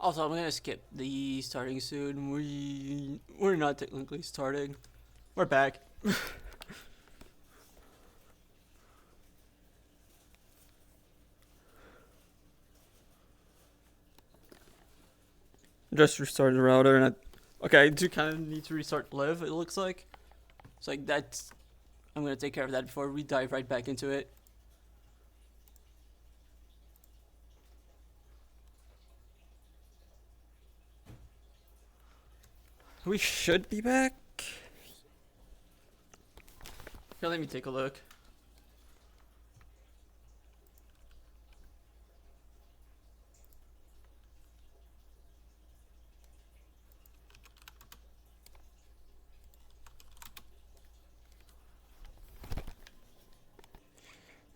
Also, I'm gonna skip the starting soon. We're not technically starting. We're back. Just restarted the router and okay, I do kind of need to restart live. It looks like. So like that's. I'm gonna take care of that before we dive right back into it. We should be back. Here, let me take a look.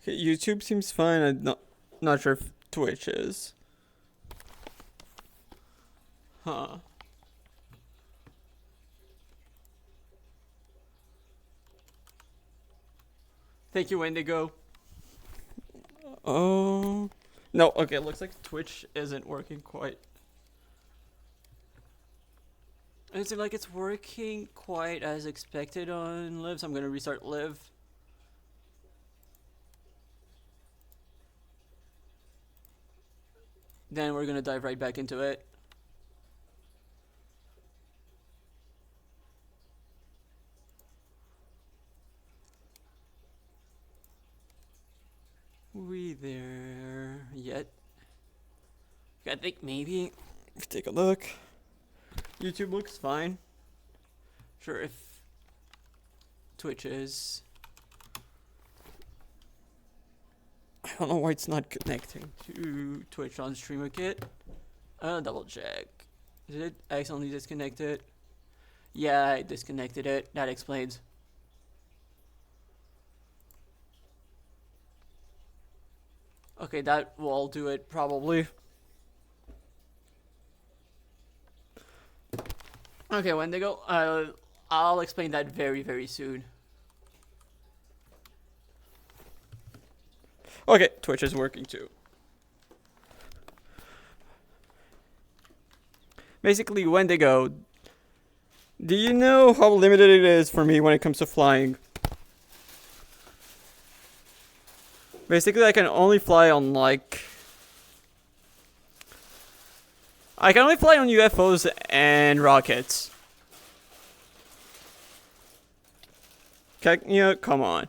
Okay, YouTube seems fine. I'm not sure if Twitch is. Huh. Thank you, Wendigo. Oh. No, okay, looks like Twitch isn't working quite. It seems like it's working quite as expected on Live, so I'm gonna restart Live. Then we're gonna dive right back into it. We there yet? I think maybe. Take a look. YouTube looks fine. Sure, if Twitch is. I don't know why it's not connecting to Twitch on StreamerKit. Double check. Did it accidentally disconnect it? Yeah, I disconnected it. That explains. Okay, that will do it probably. Okay, Wendigo, I'll explain that very, very soon. Okay, Twitch is working too. Basically, Wendigo, do you know how limited it is for me when it comes to flying? Basically, I can only fly on I can only fly on UFOs and rockets. Okay, yeah, come on.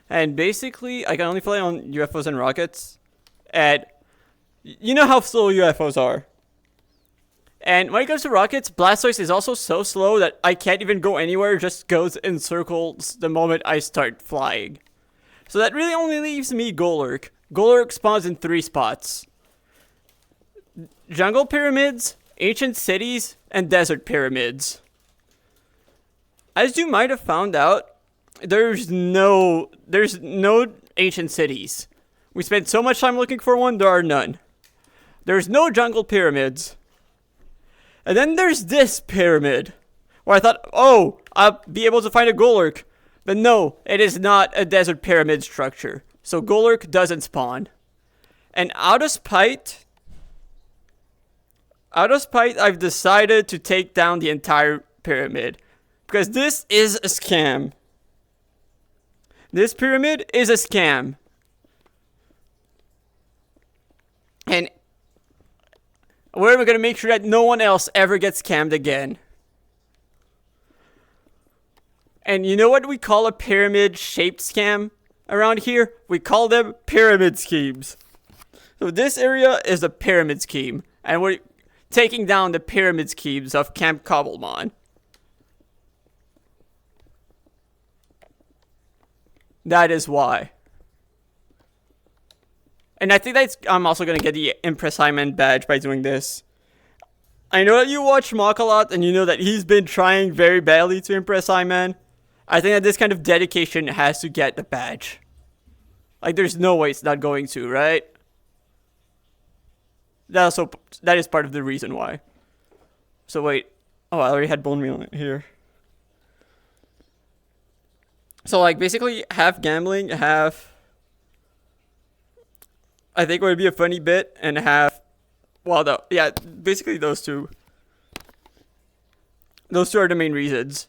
And basically, I can only fly on UFOs and rockets. And you know how slow UFOs are. And when it comes to rockets, Blastoise is also so slow that I can't even go anywhere, it just goes in circles the moment I start flying. So that really only leaves me Golurk. Golurk spawns in 3 spots. Jungle pyramids, ancient cities, and desert pyramids. As you might have found out, there's no ancient cities. We spent so much time looking for one, there are none. There's no jungle pyramids. And then there's this pyramid, where I thought, oh, I'll be able to find a Golurk. But no, it is not a desert pyramid structure. So Golurk doesn't spawn. And out of spite, I've decided to take down the entire pyramid. Because this is a scam. This pyramid is a scam. And we're going to make sure that no one else ever gets scammed again. And you know what we call a pyramid-shaped scam around here? We call them pyramid schemes. So this area is a pyramid scheme. And we're taking down the pyramid schemes of Camp Cobblemon. That is why. And I think I'm also going to get the Empress Hyman badge by doing this. I know that you watch Mock a lot, and you know that he's been trying very badly to impress Hyman. I think that this kind of dedication has to get the badge. Like, there's no way it's not going to, right? That is part of the reason why. So wait. Oh, I already had bone meal here. So like basically half gambling, half I think would be a funny bit, and half well, yeah, basically those two. Those two are the main reasons.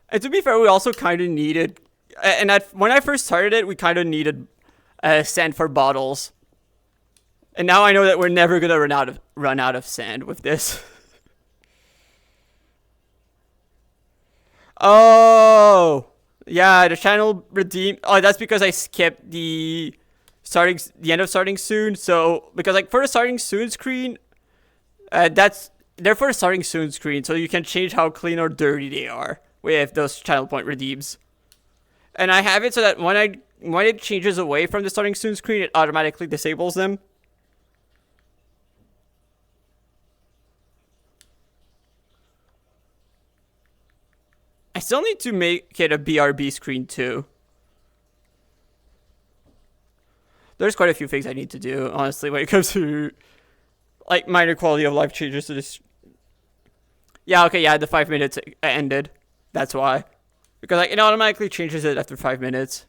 And to be fair, we also kind of needed, and when I first started it, we kind of needed sand for bottles. And now I know that we're never gonna run out of sand with this. Oh, yeah, the channel redeemed. Oh, that's because I skipped the end of starting soon. So because like for the starting soon screen, that's they're for the starting soon screen, so you can change how clean or dirty they are with those channel point redeems. And I have it so that when it changes away from the starting soon screen, it automatically disables them. I still need to make it a BRB screen too. There's quite a few things I need to do, honestly, when it comes to like minor quality of life changes to this. Yeah, okay, yeah, the 5 minutes ended. That's why. Because like it automatically changes it after 5 minutes.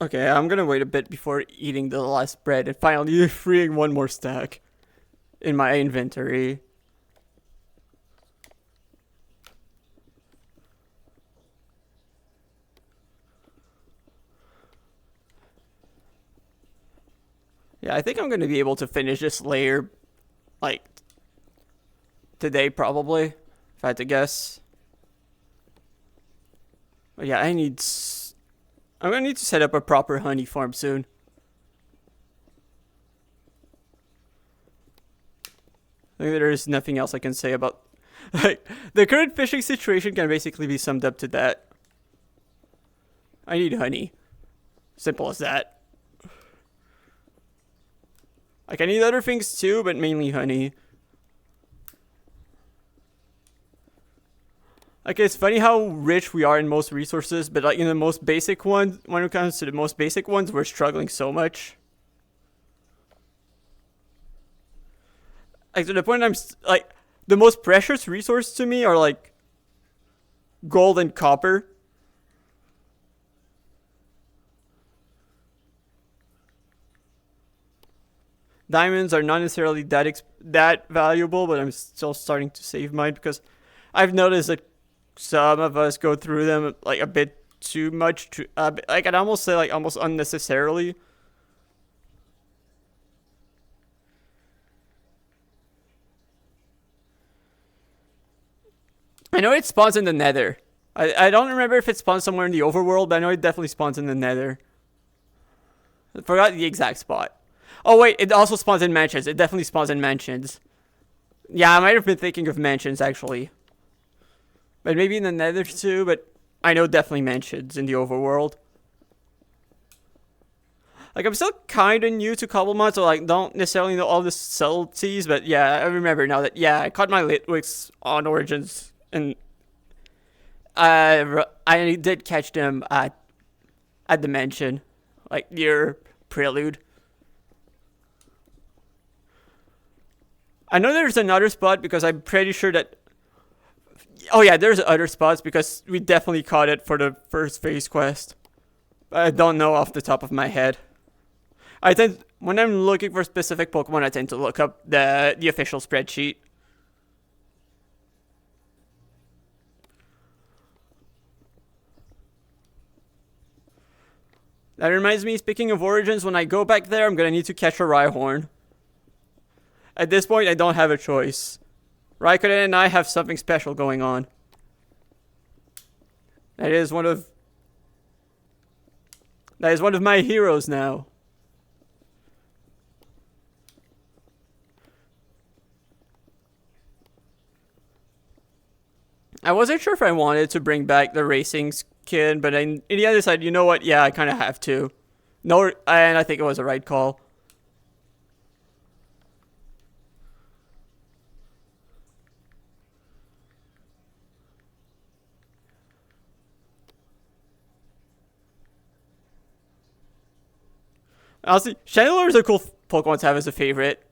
Okay, I'm gonna wait a bit before eating the last bread and finally freeing one more stack in my inventory. Yeah, I think I'm gonna be able to finish this layer, like, today probably, if I had to guess. But yeah, I'm gonna need to set up a proper honey farm soon. I think there is nothing else I can say about, like, the current fishing situation can basically be summed up to that. I need honey. Simple as that. Like, I need other things too, but mainly honey. Like, it's funny how rich we are in most resources, but like in the most basic ones, when it comes to the most basic ones, we're struggling so much. Like, to the point like, the most precious resource to me are like gold and copper. Diamonds are not necessarily that valuable, but I'm still starting to save mine because I've noticed that some of us go through them like a bit too much. Like I'd almost say like almost unnecessarily. I know it spawns in the Nether. I don't remember if it spawns somewhere in the overworld, but I know it definitely spawns in the Nether. I forgot the exact spot. Oh wait, it also spawns in mansions. It definitely spawns in mansions. Yeah, I might have been thinking of mansions actually. But maybe in the Nether too, but I know definitely mansions in the overworld. Like, I'm still kind of new to Cobblemon, so like don't necessarily know all the subtleties, but yeah, I remember now that, yeah, I caught my Litwicks on Origins, and I did catch them at the mansion, like near Prelude. I know there's another spot because I'm pretty sure that. Oh yeah, there's other spots because we definitely caught it for the first phase quest. I don't know off the top of my head. When I'm looking for specific Pokemon, I tend to look up the official spreadsheet. That reminds me, speaking of Origins, when I go back there, I'm gonna need to catch a Rhyhorn. At this point, I don't have a choice. Raikkonen and I have something special going on. That is one of my heroes now. I wasn't sure if I wanted to bring back the racing skin, but in the other side, you know what? Yeah, I kind of have to. No, and I think it was a right call. Honestly, Chandelure is a cool Pokemon to have as a favorite.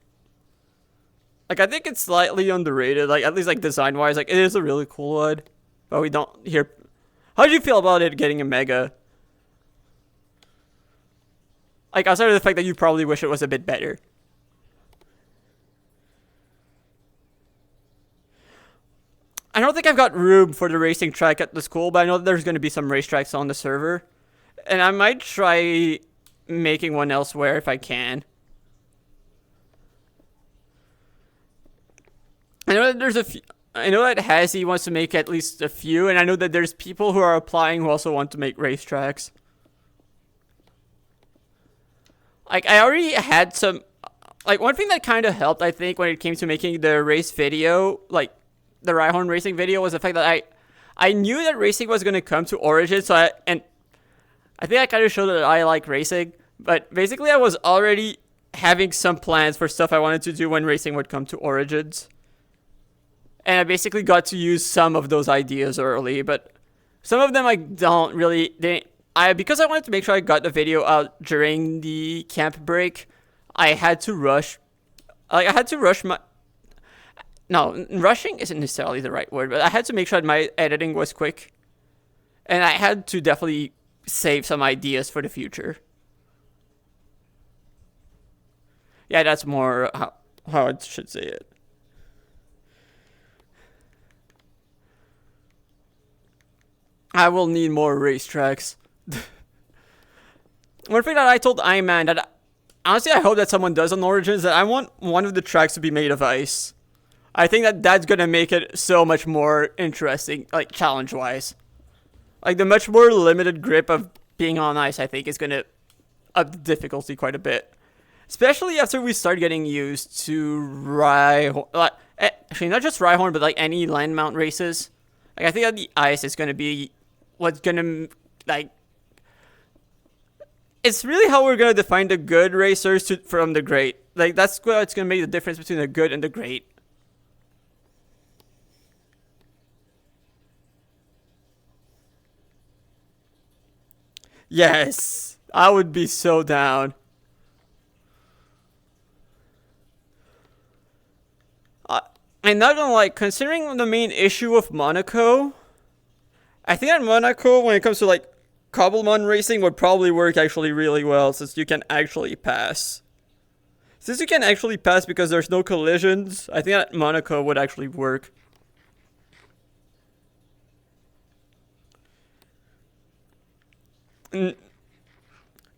Like, I think it's slightly underrated. Like, at least like design wise, like it is a really cool one. But we don't hear. How do you feel about it getting a Mega? Like, outside of the fact that you probably wish it was a bit better. I don't think I've got room for the racing track at the school, but I know that there's going to be some racetracks on the server. And I might try making one elsewhere if I can. I know that there's a few. I know that Hazzy wants to make at least a few, and I know that there's people who are applying who also want to make racetracks. Like, I already had some. Like, one thing that kind of helped, I think, when it came to making the race video, like the Rhyhorn racing video, was the fact that I knew that racing was going to come to Origin, so I think I kind of showed that I like racing, but basically I was already having some plans for stuff I wanted to do when racing would come to Origins. And I basically got to use some of those ideas early, but some of them I don't really. Because I wanted to make sure I got the video out during the camp break, I had to rush. Like, I had to rush my. No, rushing isn't necessarily the right word, but I had to make sure that my editing was quick. And I had to definitely save some ideas for the future. Yeah, that's more how I should say it. I will need more racetracks. One thing that I told Iman that honestly I hope that someone does on Origins, that I want one of the tracks to be made of ice. I think that that's gonna make it so much more interesting, like challenge wise. Like the much more limited grip of being on ice, I think is gonna up the difficulty quite a bit, especially after we start getting used to Rhyhorn. Actually, not just Rhyhorn, but like any land mount races. Like I think that the ice is gonna be what's gonna like. It's really how we're gonna define the good racers from the great. Like that's what's gonna make the difference between the good and the great. Yes, I would be so down. Uh, and not gonna like considering the main issue of Monaco. I think that Monaco, when it comes to like Cobblemon racing, would probably work actually really well since you can actually pass. Since you can actually pass because there's no collisions, I think that Monaco would actually work. Mm,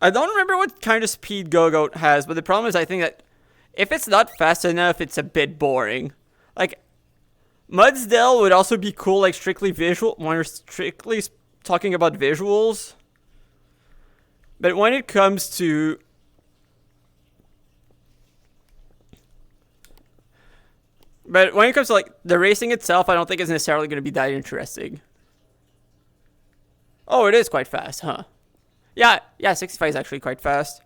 I don't remember what kind of speed Go-Goat has, but the problem is I think that if it's not fast enough, it's a bit boring. Like, Mudsdale would also be cool, like strictly visual, when you're strictly talking about visuals. But when it comes to like the racing itself, I don't think it's necessarily going to be that interesting. Oh, it is quite fast, huh? Yeah, 65 is actually quite fast.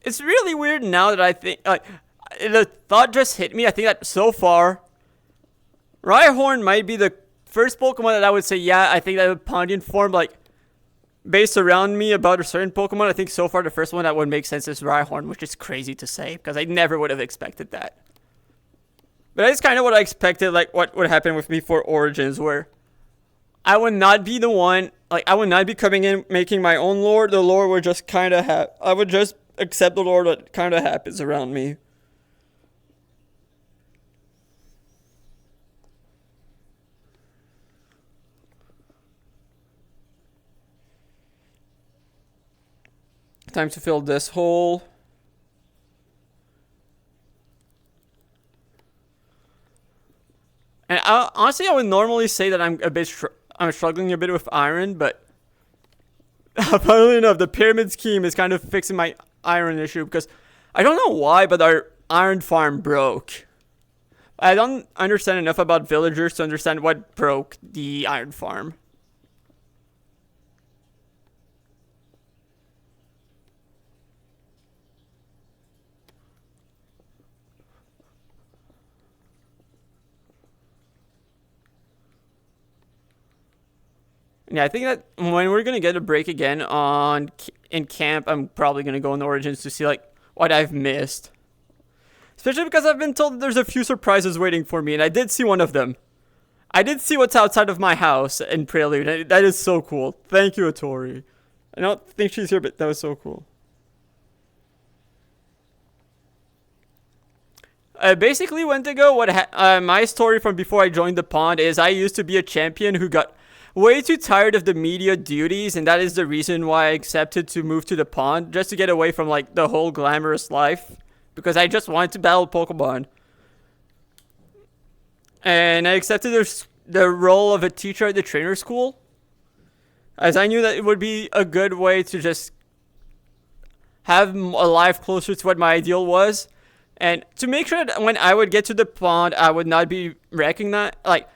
It's really weird now that I think, like, the thought just hit me. I think that so far, Rhyhorn might be the first Pokemon that I would say, yeah, I think that would Pondian form, like, based around me about a certain Pokemon. I think so far the first one that would make sense is Rhyhorn, which is crazy to say, because I never would have expected that. But that's kind of what I expected, like, what would happen with me for Origins, where I would not be the one, like, I would not be coming in making my own lore. The lore would just kind of I would just accept the lore that kind of happens around me. Time to fill this hole. And honestly, I would normally say that I'm struggling a bit with iron, but funnily enough, the pyramid scheme is kind of fixing my iron issue because I don't know why, but our iron farm broke. I don't understand enough about villagers to understand what broke the iron farm. Yeah, I think that when we're gonna get a break again in camp, I'm probably gonna go in Origins to see like what I've missed. Especially because I've been told that there's a few surprises waiting for me, and I did see one of them. I did see what's outside of my house in Prelude, and that is so cool. Thank you, Atori. I don't think she's here, but that was so cool. Basically, Wendigo, my story from before I joined the pond is I used to be a champion who got way too tired of the media duties, and that is the reason why I accepted to move to the pond, just to get away from like the whole glamorous life, because I just wanted to battle Pokemon. And I accepted the role of a teacher at the trainer school, as I knew that it would be a good way to just have a life closer to what my ideal was. And to make sure that when I would get to the pond, I would not be recognized. Like,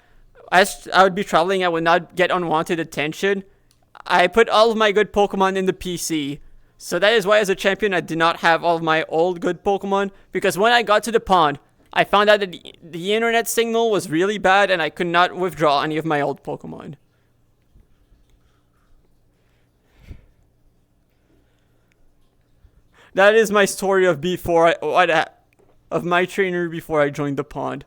as I would be traveling, I would not get unwanted attention. I put all of my good Pokemon in the PC. So that is why, as a champion, I did not have all of my old good Pokemon. Because when I got to the pond, I found out that the internet signal was really bad, and I could not withdraw any of my old Pokemon. That is my story of of my trainer before I joined the pond.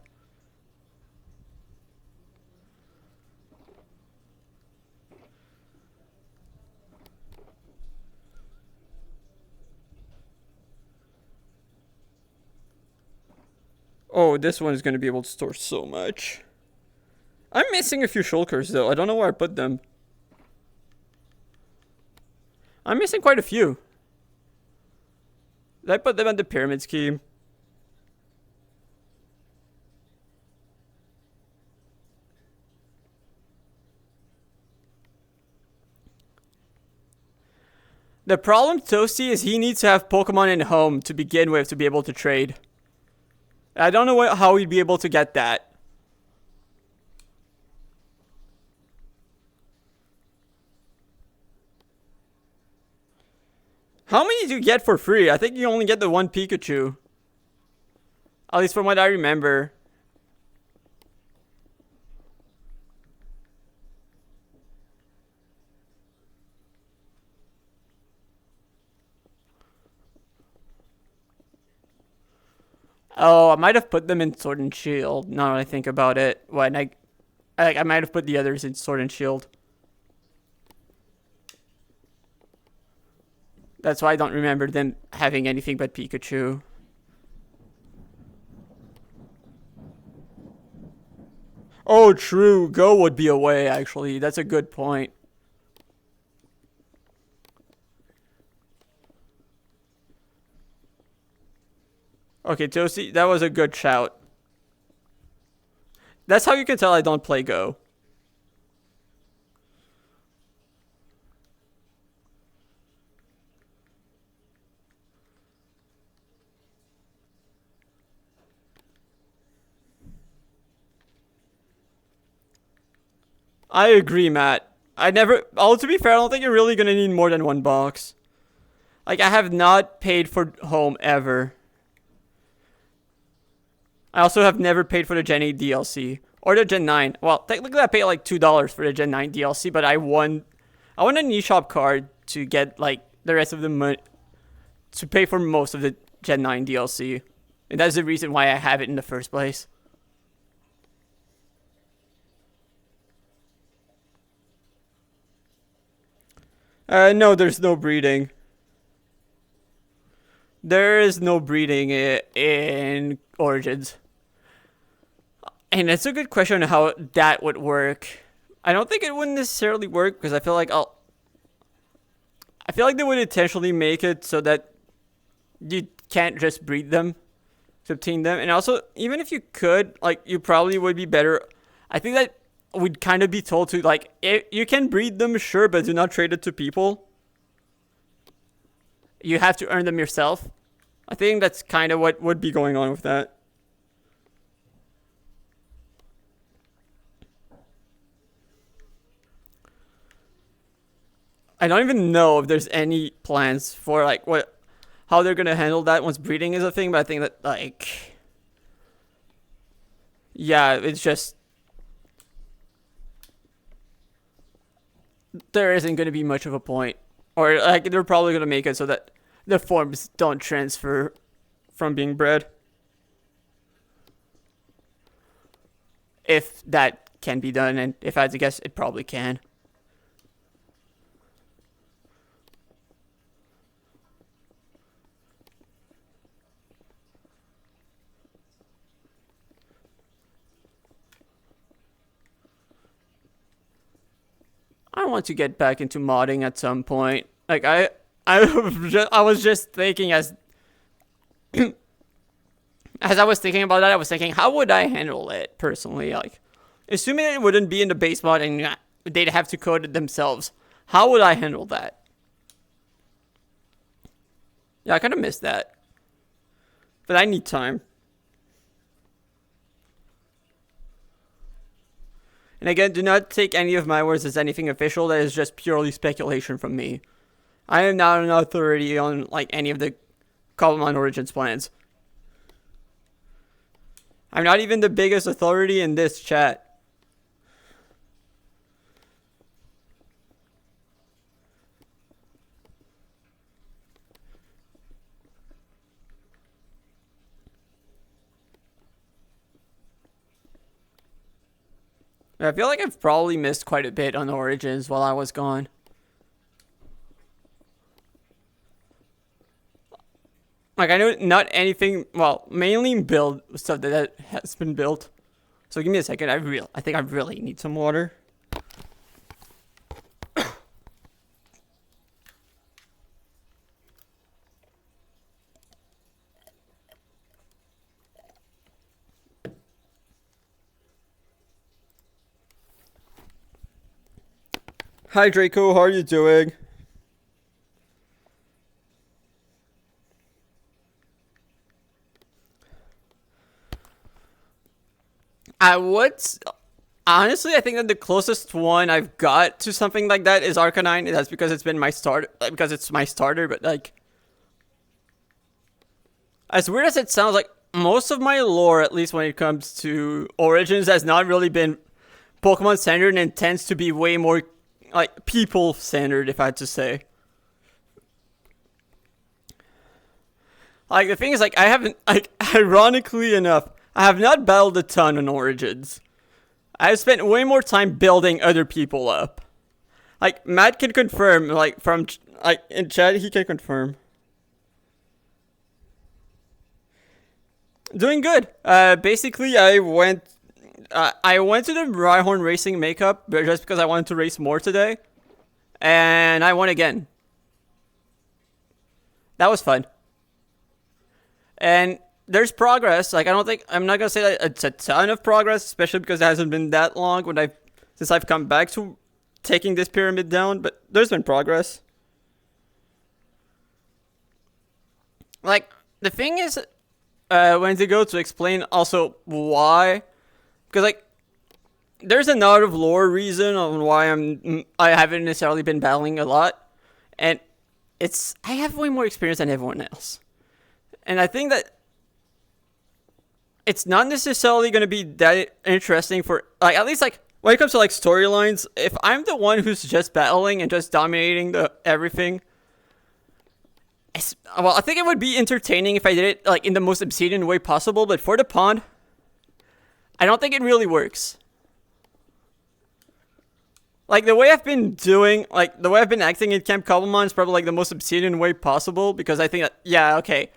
Oh, this one is going to be able to store so much. I'm missing a few shulkers though. I don't know where I put them. I'm missing quite a few. Did I put them at the pyramid scheme? The problem, Toasty, is he needs to have Pokemon in home to begin with to be able to trade. I don't know how he'd be able to get that. How many do you get for free? I think you only get the one Pikachu. At least from what I remember. Oh, I might have put them in Sword and Shield. Now that I think about it, I might have put the others in Sword and Shield. That's why I don't remember them having anything but Pikachu. Oh, true. Go would be away, actually. That's a good point. Okay, Toasty, that was a good shout. That's how you can tell I don't play Go. I agree, Matt. To be fair, I don't think you're really gonna need more than one box. Like, I have not paid for home ever. I also have never paid for the Gen 8 DLC. Or the Gen 9. Well, technically I paid like $2 for the Gen 9 DLC, but I won a eShop card to get like the rest of the money to pay for most of the Gen 9 DLC. And that's the reason why I have it in the first place. No, there's no breeding. There is no breeding in Origins. And it's a good question on how that would work. I don't think it wouldn't necessarily work because I feel like they would intentionally make it so that you can't just breed them to obtain them. And also, even if you could, like, you probably would be better. I think that we'd kind of be told to, like, you can breed them, sure, but do not trade it to people. You have to earn them yourself. I think that's kind of what would be going on with that. I don't even know if there's any plans for like how they're gonna handle that once breeding is a thing, but I think that like, yeah, it's just there isn't going to be much of a point. Or, like, they're probably going to make it so that the forms don't transfer from being bred. If that can be done, and if I had to guess, it probably can. I want to get back into modding at some point. Like I was just thinking as as I was thinking about that, I was thinking, how would I handle it personally? Like, assuming it wouldn't be in the base mod and they'd have to code it themselves, how would I handle that? Yeah, I kind of missed that, but I need time. And again, do not take any of my words as anything official. That is just purely speculation from me. I am not an authority on like any of the Cobblemon Origins plans. I'm not even the biggest authority in this chat. I feel like I've probably missed quite a bit on Origins while I was gone. Like, I know not anything, well, mainly build stuff that has been built. So give me a second, I think I really need some water. Hi Draco, how are you doing? Honestly, I think that the closest one I've got to something like that is Arcanine. That's because it's been my start, because it's my starter. But like, as weird as it sounds, like most of my lore, at least when it comes to Origins, has not really been Pokemon centered and tends to be way more like people centered, if I had to say. Like the thing is, like I haven't, like ironically enough, I have not battled a ton on Origins. I've spent way more time building other people up. Like Matt can confirm, like from like in chat, he can confirm. Doing good. Basically, I went to the Rhyhorn Racing makeup just because I wanted to race more today, and I won again. That was fun. And there's progress. Like I'm not gonna say that it's a ton of progress, especially because it hasn't been that long since I've come back to taking this pyramid down. But there's been progress. Like the thing is, when they go to explain also why, because like there's a lot of lore reason on why I haven't necessarily been battling a lot, and I have way more experience than everyone else, and I think that it's not necessarily going to be that interesting for, like, at least, like, when it comes to, like, storylines, if I'm the one who's just battling and just dominating everything, well, I think it would be entertaining if I did it, like, in the most obsidian way possible, but for the pond, I don't think it really works. Like, the way I've been acting in Camp Cobblemon is probably, like, the most obsidian way possible, because I think that, yeah, okay,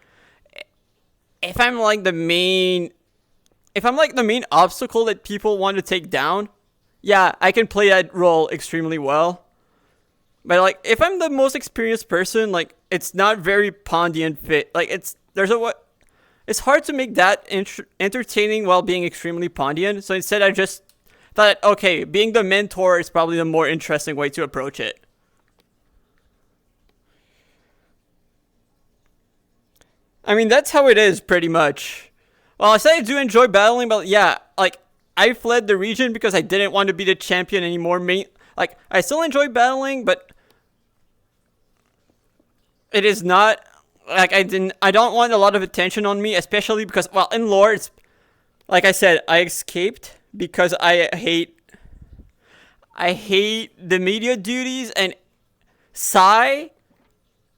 if I'm the main obstacle that people want to take down, yeah, I can play that role extremely well. But like, if I'm the most experienced person, like, it's not very Pondian fit. Like, it's hard to make that entertaining while being extremely Pondian. So instead, I just thought, okay, being the mentor is probably the more interesting way to approach it. I mean, that's how it is, pretty much. Well, I said I do enjoy battling, but yeah, like, I fled the region because I didn't want to be the champion anymore. Like, I still enjoy battling, but it is not, like, I don't want a lot of attention on me, especially because, well, in lore, it's, like I said, I escaped because I I hate the media duties, and Sai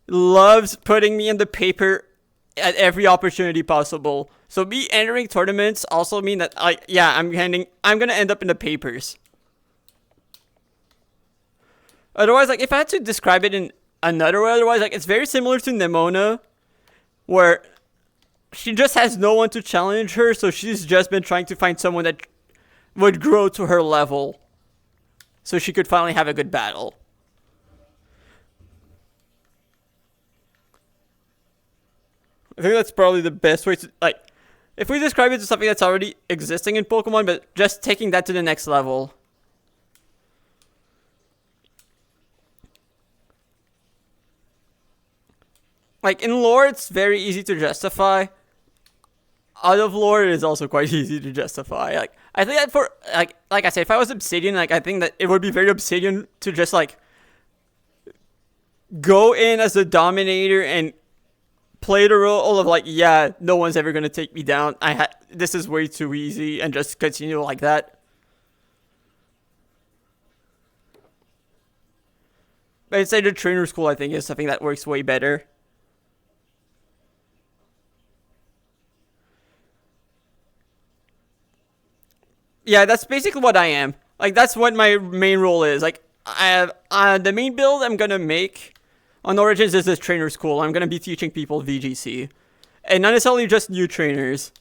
loves putting me in the paper at every opportunity possible. So me entering tournaments also mean that I'm gonna end up in the papers. Otherwise, like if I had to describe it in another way, otherwise like it's very similar to Nemona, where she just has no one to challenge her, so she's just been trying to find someone that would grow to her level, so she could finally have a good battle. I think that's probably the best way to, like, if we describe it to something that's already existing in Pokemon, but just taking that to the next level. Like, in lore, it's very easy to justify. Out of lore, it is also quite easy to justify. Like, I think that for, like I said, if I was Obsidian, like, I think that it would be very Obsidian to just, like, go in as the Dominator and play the role of like, yeah, no one's ever gonna take me down. This is way too easy, and just continue like that. But instead, the trainer school, I think, is something that works way better. Yeah, that's basically what I am. Like, that's what my main role is. Like, I have the main build I'm gonna make on Origins is this trainer school. I'm gonna be teaching people VGC, and not necessarily just new trainers,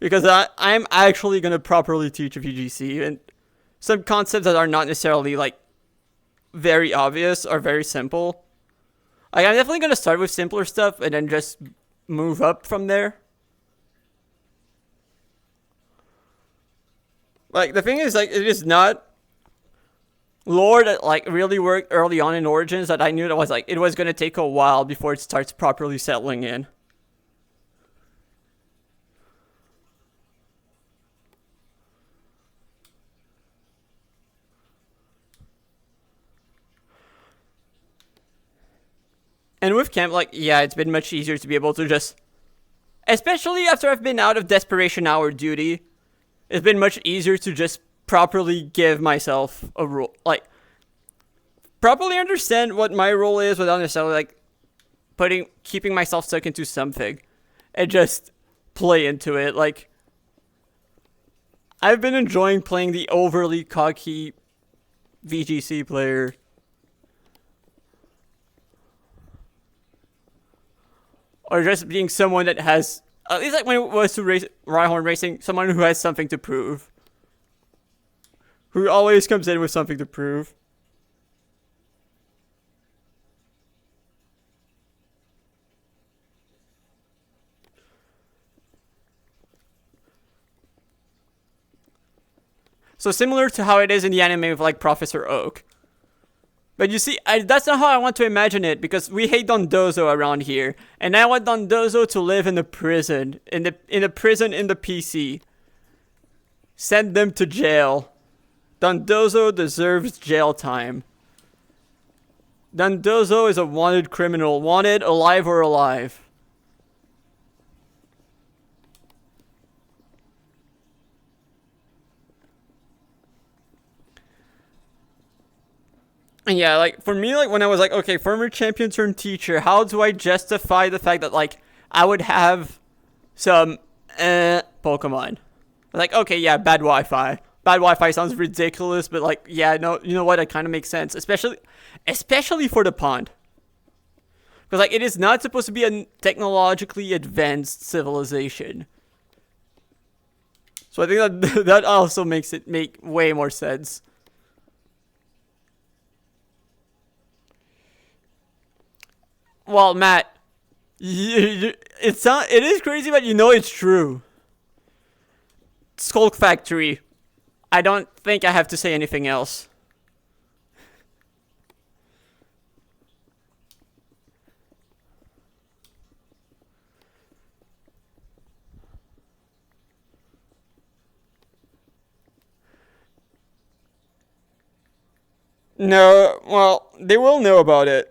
because I'm actually gonna properly teach VGC, and some concepts that are not necessarily like very obvious or very simple. Like, I'm definitely gonna start with simpler stuff and then just move up from there. Like, the thing is, like, it is not lore that like really worked early on in Origins that I knew that was like it was gonna take a while before it starts properly settling in. And with camp, like, yeah, it's been much easier to be able to just, especially after I've been out of Desperation Hour duty, it's been much easier to just properly give myself a role, like properly understand what my role is without necessarily like keeping myself stuck into something, and just play into it. Like, I've been enjoying playing the overly cocky VGC player. Or just being someone that has, at least like when it was to race Rhyhorn Racing, someone who has something to prove. Who always comes in with something to prove. So similar to how it is in the anime of like Professor Oak. But you see, that's not how I want to imagine it, because we hate Dondozo around here, and I want Dondozo to live in the prison, in the prison in the PC. Send them to jail. Dondozo deserves jail time. Dondozo is a wanted criminal, wanted alive or alive. And yeah, like, for me, like, when I was like, okay, former champion turned teacher, how do I justify the fact that, like, I would have some, Pokemon? Like, okay, yeah, bad Wi-Fi. Bad Wi-Fi sounds ridiculous, but, like, yeah, no, you know what, it kind of makes sense. Especially for the pond. Because, like, it is not supposed to be a technologically advanced civilization. So I think that that also makes it make way more sense. Well, Matt, it is crazy, but you know it's true. Skulk Factory. I don't think I have to say anything else. No, well, they will know about it.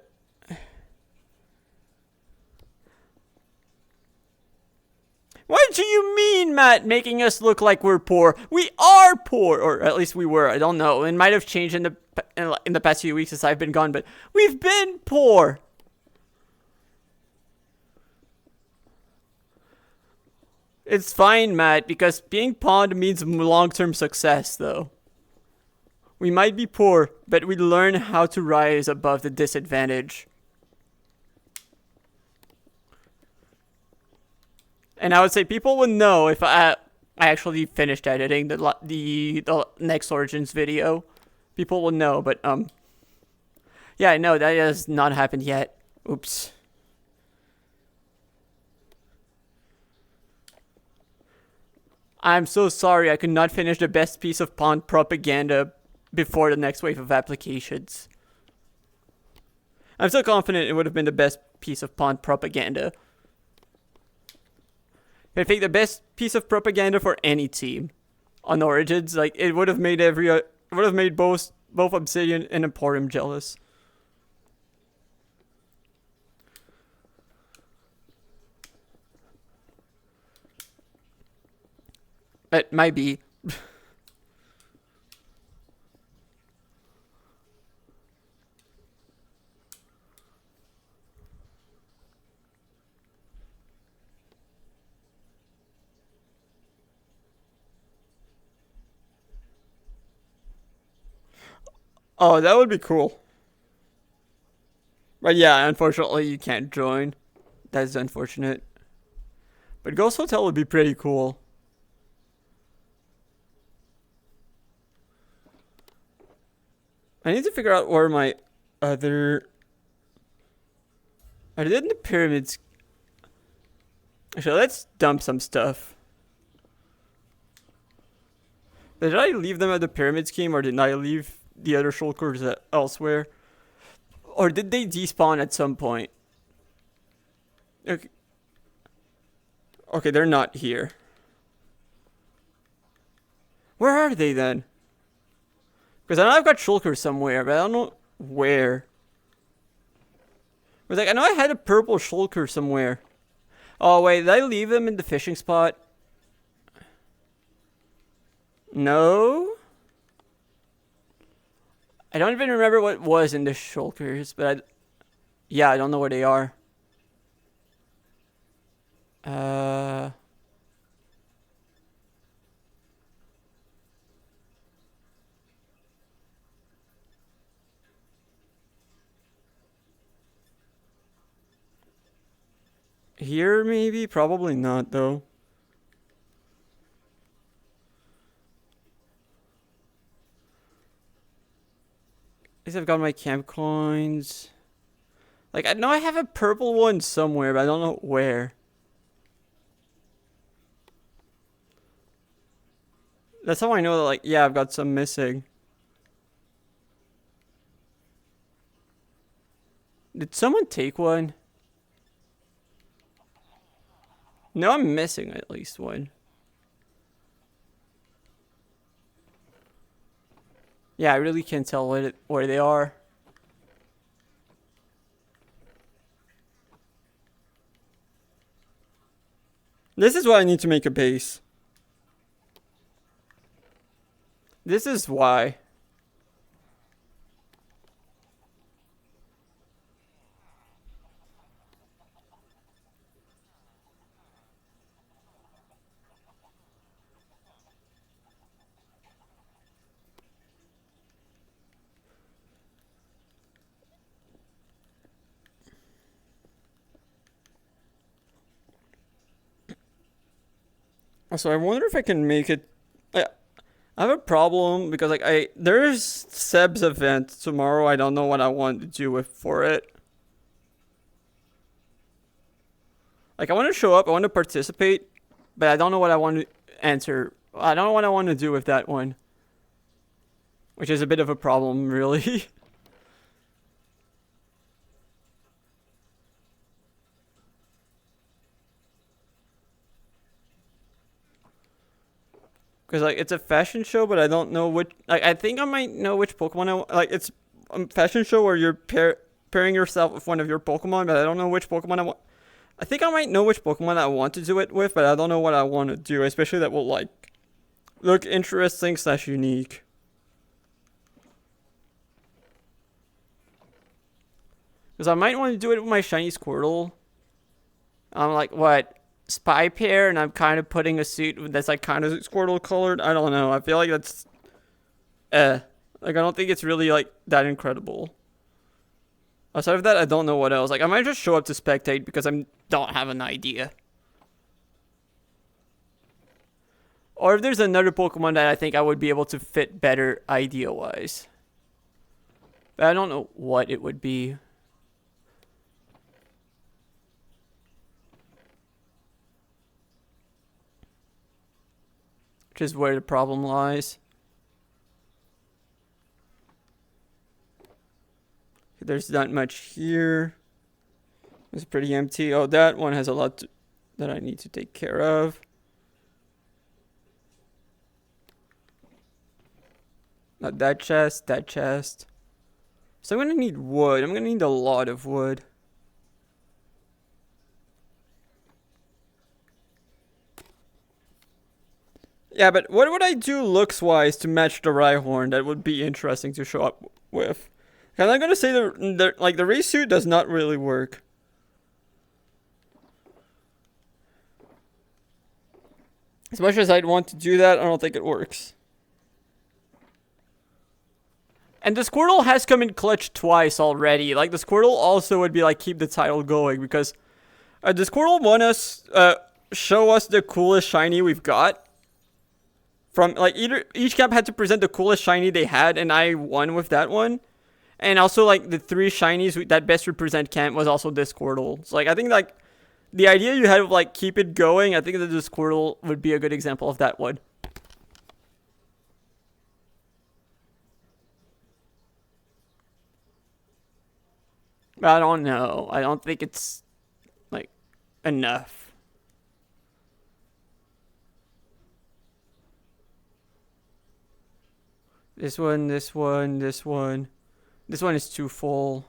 What do you mean, fine, Matt, making us look like we're poor. We are poor, or at least we were. I don't know. It might have changed in the past few weeks since I've been gone, but we've been poor. It's fine, Matt, because being pawned means long-term success, though. We might be poor, but we learn how to rise above the disadvantage. And I would say people would know if I actually finished editing the next Origins video. People will know, but yeah, no, that has not happened yet. Oops. I'm so sorry I could not finish the best piece of pawn propaganda before the next wave of applications. I'm still confident it would have been the best piece of pawn propaganda. I think the best piece of propaganda for any team on Origins, like it would have made both Obsidian and Emporium jealous. It might be. Oh, that would be cool. But yeah, unfortunately you can't join. That's unfortunate. But Ghost Hotel would be pretty cool. I need to figure out where my other... I did in the pyramids. Actually, let's dump some stuff. Did I leave them at the pyramid scheme, or did I leave the other shulkers elsewhere? Or did they despawn at some point? Okay. Okay, they're not here. Where are they then? Because I know I've got shulkers somewhere, but I don't know where. But like, I know I had a purple shulker somewhere. Oh wait, did I leave them in the fishing spot? No? I don't even remember what was in the shulkers, but yeah, I don't know where they are. Here maybe? Probably not though. At least I've got my camp coins. Like, I know I have a purple one somewhere, but I don't know where. That's how I know that, like, yeah, I've got some missing. Did someone take one? No, I'm missing at least one. Yeah, I really can't tell where they are. This is why I need to make a base. This is why. So I wonder if I can make it. I have a problem because like there's Seb's event tomorrow. I don't know what I want to do for it. Like I want to show up, I want to participate, but I don't know what I want to answer. I don't know what I want to do with that one, which is a bit of a problem, really. Because like it's a fashion show, but I don't know which. Like I think I might know which Pokemon I want. Like it's a fashion show where you're pairing yourself with one of your Pokemon, but I don't know which Pokemon I want. I think I might know which Pokemon I want to do it with, but I don't know what I want to do, especially that will like look interesting slash unique. Because I might want to do it with my shiny Squirtle. I'm like, what? Spy pair, and I'm kind of putting a suit that's like kind of Squirtle colored. I don't know. I feel like that's like I don't think it's really like that incredible. Aside of that, I don't know what else. Like I might just show up to spectate because I don't have an idea. Or if there's another Pokemon that I think I would be able to fit better idea-wise. But I don't know what it would be. Which is where the problem lies. There's not much here. It's pretty empty. Oh, that one has a lot that I need to take care of. Not that chest, that chest. So I'm gonna need wood. I'm gonna need a lot of wood. Yeah, but what would I do looks-wise to match the Rhyhorn that would be interesting to show up with? And I'm gonna say the race suit does not really work. As much as I'd want to do that, I don't think it works. And the Squirtle has come in clutch twice already. Like the Squirtle also would be like keep the title going because the Squirtle won us show us the coolest shiny we've got. From like each camp had to present the coolest shiny they had, and I won with that one. And also like the 3 shinies that best represent camp was also this Squirtle. So like I think like the idea you had of like keep it going, I think that the Squirtle would be a good example of that one. But I don't know. I don't think it's like enough. This one, this one, this one. This one is too full.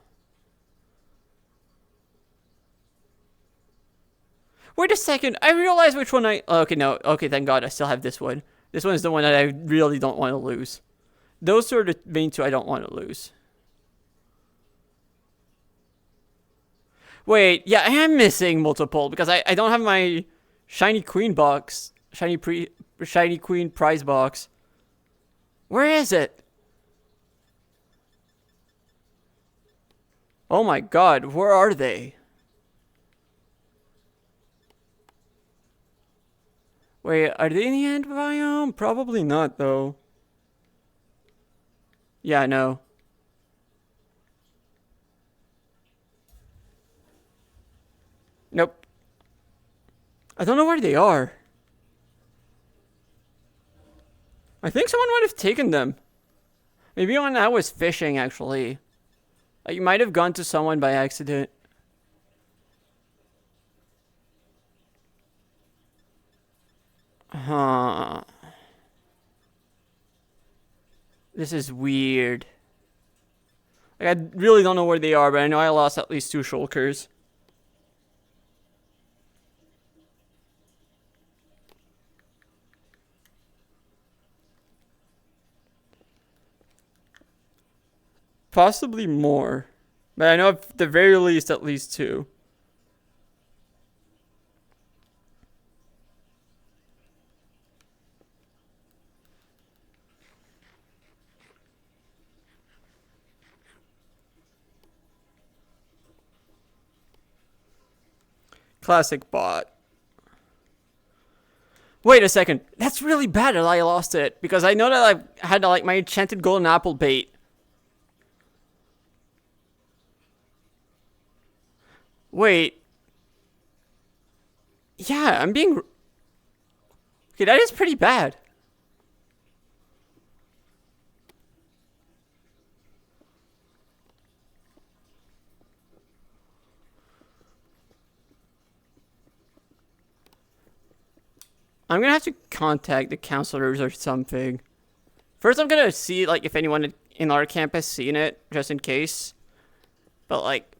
Wait a second. I realized which one okay, no. Okay, thank God. I still have this one. This one is the one that I really don't want to lose. Those are the main 2 I don't want to lose. Wait, yeah, I am missing multiple because I don't have my Shiny Queen box. Shiny Queen prize box. Where is it? Oh my God, where are they? Wait, are they in the end biome? Probably not, though. Yeah, no. Nope. I don't know where they are. I think someone might have taken them. Maybe when I was fishing, actually. Like, you might have gone to someone by accident. Huh. This is weird. Like, I really don't know where they are, but I know I lost at least 2 shulkers. Possibly more. But I know at the very least at least 2. Classic bot. Wait a second. That's really bad that I lost it. Because I know that I had like my enchanted golden apple bait. Wait. Yeah, I'm being... Okay, that is pretty bad. I'm gonna have to contact the counselors or something. First, I'm gonna see like if anyone in our camp has seen it, just in case. But like,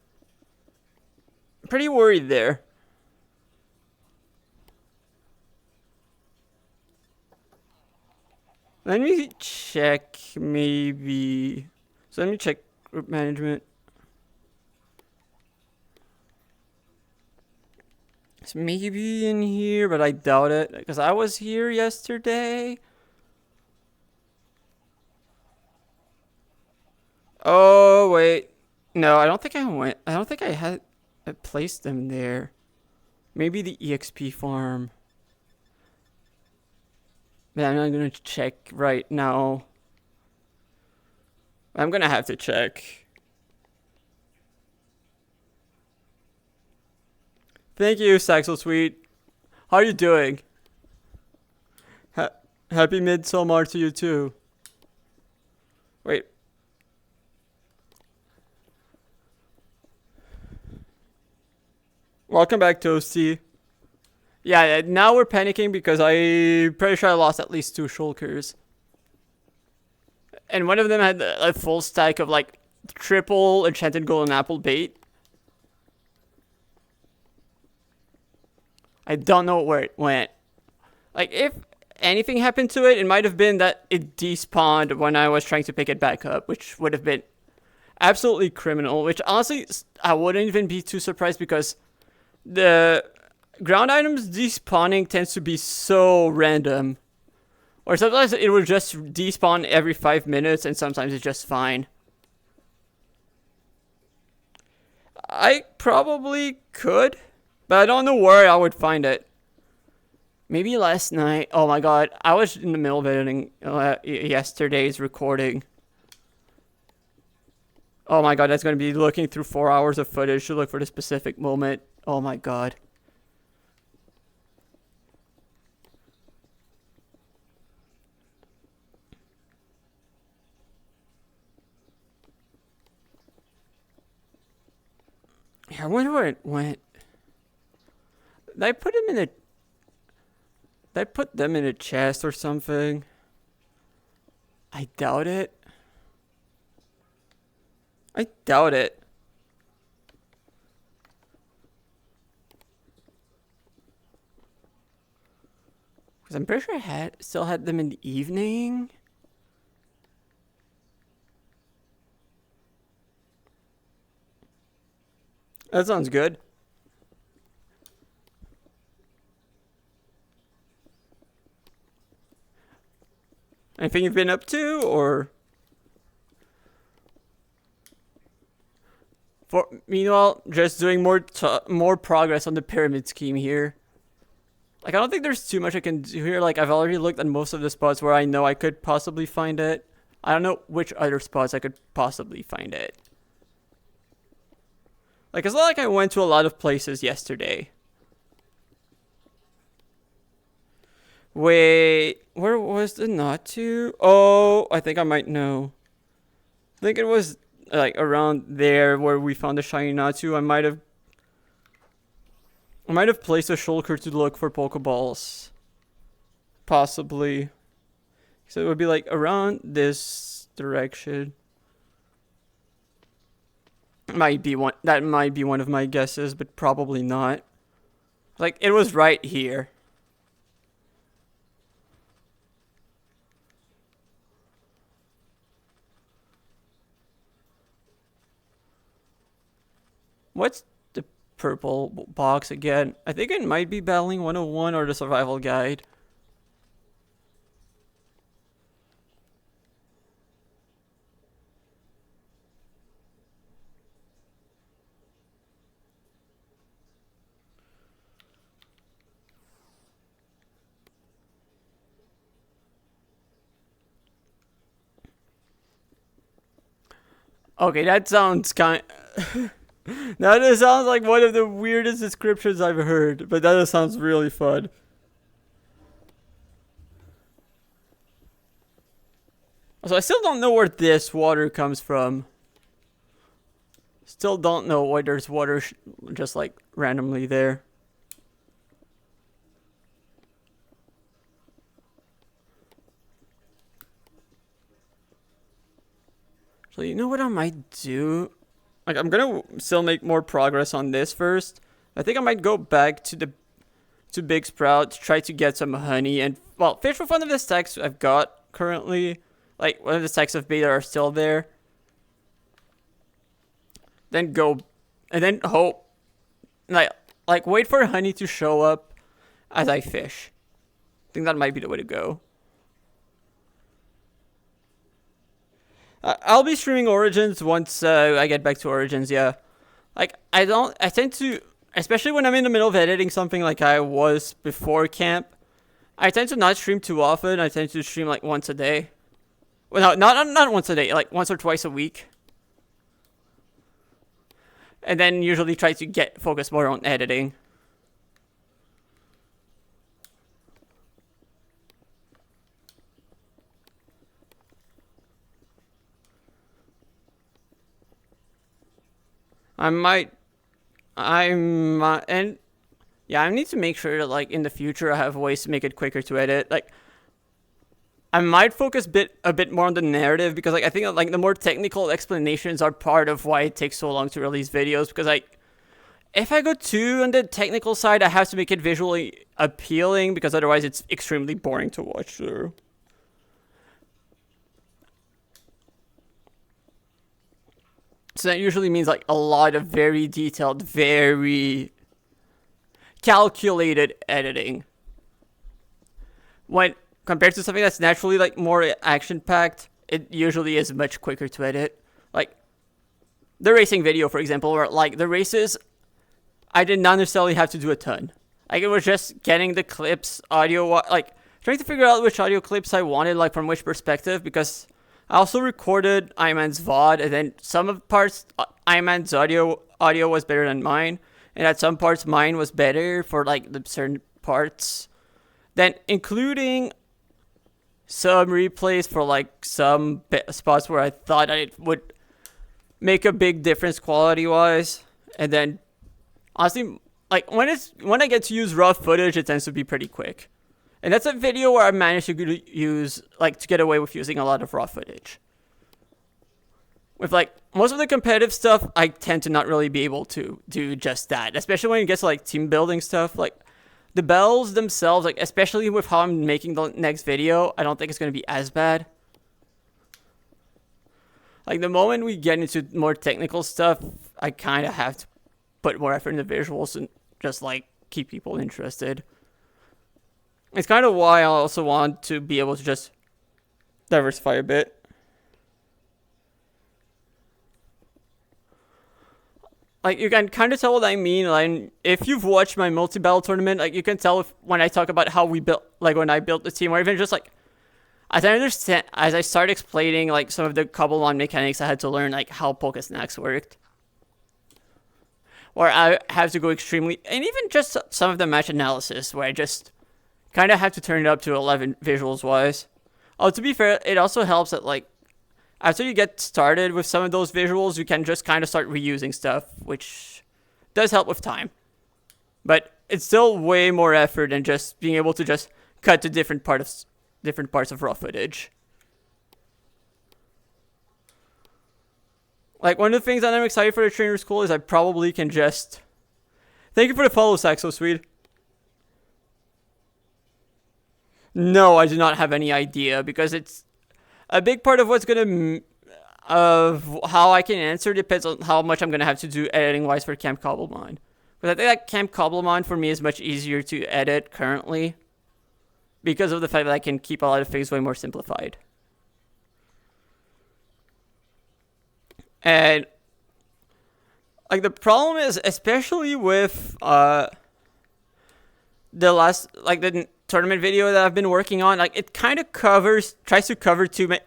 pretty worried there. Let me check maybe. So let me check group management. It's maybe in here, but I doubt it because I was here yesterday. Oh wait, no, I don't think I went. I don't think I placed them there. Maybe the EXP farm. Man, I'm gonna check right now. I'm gonna have to check. Thank you, Saxo Sweet. How are you doing? Happy Midsummer to you too. Wait. Welcome back, Toasty. Yeah, now we're panicking because I'm pretty sure I lost at least 2 shulkers. And one of them had a full stack of like triple enchanted golden apple bait. I don't know where it went. Like, if anything happened to it, it might have been that it despawned when I was trying to pick it back up, which would have been absolutely criminal. Which, honestly, I wouldn't even be too surprised because the ground items despawning tends to be so random. Or sometimes it will just despawn every 5 minutes, and sometimes it's just fine. I probably could, but I don't know where I would find it. Maybe last night. Oh my god, I was in the middle of editing yesterday's recording. Oh my god, that's going to be looking through 4 hours of footage to look for the specific moment. Oh my god. Yeah, I wonder where it went. Did I put them in a chest or something? I doubt it. I doubt it. Because I'm pretty sure I still had them in the evening. That sounds good. Anything you've been up to, or? Meanwhile, just doing more progress on the pyramid scheme here. Like, I don't think there's too much I can do here. Like, I've already looked at most of the spots where I know I could possibly find it. I don't know which other spots I could possibly find it. Like, it's not like I went to a lot of places yesterday. Wait, where was the not to? Oh, I think I might know. I think it was like around there where we found the shiny Natu. I might have placed a shulker to look for Pokeballs. Possibly. So it would be like around this direction. That might be one of my guesses, but probably not. Like, it was right here. What's the purple box again? I think it might be Battling 101 or the Survival Guide. Okay, that sounds kind. Now that sounds like one of the weirdest descriptions I've heard, but that sounds really fun. So I still don't know where this water comes from. Still don't know why there's water just like randomly there. So you know what I might do? Like, I'm gonna still make more progress on this first. I think I might go back to Big Sprout to try to get some honey and, well, fish with one of the stacks I've got currently, like when the stacks of beta are still there. Then go, and then hope, like wait for honey to show up as I fish. I think that might be the way to go. I'll be streaming Origins once I get back to Origins, yeah. Like, I tend to, especially when I'm in the middle of editing something like I was before camp, I tend to not stream too often. I tend to stream like once a day. Well, no, not once a day, like once or twice a week. And then usually try to focus more on editing. And yeah, I need to make sure that like in the future I have ways to make it quicker to edit. Like, I might focus a bit more on the narrative, because like I think that, like the more technical explanations are part of why it takes so long to release videos. Because like, if I go too on the technical side, I have to make it visually appealing, because otherwise it's extremely boring to watch through. So that usually means like a lot of very detailed, very calculated editing. When compared to something that's naturally like more action-packed, it usually is much quicker to edit. Like the racing video, for example, where like the races, I did not necessarily have to do a ton. Like it was just getting the clips, audio, like trying to figure out which audio clips I wanted, like from which perspective, because I also recorded Iman's VOD, and then some of the parts, Iman's audio was better than mine, and at some parts mine was better for like the certain parts. Then including some replays for like some spots where I thought it would make a big difference quality-wise. And then honestly, like when I get to use raw footage, it tends to be pretty quick. And that's a video where I managed to use, like, to get away with using a lot of raw footage. With, like, most of the competitive stuff, I tend to not really be able to do just that. Especially when it gets to, like, team building stuff. Like, the bells themselves, like, especially with how I'm making the next video, I don't think it's going to be as bad. Like, the moment we get into more technical stuff, I kind of have to put more effort in the visuals and just, like, keep people interested. It's kind of why I also want to be able to just diversify a bit. Like, you can kind of tell what I mean. Like, if you've watched my multi-battle tournament, like, you can tell when I talk about how we built, like, when I built the team, or even just, like, as I start explaining, like, some of the Cobblemon mechanics, I had to learn, like, how Poké Snacks worked. Or I have to go extremely, and even just some of the match analysis, where I just kind of have to turn it up to 11 visuals wise. Oh, to be fair, it also helps that like after you get started with some of those visuals, you can just kind of start reusing stuff, which does help with time. But it's still way more effort than just being able to just cut to different parts of raw footage. Like one of the things that I'm excited for the trainer school is I probably can just. Thank you for the follow, Saxo Swede. No, I do not have any idea, because it's a big part of of how I can answer depends on how much I'm going to have to do editing-wise for Camp Cobblemon. Because I think that Camp Cobblemon for me is much easier to edit currently, because of the fact that I can keep a lot of things way more simplified. And like the problem is, especially with the tournament video that I've been working on, like it kind of tries to cover too many.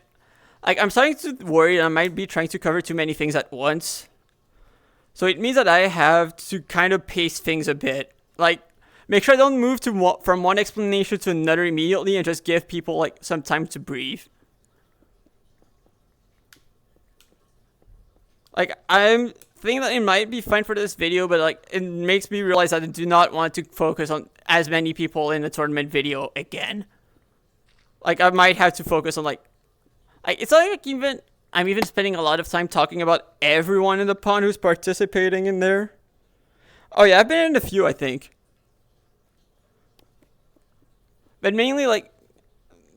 Like I'm starting to worry that I might be trying to cover too many things at once. So it means that I have to kind of pace things a bit. Like make sure I don't move from one explanation to another immediately, and just give people like some time to breathe. Like I'm thinking that it might be fine for this video, but like it makes me realize that I do not want to focus on as many people in the tournament video again. Like I might have to focus on like it's not like I'm even spending a lot of time talking about everyone in the pond who's participating in there. Oh yeah, I've been in a few, I think. But mainly like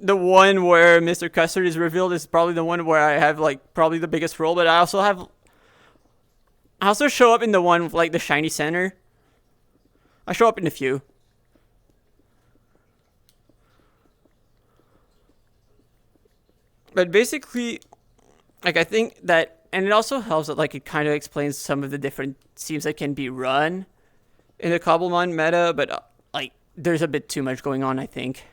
the one where Mr. Custard is revealed is probably the one where I have like probably the biggest role, but I also show up in the one with like the shiny center. I show up in a few. But basically, like I think that, and it also helps that like it kind of explains some of the different teams that can be run in the Cobblemon meta, but like there's a bit too much going on, I think.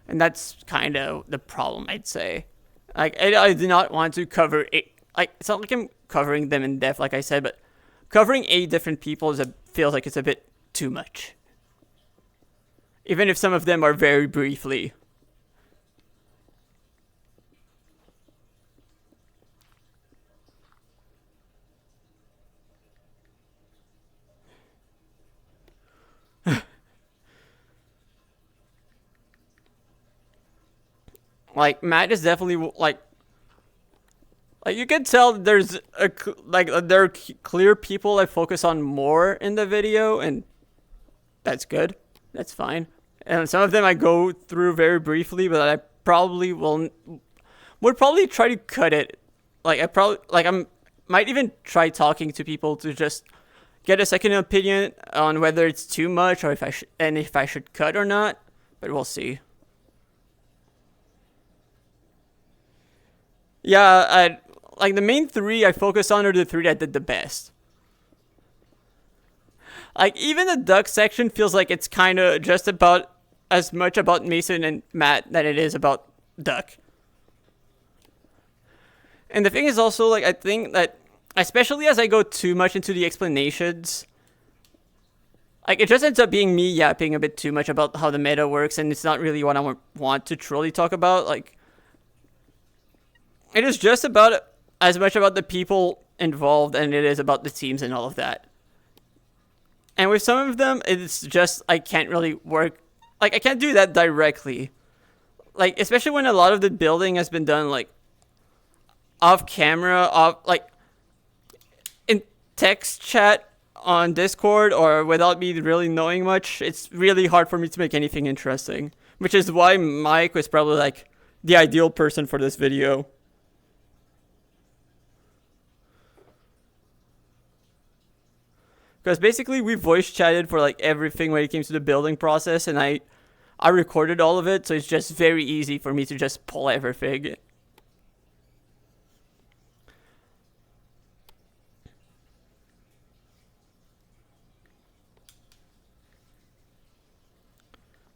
And that's kind of the problem, I'd say. Like, I do not want to cover it. Like, it's not like I'm covering them in depth, like I said, but covering 8 different people feels like it's a bit too much. Even if some of them are very briefly. Like, Matt is definitely, like you can tell there's there are clear people I focus on more in the video, and that's good. That's fine. And some of them I go through very briefly, but I probably would probably try to cut it. Like, might even try talking to people to just get a second opinion on whether it's too much or if I should cut or not, but we'll see. Yeah, like the main 3 I focus on are the 3 that did the best. Like, even the duck section feels like it's kind of just about as much about Mason and Matt than it is about Duck. And the thing is also, like, I think that, especially as I go too much into the explanations, like, it just ends up being me yapping a bit too much about how the meta works, and it's not really what I want to truly talk about. Like, it is just about as much about the people involved and it is about the teams and all of that. And with some of them, it's just, I can't really work. Like, I can't do that directly. Like, especially when a lot of the building has been done, like, off camera, like, in text chat on Discord or without me really knowing much. It's really hard for me to make anything interesting. Which is why Mike was probably, like, the ideal person for this video. Because basically we voice chatted for like everything when it came to the building process, and I recorded all of it, so it's just very easy for me to just pull everything.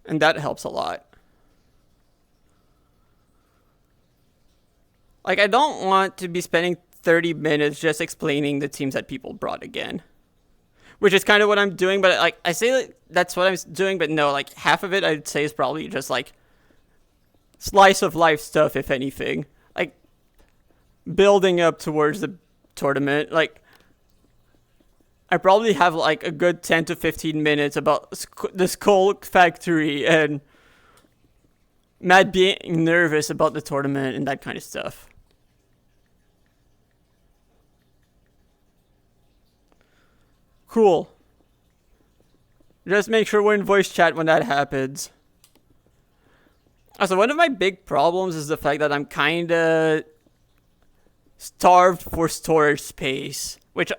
And that helps a lot. Like, I don't want to be spending 30 minutes just explaining the teams that people brought again. Which is kind of what I'm doing, but like I say that that's what I'm doing, but no, like half of it I'd say is probably just like slice of life stuff, if anything. Like building up towards the tournament. Like I probably have like a good 10 to 15 minutes about the Skull Factory and Matt being nervous about the tournament and that kind of stuff. Cool. Just make sure we're in voice chat when that happens. Also, one of my big problems is the fact that I'm kinda starved for storage space, which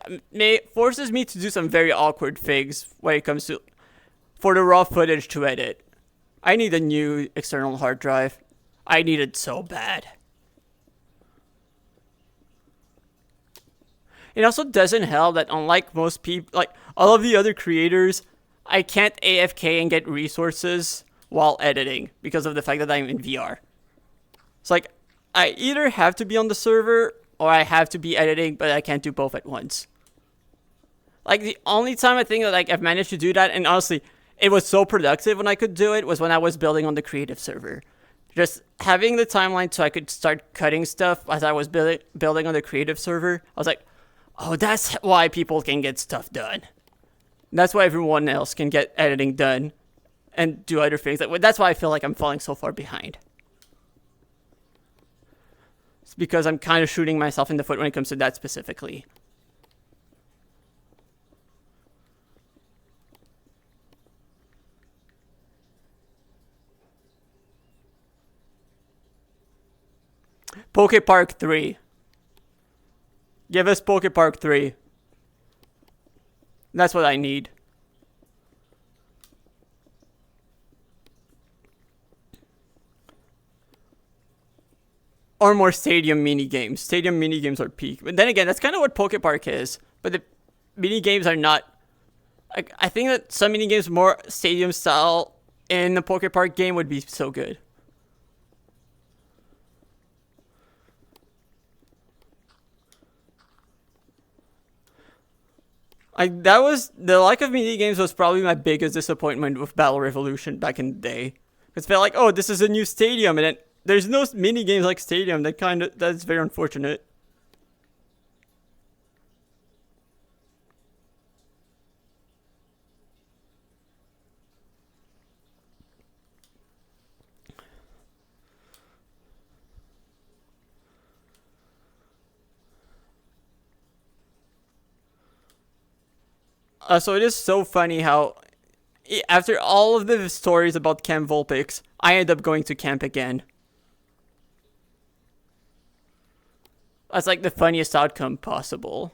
forces me to do some very awkward things when it comes to for the raw footage to edit. I need a new external hard drive. I need it so bad. It also doesn't help that unlike most people, like all of the other creators, I can't AFK and get resources while editing because of the fact that I'm in VR. It's like, I either have to be on the server or I have to be editing, but I can't do both at once. Like the only time I think that like I've managed to do that, and honestly, it was so productive when I could do it, was when I was building on the creative server. Just having the timeline so I could start cutting stuff as I was building on the creative server, I was like, oh, that's why people can get stuff done. That's why everyone else can get editing done and do other things. That's why I feel like I'm falling so far behind. It's because I'm kind of shooting myself in the foot when it comes to that specifically. Poke Park 3. Give us Poke Park 3. That's what I need. Or more stadium mini games. Stadium mini games are peak. But then again, that's kind of what Poke Park is. But the mini games are not. I think that some mini games more stadium style in the Poke Park game would be so good. That was the lack of mini games was probably my biggest disappointment with Battle Revolution back in the day. It felt like, oh, this is a new stadium, and then there's no mini games like Stadium. That's very unfortunate. So it is so funny how, after all of the stories about Camp Vulpix, I end up going to camp again. That's like the funniest outcome possible.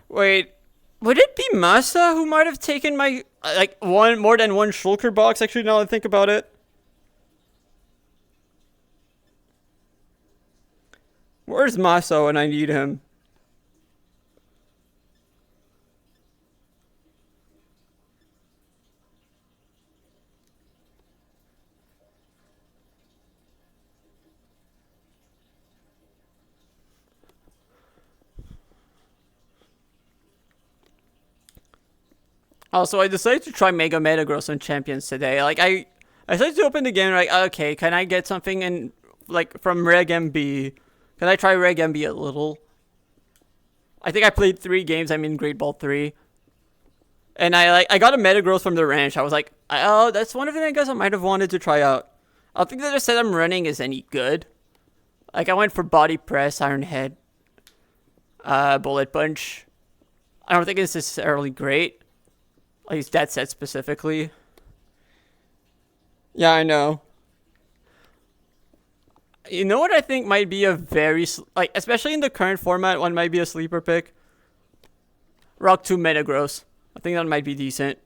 Wait, would it be Masa who might have taken my, like, more than one shulker box, actually, now that I think about it? Where's Masa when I need him? Also, I decided to try Mega Metagross on Champions today. Like, I decided to open the game, like, okay, can I get something in, like, from Reg MB? Can I try Reg MB a little? I think I played 3 games. I'm in Great Ball 3. And I got a Metagross from the ranch. I was like, oh, that's one of the guys I might have wanted to try out. I don't think that the set I'm running is any good. Like, I went for Body Press, Iron Head, Bullet Punch. I don't think it's necessarily great. At least that set specifically. Yeah, I know. You know what I think might be a very, like, especially in the current format, one might be a sleeper pick? Rock 2 Metagross. I think that might be decent.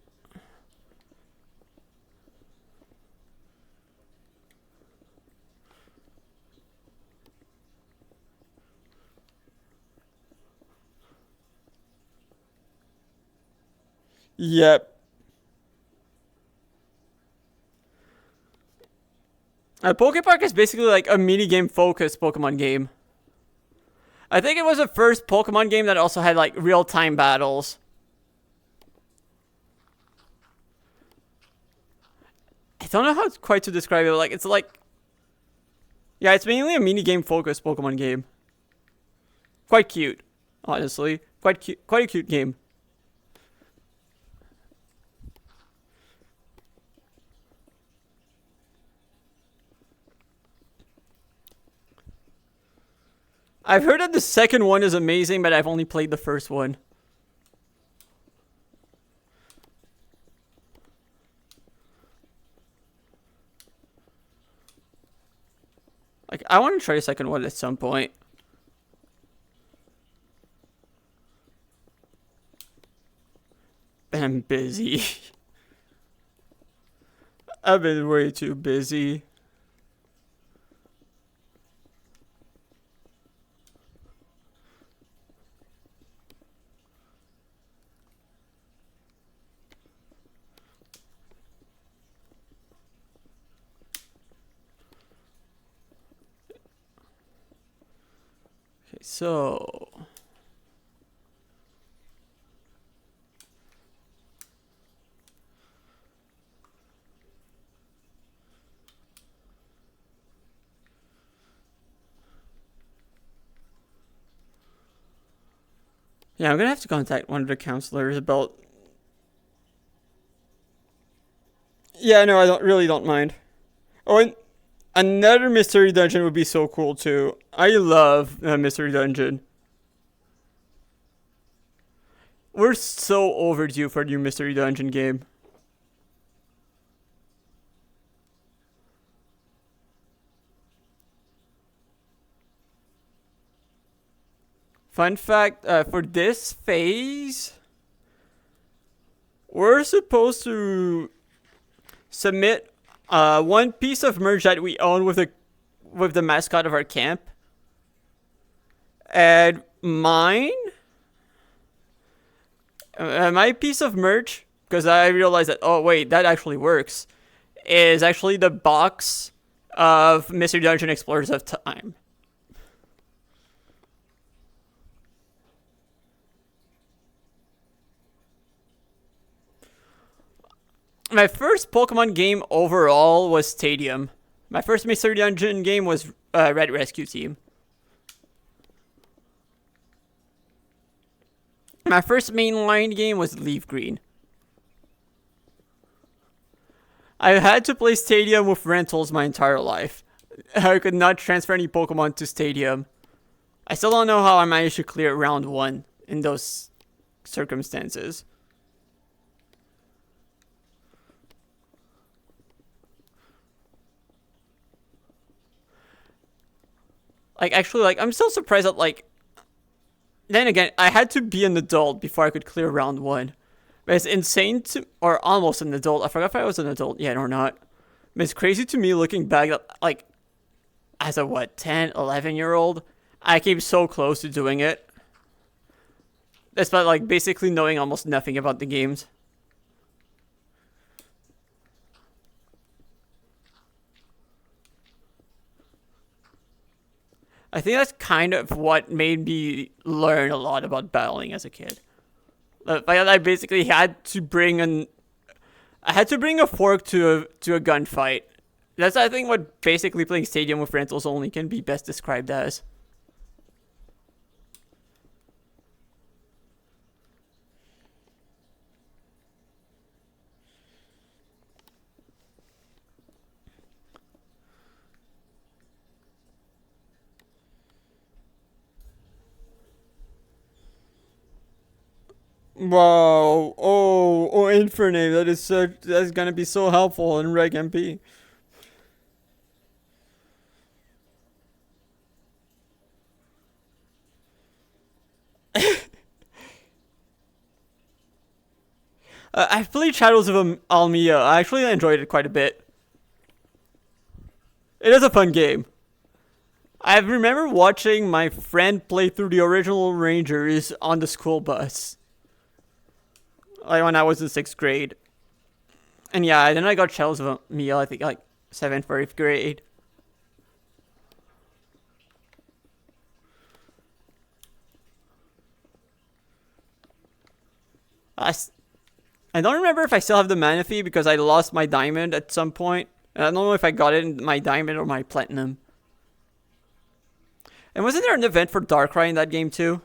Yep. Pokepark is basically like a mini-game focused Pokemon game. I think it was the first Pokemon game that also had like real-time battles. I don't know how quite to describe it. Like, it's like, yeah, it's mainly a mini-game focused Pokemon game. Quite cute, honestly. Quite cute. Quite a cute game. I've heard that the second one is amazing, but I've only played the first one. Like, I want to try the second one at some point. But I'm busy. I've been way too busy. Okay, so yeah, I'm gonna have to contact one of the counselors about. Yeah, no, I don't mind. Oh, and another mystery dungeon would be so cool too. I love a mystery dungeon. We're so overdue for a new Mystery Dungeon game. Fun fact, for this phase, we're supposed to submit one piece of merch that we own with the mascot of our camp. And mine, my piece of merch, because I realized that, oh wait, that actually works, is actually the box of Mystery Dungeon Explorers of Time. My first Pokemon game overall was Stadium. My first Mystery Dungeon game was Red Rescue Team. My first mainline game was Leaf Green. I had to play Stadium with rentals my entire life. I could not transfer any Pokemon to Stadium. I still don't know how I managed to clear round 1 in those circumstances. I'm still surprised that, then again, I had to be an adult before I could clear round 1. But it's insane or almost an adult. I forgot if I was an adult yet or not. But it's crazy to me looking back that, as a 10, 11-year-old, I came so close to doing it. Despite, basically knowing almost nothing about the games. I think that's kind of what made me learn a lot about battling as a kid. I basically had to bring a fork to a gunfight. That's, I think, what basically playing Stadium with rentals only can be best described as. Wow! Oh, Infernape! That's gonna be so helpful in Reg MP. I've played Shadows of Almia. I actually enjoyed it quite a bit. It is a fun game. I remember watching my friend play through the original Rangers on the school bus. When I was in 6th grade. And yeah, then I got Shadows of Almia, I think 7th or 8th grade. I don't remember if I still have the Manaphy because I lost my diamond at some point. And I don't know if I got it in my diamond or my platinum. And wasn't there an event for Darkrai in that game too?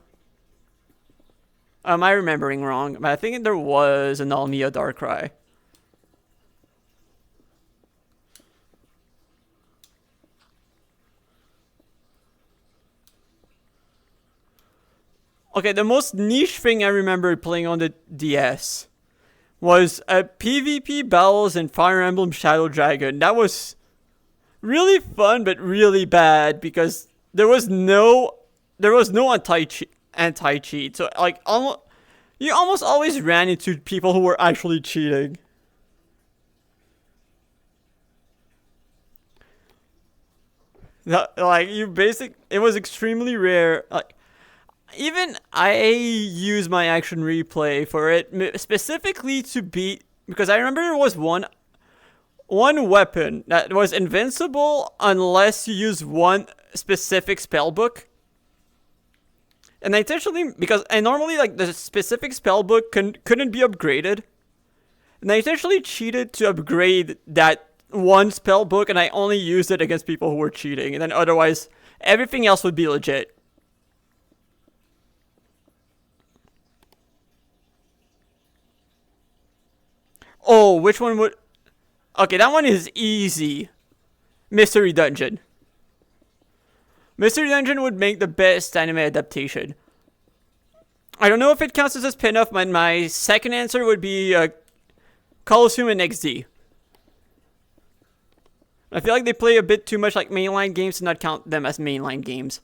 Am I remembering wrong? But I think there was an Almia Darkrai. Okay, the most niche thing I remember playing on the DS was PvP battles in Fire Emblem Shadow Dragon. That was really fun, but really bad because there was no anti-cheat. So you almost always ran into people who were actually cheating. It was extremely rare. Even I use my action replay for it specifically to beat, because I remember there was one weapon that was invincible unless you use one specific spell book. And I intentionally, because I normally the specific spell book couldn't be upgraded. And I intentionally cheated to upgrade that one spell book, and I only used it against people who were cheating. And then otherwise, everything else would be legit. Oh, which one would... Okay, that one is easy. Mystery Dungeon. Mystery Dungeon would make the best anime adaptation. I don't know if it counts as a spin-off, but my second answer would be Colosseum and XD. I feel like they play a bit too much like mainline games to not count them as mainline games.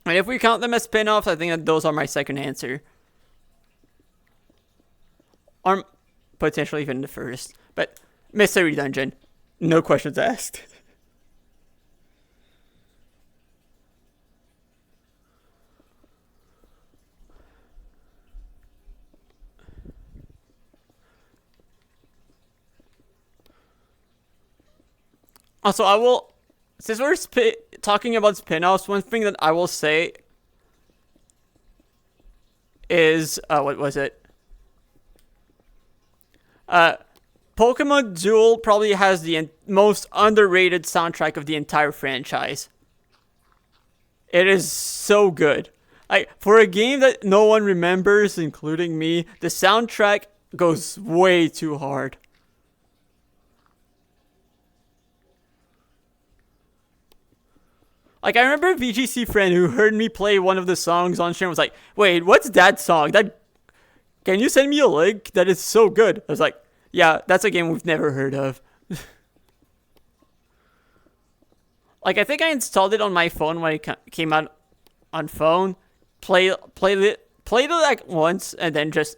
And if we count them as spin-offs, I think that those are my second answer. Or potentially even the first. But Mystery Dungeon, no questions asked. Also, I will, since we're talking about spin-offs, one thing that I will say is, what was it? Pokemon Duel probably has the most underrated soundtrack of the entire franchise. It is so good. Like, for a game that no one remembers, including me, the soundtrack goes way too hard. Like, I remember a VGC friend who heard me play one of the songs on stream was like, wait, what's that song? Can you send me a link? That is so good. I was like, yeah, that's a game we've never heard of. Like, I think I installed it on my phone when it came out on phone. Played it like once, and then just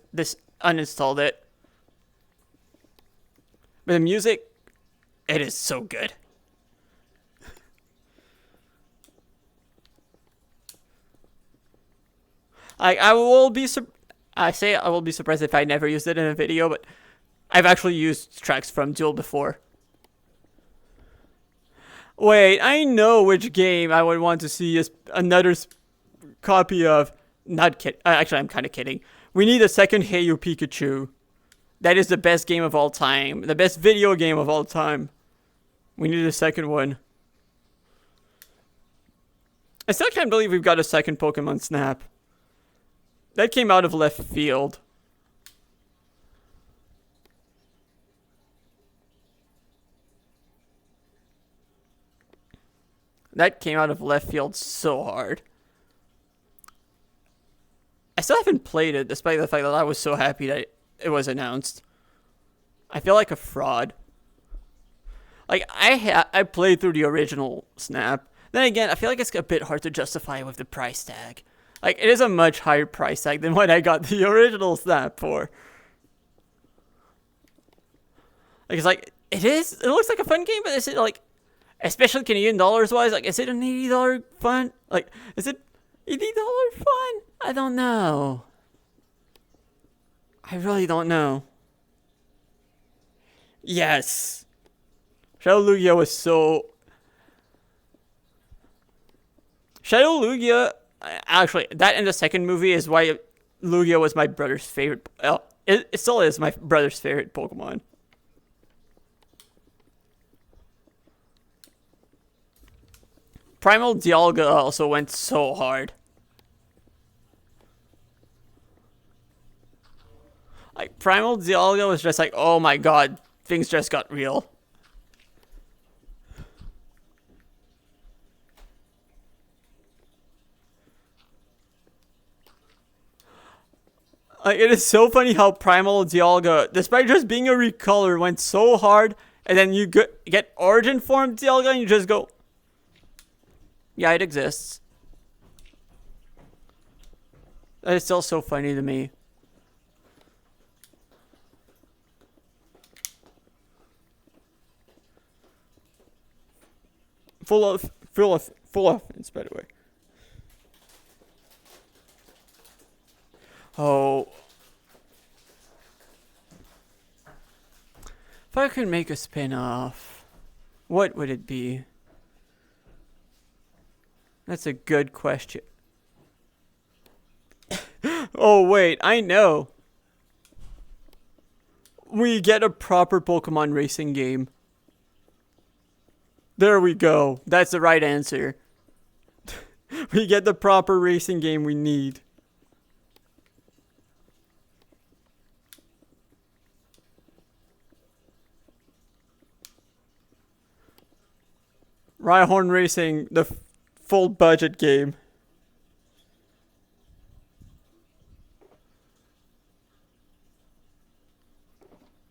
uninstalled it. But the music, it is so good. I will be surprised if I never used it in a video, but I've actually used tracks from Duel before. Wait, I know which game I would want to see as another copy of. Not kidding. Actually, I'm kind of kidding. We need a second Hey You Pikachu. That is the best game of all time. The best video game of all time. We need a second one. I still can't believe we've got a second Pokemon Snap. That came out of left field. That came out of left field so hard. I still haven't played it, despite the fact that I was so happy that it was announced. I feel like a fraud. Like, I played through the original Snap. Then again, I feel like it's a bit hard to justify with the price tag. Like, it is a much higher price tag than what I got the original Snap for. Like, it's like, it looks like a fun game, but is it like, especially Canadian dollars wise, like, is it an $80 fun? Like, is it $80 fun? I don't know. I really don't know. Yes. Shadow Lugia was so... Shadow Lugia... Actually, that and the second movie is why Lugia was my brother's favorite... It still is my brother's favorite Pokemon. Primal Dialga also went so hard. Like, Primal Dialga was just like, oh my god, things just got real. Like, it is so funny how Primal Dialga, despite just being a recolor, went so hard, and then you get Origin Form Dialga, and you just go, yeah, it exists. That is still so funny to me. Full offense, by the way. Oh. If I could make a spin-off, what would it be? That's a good question. Oh, wait, I know. We get a proper Pokemon racing game. There we go. That's the right answer. We get the proper racing game we need. Rhyhorn Racing, the full budget game.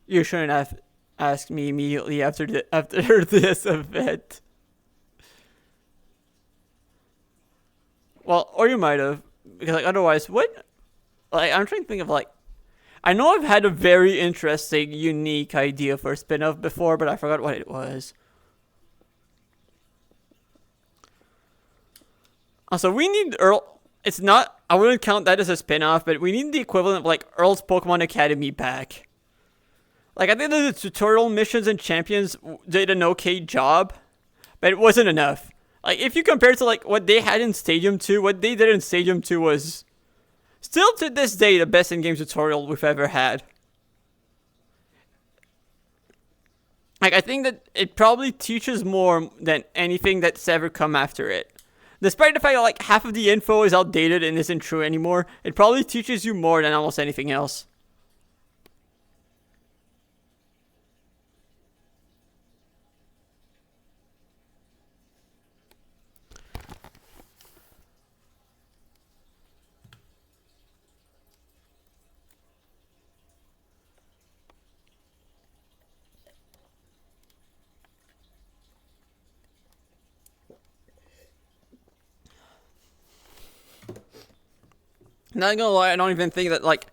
You shouldn't have asked me immediately after this event. Well, or you might have, because like otherwise, what? Like I'm trying to think of like, I know I've had a very interesting, unique idea for a spin-off before, but I forgot what it was. Also, we need Earl. It's not. I wouldn't count that as a spin-off, but we need the equivalent of like Earl's Pokemon Academy back. Like I think the tutorial missions and champions did an okay job, but it wasn't enough. Like if you compare to like what they had in Stadium 2, what they did in Stadium 2 was still to this day the best in-game tutorial we've ever had. Like I think that it probably teaches more than anything that's ever come after it. Despite the fact that like half of the info is outdated and isn't true anymore, it probably teaches you more than almost anything else. Not gonna lie, I don't even think that like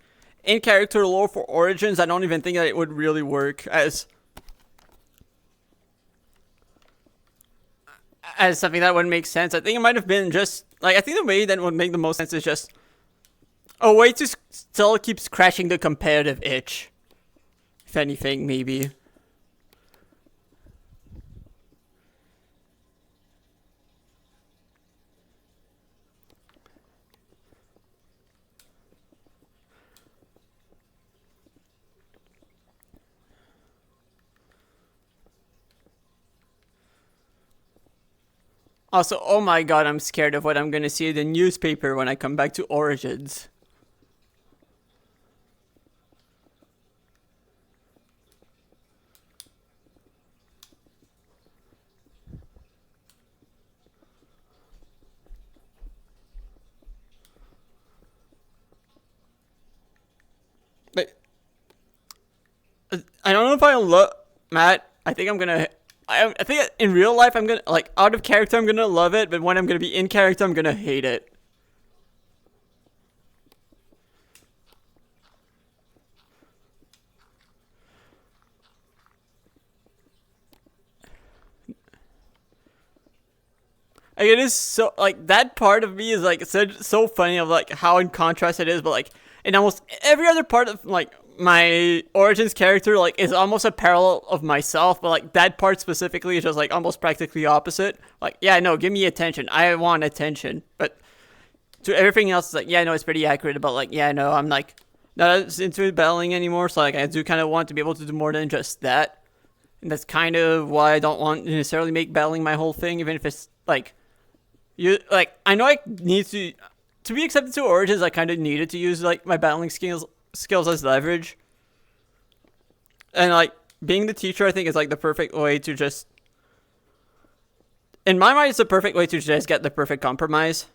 in character lore for Origins, I don't even think that it would really work as something that would make sense. I think it might have been just like I think the way that would make the most sense is just a way to still keep scratching the competitive itch. If anything, maybe. Also, oh my god, I'm scared of what I'm gonna see in the newspaper when I come back to Origins. But I don't know if I love Matt. I think I'm gonna. I think in real life I'm gonna like out of character I'm gonna love it, but when I'm gonna be in character I'm gonna hate it. Like it is so like that part of me is like so funny of like how in contrast it is, but like in almost every other part of like my Origins character like is almost a parallel of myself, but like that part specifically is just like almost practically opposite. Like yeah, no, give me attention. I want attention, but to everything else, it's like yeah, no, it's pretty accurate. But like yeah, no, I'm like not as into battling anymore, so like I do kind of want to be able to do more than just that, and that's kind of why I don't want to necessarily make battling my whole thing, even if it's like. You like I know I need to be accepted to Origins. I kind of needed to use like my battling skills as leverage, and like being the teacher, I think is like the perfect way to just. In my mind, it's the perfect way to just get the perfect compromise.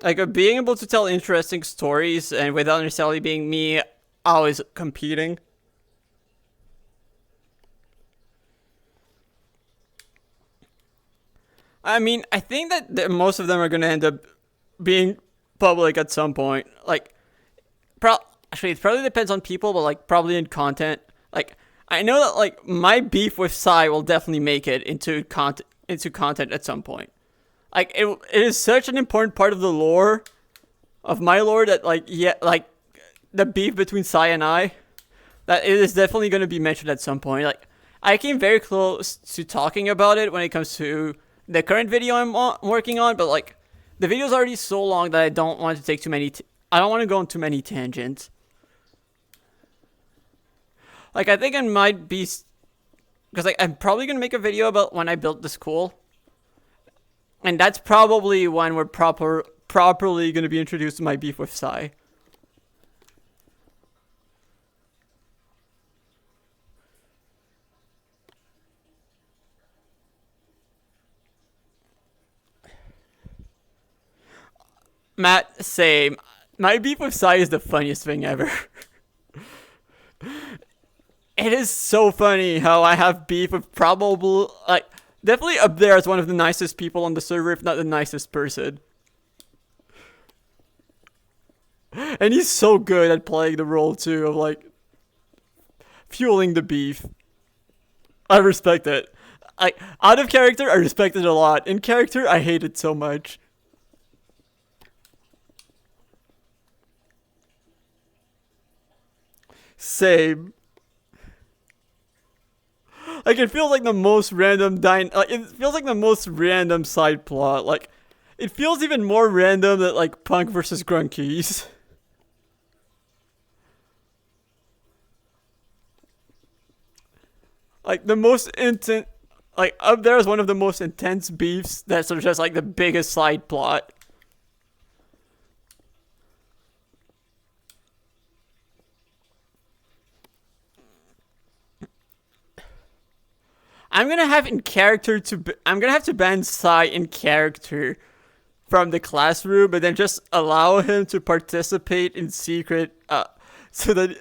Like being able to tell interesting stories and without necessarily being me always competing. I mean, I think that most of them are going to end up being public at some point. Like, actually, it probably depends on people, but like probably in content. Like, I know that like my beef with Sai will definitely make it into content at some point. Like, it is such an important part of the lore, of my lore that like yeah, like the beef between Sai and I, that it is definitely going to be mentioned at some point. Like, I came very close to talking about it when it comes to the current video I'm working on, but like the video's already so long that I don't want to take too many. I don't want to go on too many tangents. Like I think I might be, because like I'm probably gonna make a video about when I built the school, and that's probably when we're properly gonna be introduced to my beef with Sai. Matt, same. My beef with Sai is the funniest thing ever. It is so funny how I have beef with probably, like, definitely up there as one of the nicest people on the server, if not the nicest person. And he's so good at playing the role too, of like fueling the beef. I respect it. Out of character, I respect it a lot. In character, I hate it so much. Same. Like, it feels like the most random it feels like the most random side plot. Like, it feels even more random than like Punk versus Grunkies. Like the most intense, like up there is one of the most intense beefs that's sort of just like the biggest side plot. I'm gonna have in character I'm gonna have to ban Sai in character from the classroom, but then just allow him to participate in secret, so that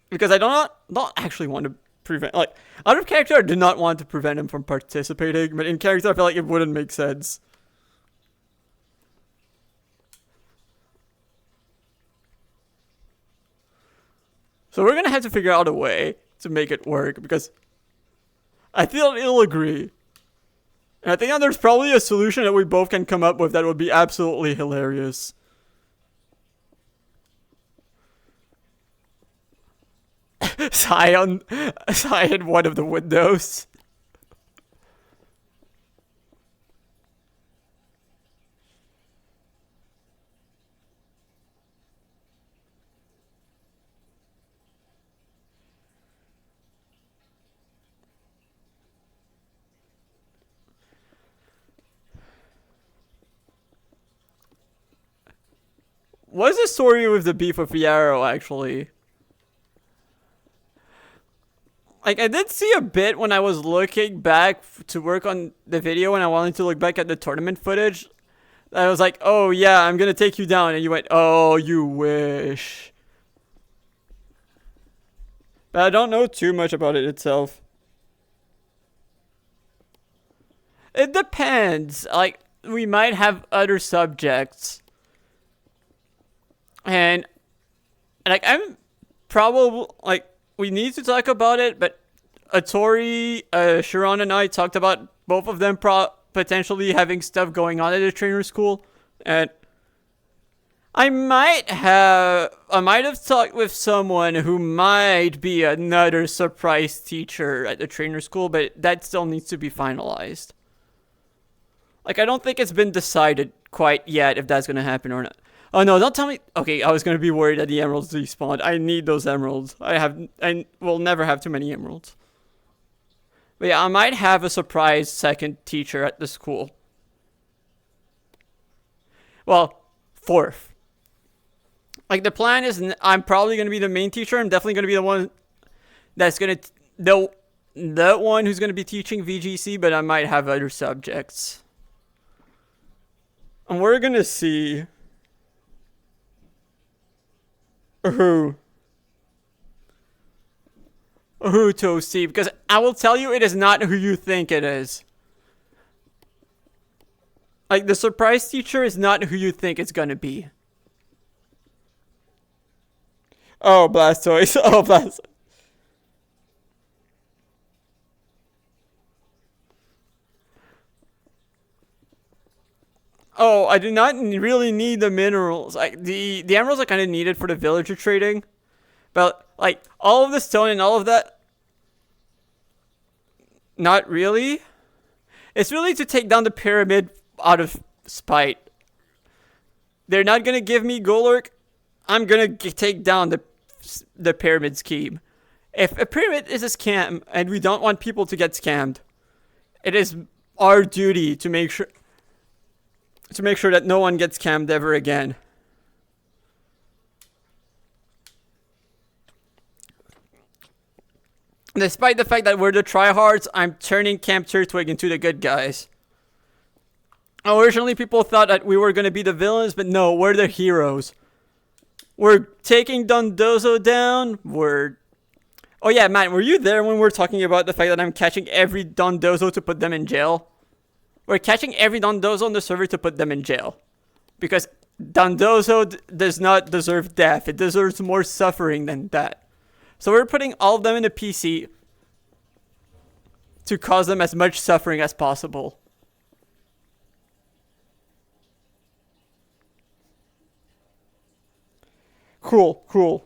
because I don't actually want to prevent, like, out of character I do not want to prevent him from participating, but in character I feel like it wouldn't make sense. So we're gonna have to figure out a way to make it work because I feel he'll agree. And I think that there's probably a solution that we both can come up with that would be absolutely hilarious. Sigh in one of the windows. What's the story with the beef with Yarrow, actually? Like, I did see a bit when I was looking back to work on the video and I wanted to look back at the tournament footage. I was like, oh yeah, I'm gonna take you down. And you went, oh, you wish. But I don't know too much about it itself. It depends. Like, we might have other subjects. And like, I'm probably, like, we need to talk about it, but Atori, Sharon, and I talked about both of them potentially having stuff going on at the trainer school, and I might have talked with someone who might be another surprise teacher at the trainer school, but that still needs to be finalized. Like, I don't think it's been decided quite yet if that's gonna happen or not. Oh no, don't tell me. Okay, I was gonna be worried that the emeralds despawned. I need those emeralds. I will never have too many emeralds. But yeah, I might have a surprise second teacher at the school. Well, fourth. Like, the plan is I'm probably gonna be the main teacher. I'm definitely gonna be the one that's gonna, the one who's gonna be teaching VGC, but I might have other subjects. And we're gonna see who to see, because I will tell you, it is not who you think it is. Like, the surprise teacher is not who you think it's gonna be. Oh, Blastoise. Oh, Blastoise. Oh, I do not really need the minerals. Like, the emeralds are kind of needed for the villager trading. But, like, all of the stone and all of that, not really. It's really to take down the pyramid out of spite. They're not gonna give me Golurk. I'm gonna take down the pyramid scheme. If a pyramid is a scam and we don't want people to get scammed, it is our duty to make sure that no one gets scammed ever again. Despite the fact that we're the tryhards, I'm turning Camp Turtwig into the good guys. Originally, people thought that we were going to be the villains, but no, we're the heroes. We're taking Dondozo down. Oh yeah, Matt, were you there when we were talking about the fact that I'm catching every Dondozo to put them in jail? We're catching every Dondozo on the server to put them in jail. Because Dondozo does not deserve death. It deserves more suffering than that. So we're putting all of them in the PC to cause them as much suffering as possible. Cool.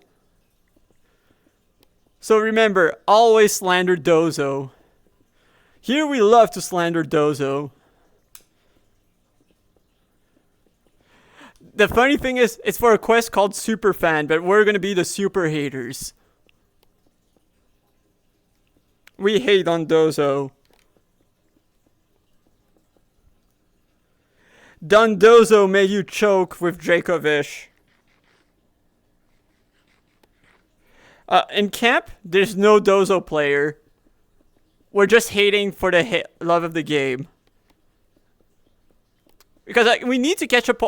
So remember, always slander Dozo. Here we love to slander Dozo. The funny thing is, it's for a quest called Super Fan, but we're gonna be the Super Haters. We hate on Dozo. Dondozo made you choke with Dracovish. In camp, there's no Dozo player. We're just hating for the love of the game. Because we need to catch up,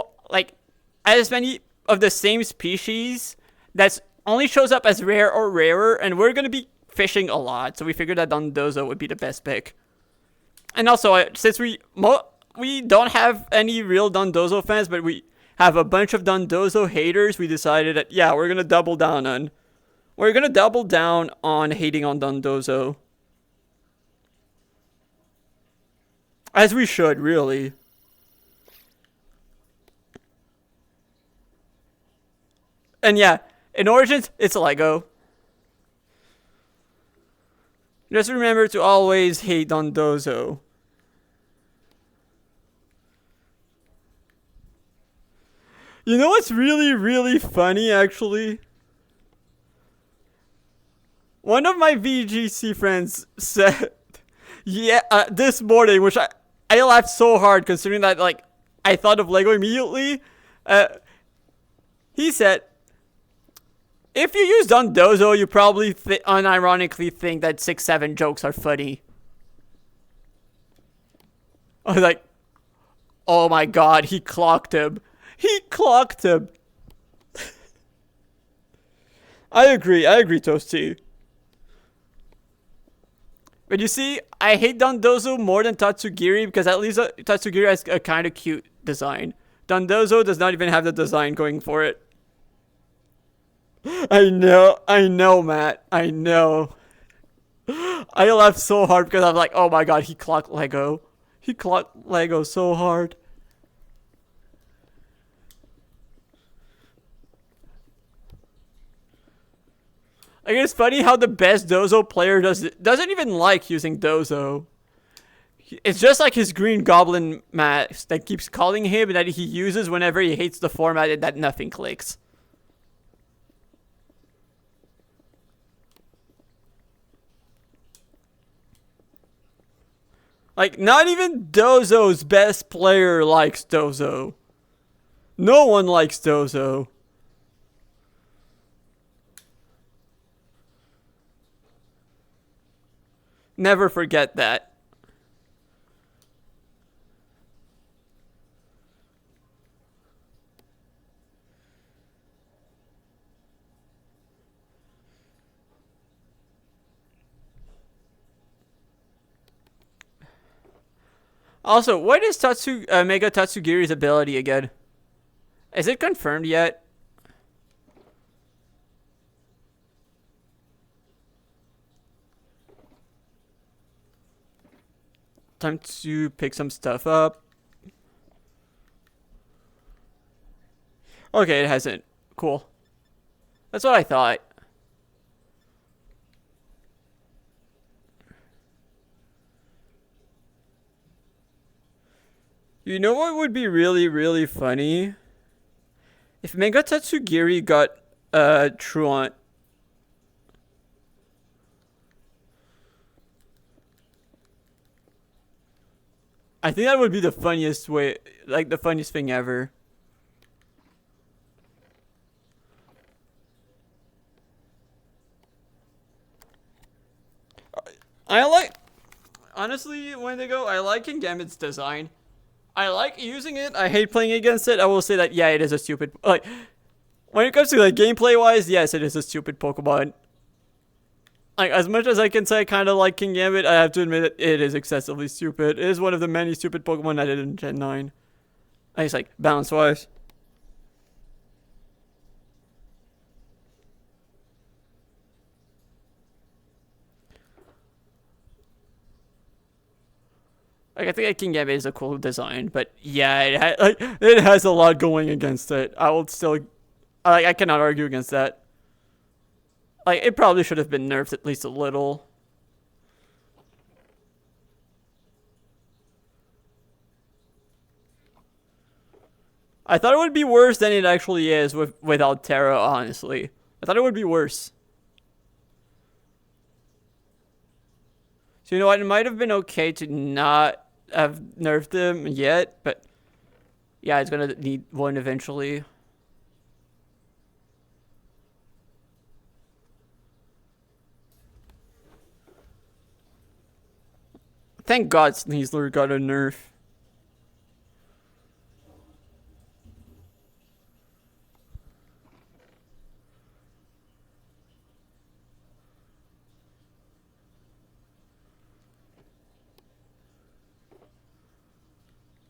as many of the same species that only shows up as rare or rarer, and we're going to be fishing a lot, so we figured that Dondozo would be the best pick. And also, since we don't have any real Dondozo fans, but we have a bunch of Dondozo haters, we decided that, yeah, we're going to double down on hating on Dondozo. As we should, really. And yeah, in Origins, it's Lego. Just remember to always hate Dondozo. You know what's really, really funny, actually? One of my VGC friends said, this morning, which I laughed so hard considering that, I thought of Lego immediately. He said, if you use Dondozo, you probably unironically think that 6-7 jokes are funny. I was like, oh my god, he clocked him. I agree, Toasty. But you see, I hate Dondozo more than Tatsugiri because at least Tatsugiri has a kind of cute design. Dondozo does not even have the design going for it. I know, Matt. I know. I laughed so hard because I'm like, oh my god, he clocked Lego. He clocked Lego so hard. It's funny how the best Dozo player doesn't even like using Dozo. It's just like his green goblin mask that keeps calling him and that he uses whenever he hates the format and that nothing clicks. Not even Dozo's best player likes Dozo. No one likes Dozo. Never forget that. Also, what is Mega Tatsugiri's ability again? Is it confirmed yet? Time to pick some stuff up. Okay, it hasn't. Cool. That's what I thought. You know what would be really, really funny? If Mega Tatsugiri got Truant. I think that would be the funniest way, the funniest thing ever. Honestly, Wendigo, I like Kingamit's design. I like using it. I hate playing against it. I will say that, yeah, it is a stupid, like, when it comes to like gameplay wise, yes, it is a stupid Pokemon. Like, as much as I can say I kind of like King Gambit, I have to admit it is excessively stupid. It is one of the many stupid Pokemon I did in Gen 9. I just like balance wise. Like, I think that King Gambit is a cool design, but yeah, it has a lot going against it. I will still, like, I cannot argue against that. Like, it probably should have been nerfed at least a little. I thought it would be worse than it actually is without Terra, honestly. I thought it would be worse. So, you know what? It might have been okay to not have nerfed them yet, but yeah, it's gonna need one eventually. Thank God Sneasler got a nerf.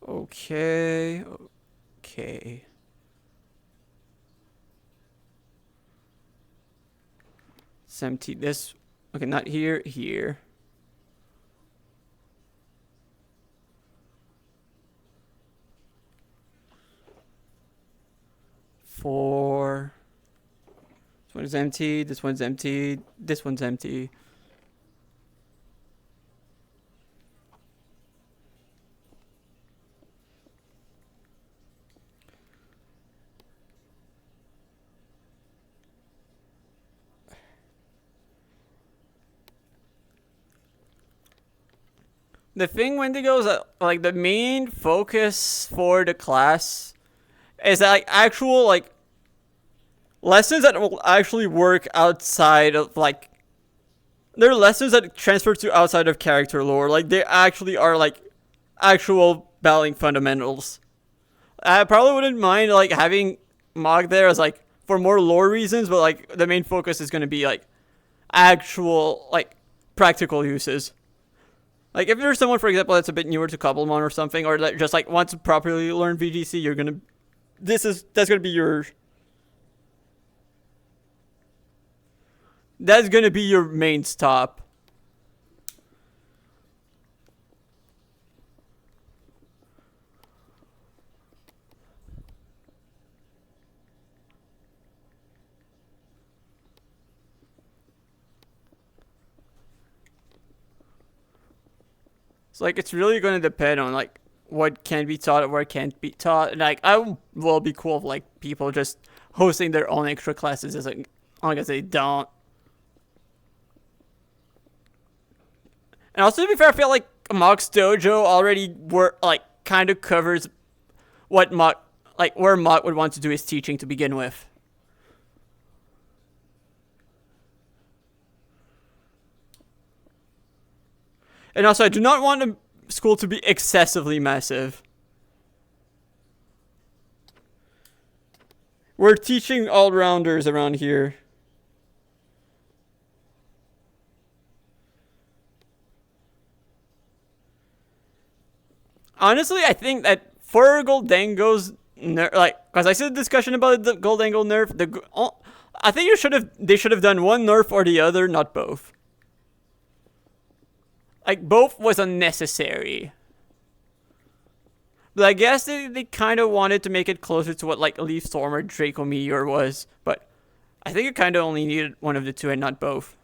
Okay. Okay. It's empty. This. Okay, not here. Here. Four. This one is empty. This one's empty. This one's empty. The thing, Wendigo, is that like the main focus for the class is that like actual like lessons that will actually work outside of like they're lessons that transfer to outside of character lore. Like they actually are like actual battling fundamentals. I probably wouldn't mind like having Mog there as like for more lore reasons, but like the main focus is gonna be like actual like practical uses. Like if there's someone, for example, that's a bit newer to Cobblemon or something, or that just like wants to properly learn VGC, you're gonna that's gonna be your main stop. So like it's really gonna depend on like what can be taught or what can't be taught. And like I will be cool if like people just hosting their own extra classes as long as they don't. And also to be fair, I feel like Mock's Dojo already like kind of covers what Mock like where Mock would want to do his teaching to begin with. And also, I do not want the school to be excessively massive. We're teaching all-rounders around here. Honestly, I think that for Goldango's nerf, like, because I said discussion about the Goldango nerf, I think they should have done one nerf or the other, not both. Like, both was unnecessary. But I guess they kind of wanted to make it closer to what, like, Leaf Storm or Draco Meteor was. But I think it kind of only needed one of the two and not both.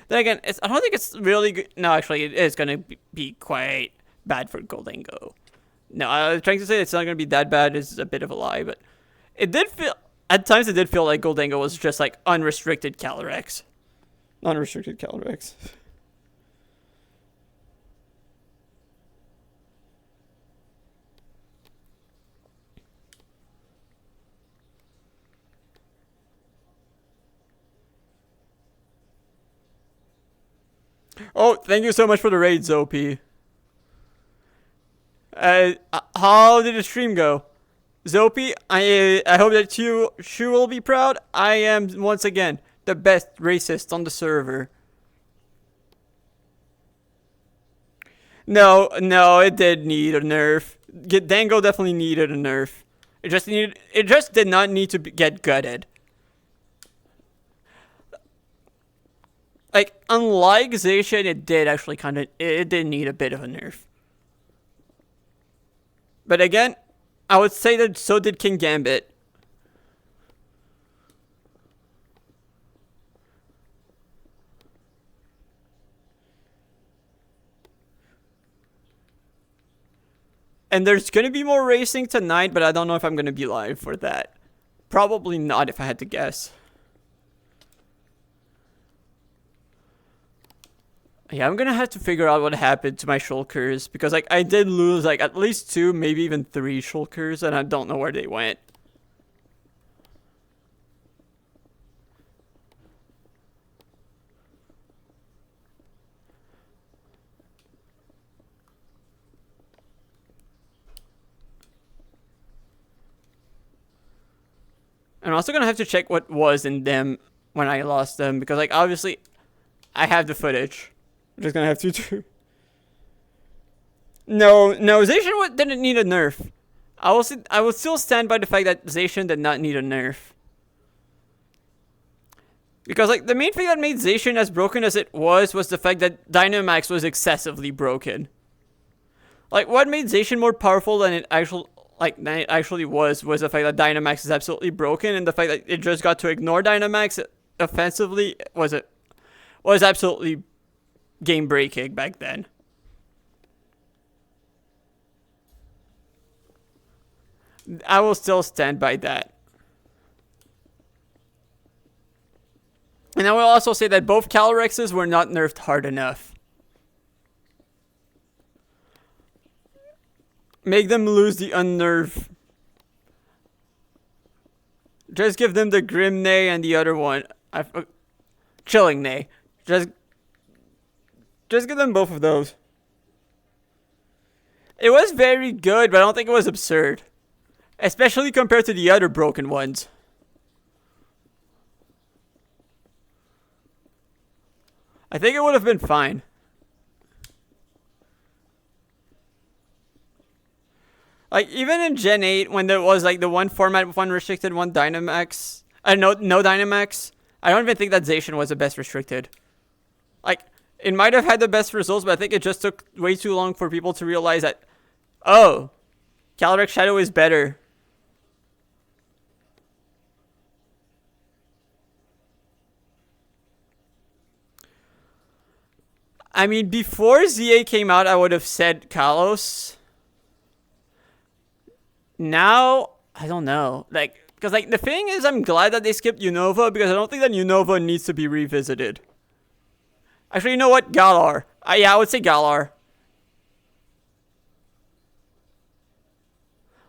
Then again, I don't think it's really good. No, actually, it is going to be quite bad for Goldango. No, I was trying to say it's not going to be that bad is a bit of a lie. But it did feel, at times it did feel like Goldango was just, like, unrestricted Calyrex. Unrestricted Calyrex. Oh, thank you so much for the raid, Zopi. How did the stream go? Zopi, I hope that you will be proud. I am once again the best racist on the server. No, it did need a nerf. Dango definitely needed a nerf. It just did not need to get gutted. Like, unlike Zacian, it did actually it did need a bit of a nerf. But again, I would say that so did King Gambit. And there's gonna be more racing tonight, but I don't know if I'm gonna be live for that. Probably not, if I had to guess. Yeah, I'm gonna have to figure out what happened to my shulkers, because like I did lose like at least 2, maybe even 3 shulkers, and I don't know where they went. I'm also gonna have to check what was in them when I lost them, because like obviously I have the footage. I'm just gonna have to do. No, Zacian didn't need a nerf. I will still stand by the fact that Zacian did not need a nerf. Because like the main thing that made Zacian as broken as it was the fact that Dynamax was excessively broken. Like what made Zacian more powerful than it actually was the fact that Dynamax is absolutely broken, and the fact that it just got to ignore Dynamax offensively was absolutely game breaking back then. I will still stand by that. And I will also say that both Calorexes were not nerfed hard enough. Make them lose the unnerve. Just give them the Grim Neigh and the other one. Chilling Neigh. Just give them both of those. It was very good, but I don't think it was absurd. Especially compared to the other broken ones. I think it would have been fine. Like, even in Gen 8, when there was like the one format with one restricted, one Dynamax. No Dynamax. I don't even think that Zacian was the best restricted. Like, it might have had the best results, but I think it just took way too long for people to realize that, oh, Calyrex Shadow is better. I mean, before ZA came out, I would have said Kalos. Now, I don't know. Like, because like the thing is, I'm glad that they skipped Unova, because I don't think that Unova needs to be revisited. Actually, you know what? Galar. Yeah, I would say Galar.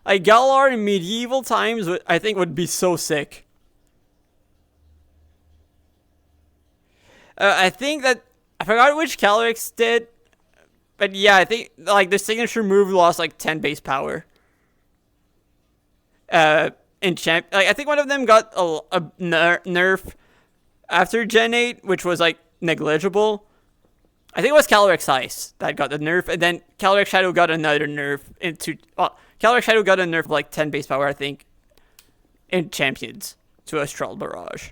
Like, Galar in medieval times, I think, would be so sick. I think that... I forgot which Calyrex did. But yeah, I think, like, the signature move lost, like, 10 base power. In champ... Like, I think one of them got a nerf after Gen 8, which was, like, negligible. I think it was Calyrex Ice that got the nerf, and then Calyrex Shadow got another nerf into... Well, Calyrex Shadow got a nerf of, like, 10 base power, I think, in Champions to Astral Barrage.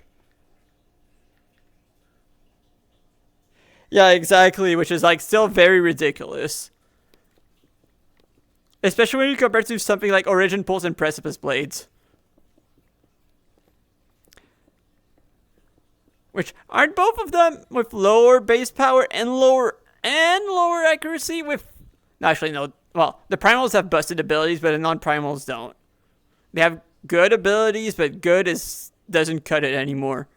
Yeah, exactly, which is, like, still very ridiculous. Especially when you compare to something like Origin Pulse and Precipice Blades. Which, aren't both of them with lower base power and lower accuracy with... No, actually, no. Well, the Primals have busted abilities, but the non-Primals don't. They have good abilities, but good doesn't cut it anymore.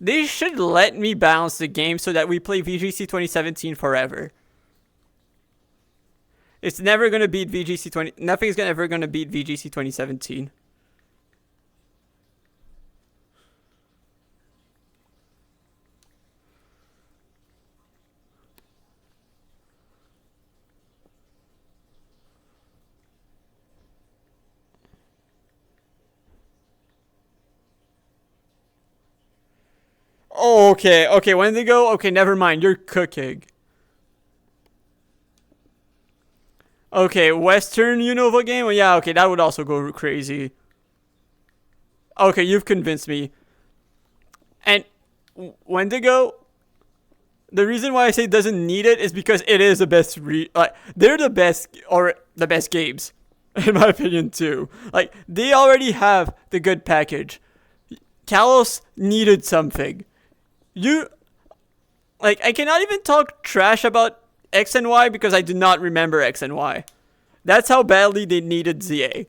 They should let me balance the game so that we play VGC 2017 forever. It's never going to beat VGC 20... Nothing's ever going to beat VGC 2017. Oh, okay, okay, Wendigo, okay, never mind, you're cooking. Okay, Western Unova game? Well, yeah, okay, that would also go crazy. Okay, you've convinced me. And Wendigo, the reason why I say doesn't need it is because it is the best. They're the best, or the best games, in my opinion too. Like they already have the good package. Kalos needed something. You like I cannot even talk trash about X and Y because I do not remember X and Y. That's how badly they needed ZA.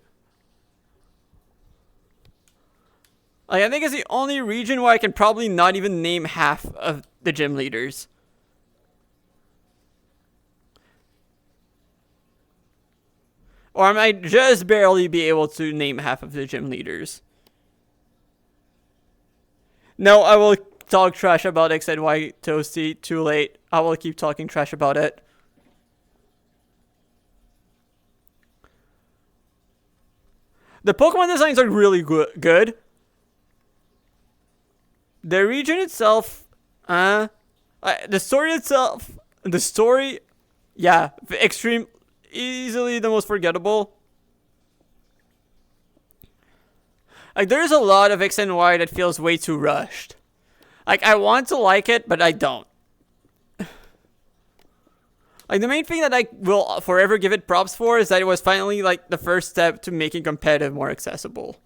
Like I think it's the only region where I can probably not even name half of the gym leaders. Or I might just barely be able to name half of the gym leaders. No, I will talk trash about X and Y Toasty. Too late. I will keep talking trash about it. The Pokemon designs are really good. The region itself, the story itself, yeah, extreme, easily the most forgettable. Like there's a lot of X and Y that feels way too rushed. Like I want to like it, but I don't. Like the main thing that I will forever give it props for is that it was finally like the first step to making competitive more accessible.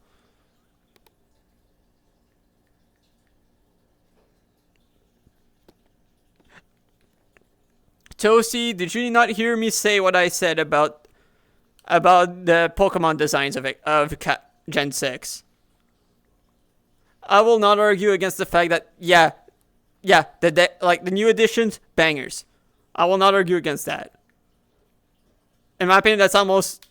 Toasty, did you not hear me say what I said about the Pokemon designs of Gen 6? I will not argue against the fact that the new additions bangers. I will not argue against that. In my opinion, that's almost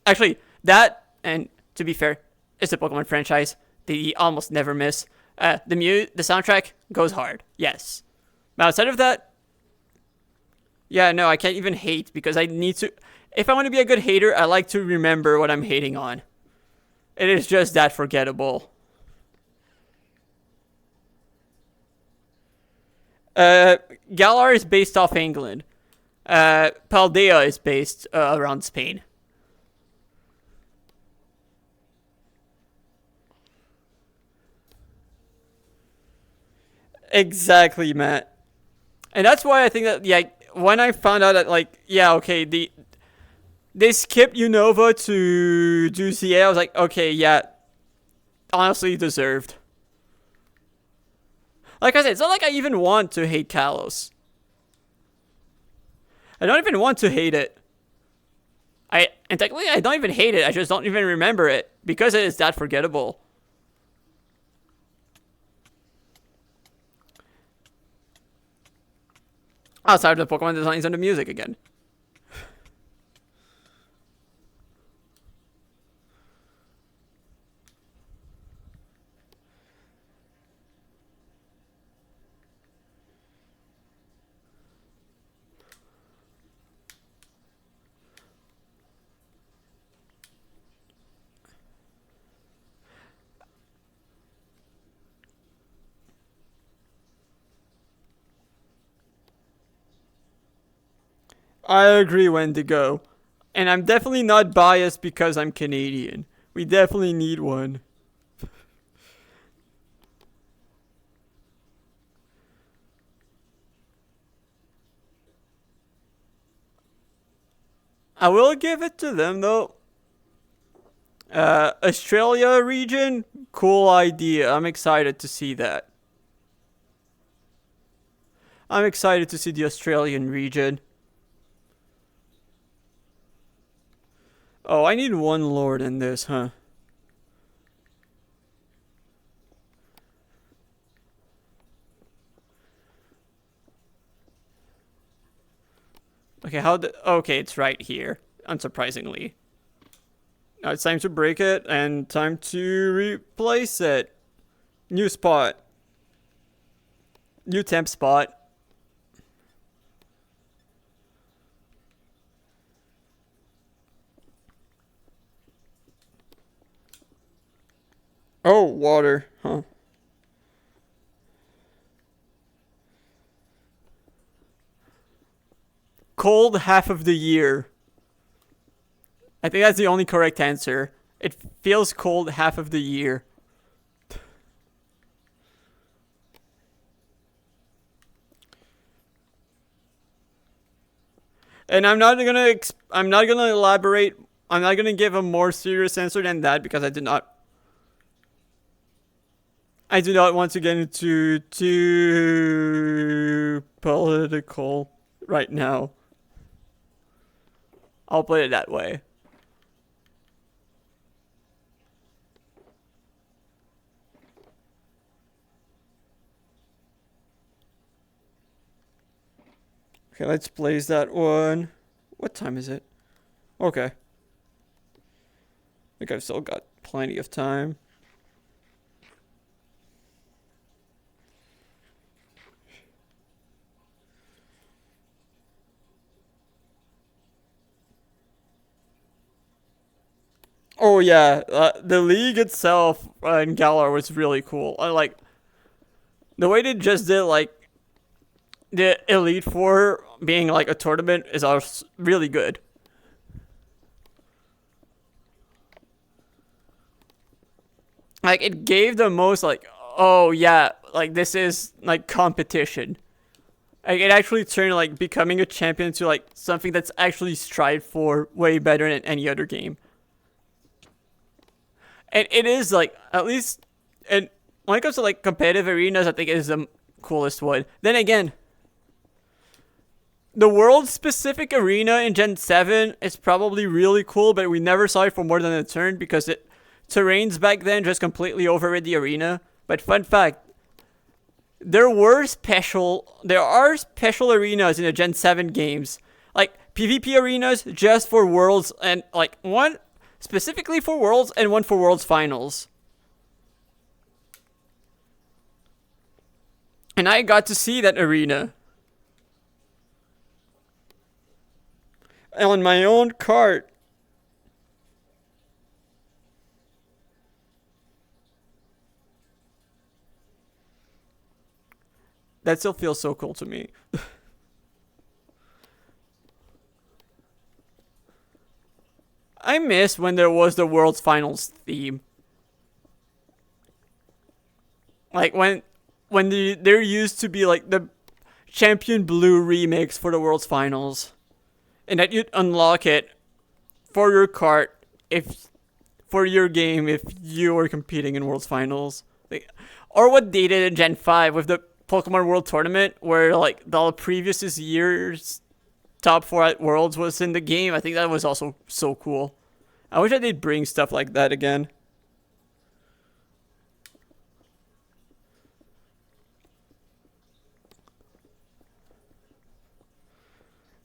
actually that. And to be fair, it's a Pokemon franchise. They almost never miss. The soundtrack goes hard. Yes, but outside of that, yeah, no, I can't even hate because I need to. If I want to be a good hater, I like to remember what I'm hating on. It is just that forgettable. Galar is based off England. Paldea is based around Spain. Exactly, Matt. And that's why I think that when I found out that okay, they skipped Unova to do CA, I was like, okay, yeah, honestly deserved. Like I said, it's not like I even want to hate Kalos. I don't even want to hate it. And technically I don't even hate it. I just don't even remember it because it is that forgettable. Outside of the Pokemon designs and the music again. I agree, Wendigo. And I'm definitely not biased because I'm Canadian. We definitely need one. I will give it to them though. Australia region, cool idea. I'm excited to see that. I'm excited to see the Australian region. Oh, I need one lord in this, huh? Okay, okay, it's right here, unsurprisingly. Now it's time to break it and time to replace it. New spot. New temp spot. Oh, water. Huh. cold half of the year. I think that's the only correct answer. It feels cold half of the year. And I'm not gonna elaborate. I'm not gonna give a more serious answer than that because I do not want to get into too political right now. I'll put it that way. Okay, let's place that one. What time is it? Okay. I think I've still got plenty of time. Oh yeah, the league itself in Galar was really cool. I like the way they just did like the Elite Four being like a tournament is also really good. Like it gave the most like, oh yeah, like this is like competition. Like it actually turned like becoming a champion to like something that's actually strived for way better than any other game. And it is like at least, and when it comes to like competitive arenas, I think it is the coolest one. Then again, the world specific arena in Gen 7 is probably really cool, but we never saw it for more than a turn because terrains back then just completely overrid the arena. But fun fact, there are special arenas in the Gen 7 games, like PvP arenas just for worlds, and like one specifically for worlds and one for worlds finals. And I got to see that arena on my own cart. That still feels so cool to me. I miss when there was the World's Finals theme. Like when there used to be like the Champion Blue remix for the World's Finals. And that you'd unlock it for your cart for your game if you were competing in World's Finals. Like, or what they did in Gen 5 with the Pokemon World Tournament, where like the previous year's top 4 at Worlds was in the game. I think that was also so cool. I wish I did bring stuff like that again.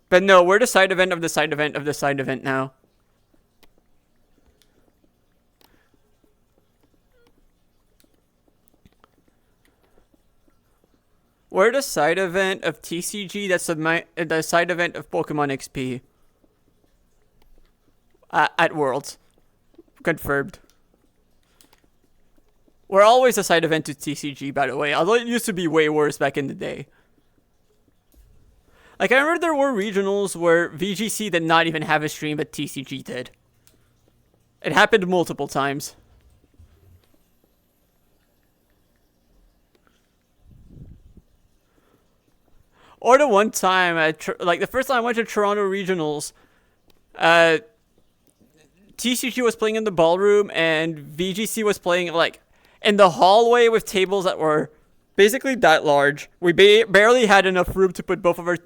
But no, we're the side event of the side event of the side event now. We're the side event of TCG, that's the side event of Pokemon XP. At Worlds. Confirmed. We're always a side event to TCG, by the way, although it used to be way worse back in the day. Like, I remember there were regionals where VGC did not even have a stream, but TCG did. It happened multiple times. Or the one time, like the first time I went to Toronto regionals, TCG was playing in the ballroom and VGC was playing like in the hallway with tables that were basically that large. We barely had enough room to put both of our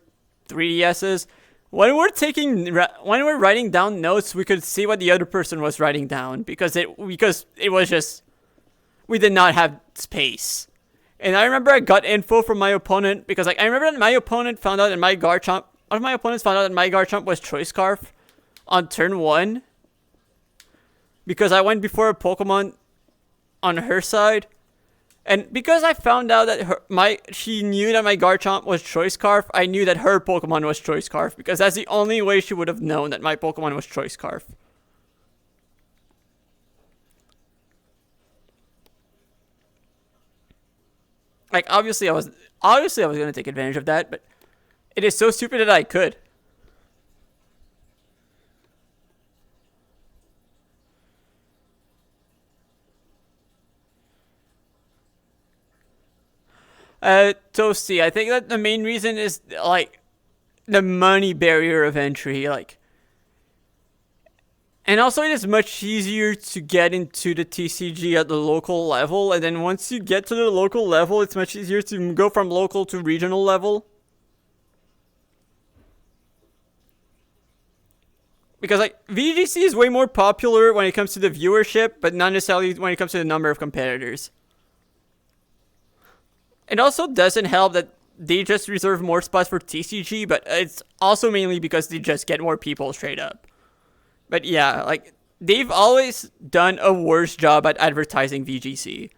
3DSs. When we're writing down notes, we could see what the other person was writing down because it was just, we did not have space. And I remember I got info from my opponent because like I remember that my opponent found out that my Garchomp, one of my opponents found out that my Garchomp was Choice Scarf on turn 1 because I went before a Pokemon on her side. And because I found out that she knew that my Garchomp was Choice Scarf, I knew that her Pokemon was Choice Scarf because that's the only way she would have known that my Pokemon was Choice Scarf. Like obviously I was gonna take advantage of that, but it is so stupid that I could. Toasty, I think that the main reason is like the money barrier of entry, like, and also it is much easier to get into the TCG at the local level, and then once you get to the local level, it's much easier to go from local to regional level. Because like VGC is way more popular when it comes to the viewership, but not necessarily when it comes to the number of competitors. It also doesn't help that they just reserve more spots for TCG, but it's also mainly because they just get more people straight up. But yeah, like, they've always done a worse job at advertising VGC.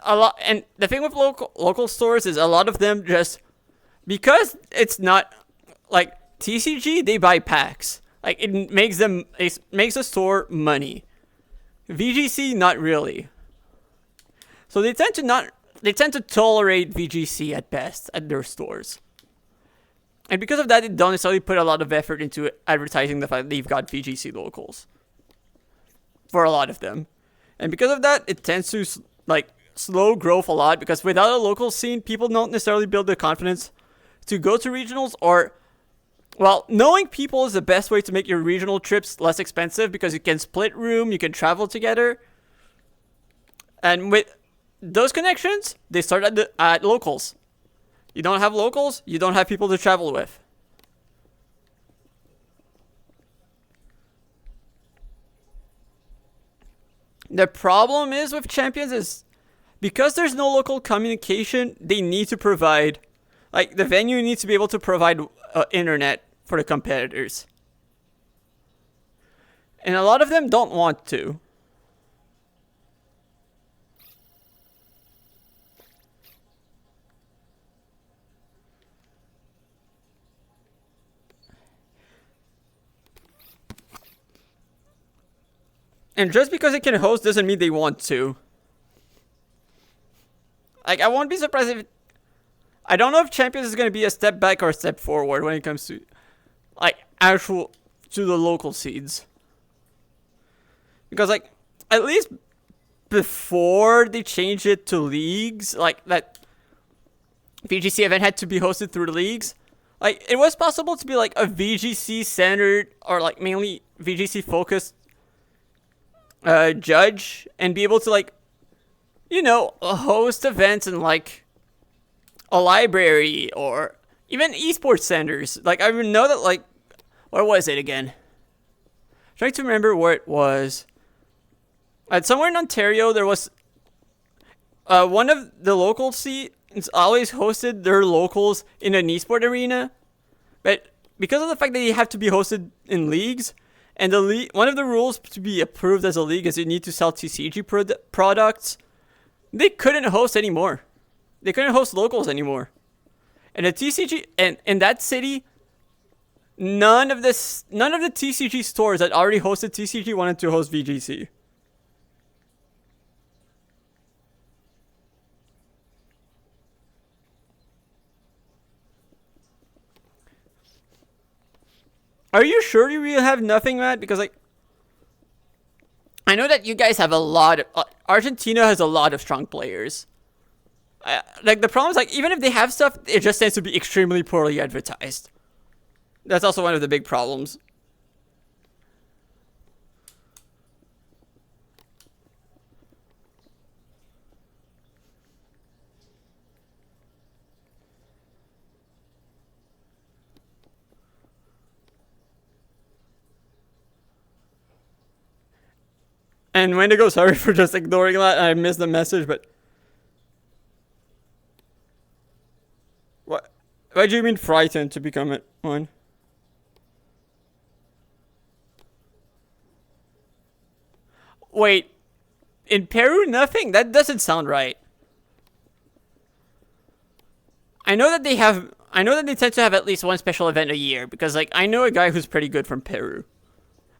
A lot, and the thing with local stores is a lot of them just, because it's not like TCG, they buy packs. Like, it makes the store money. VGC, not really. So they tend to tolerate VGC at best at their stores. And because of that, they don't necessarily put a lot of effort into advertising the fact that they've got VGC locals. For a lot of them. And because of that, it tends to, like, slow growth a lot, because without a local scene, people don't necessarily build the confidence to go to regionals, or, well, knowing people is the best way to make your regional trips less expensive, because you can split room, you can travel together. And with those connections, they start at locals. You don't have locals, you don't have people to travel with. The problem is with Champions is, because there's no local communication, they need to provide, like, the venue needs to be able to provide internet for the competitors. And a lot of them don't want to. And just because it can host doesn't mean they want to. Like, I won't be surprised if... I don't know if Champions is going to be a step back or a step forward when it comes to, like, to the local seeds. Because, like, at least before they changed it to leagues, like, that VGC event had to be hosted through leagues, like, it was possible to be, like, a VGC centered, or, like, mainly VGC focused judge, and be able to, like, you know, host events in, like, a library, or even esports centers. Like, I know that, like, where was it again? I'm trying to remember where it was. Somewhere in Ontario, there was one of the local scenes always hosted their locals in an esport arena, but because of the fact that you have to be hosted in leagues, and one of the rules to be approved as a league is you need to sell TCG products, they couldn't host anymore. They couldn't host locals anymore. And the TCG, and in that city, none of the TCG stores that already hosted TCG wanted to host VGC. Are you sure you really have nothing, Matt? Because, like, I know that you guys have a lot of... Argentina has a lot of strong players. Like, the problem is, like, even if they have stuff, it just tends to be extremely poorly advertised. That's also one of the big problems. And Wendigo, sorry for just ignoring that. I missed the message, but... Why do you mean frightened to become one? Wait. In Peru, nothing? That doesn't sound right. I know that they tend to have at least one special event a year, because, like, I know a guy who's pretty good from Peru.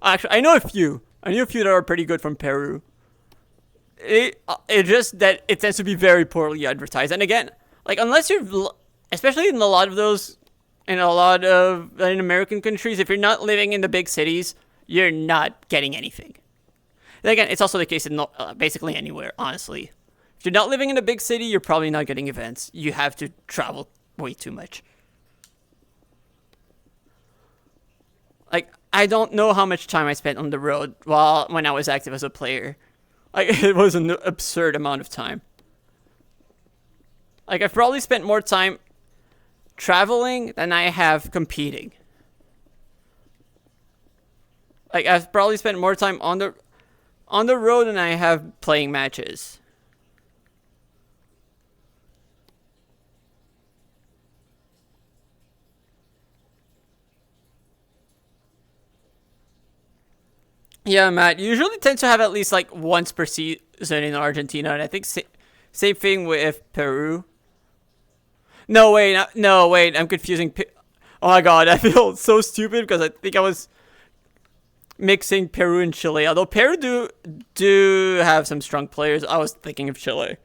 Actually, I know a few. I knew a few that are pretty good from Peru. It's just that it tends to be very poorly advertised. And again, like, unless you're, especially in a lot of those, in American countries, if you're not living in the big cities, you're not getting anything. Then again, it's also the case in basically anywhere, honestly. If you're not living in a big city, you're probably not getting events. You have to travel way too much. Like, I don't know how much time I spent on the road when I was active as a player. Like, it was an absurd amount of time. Like, I've probably spent more time traveling than I have competing. Like, I've probably spent more time on the road than I have playing matches. Yeah, Matt, you usually tend to have at least like once per season in Argentina, and I think same thing with Peru. No, wait, no, wait, I'm confusing. Oh my god, I feel so stupid because I think I was mixing Peru and Chile. Although Peru do have some strong players, I was thinking of Chile.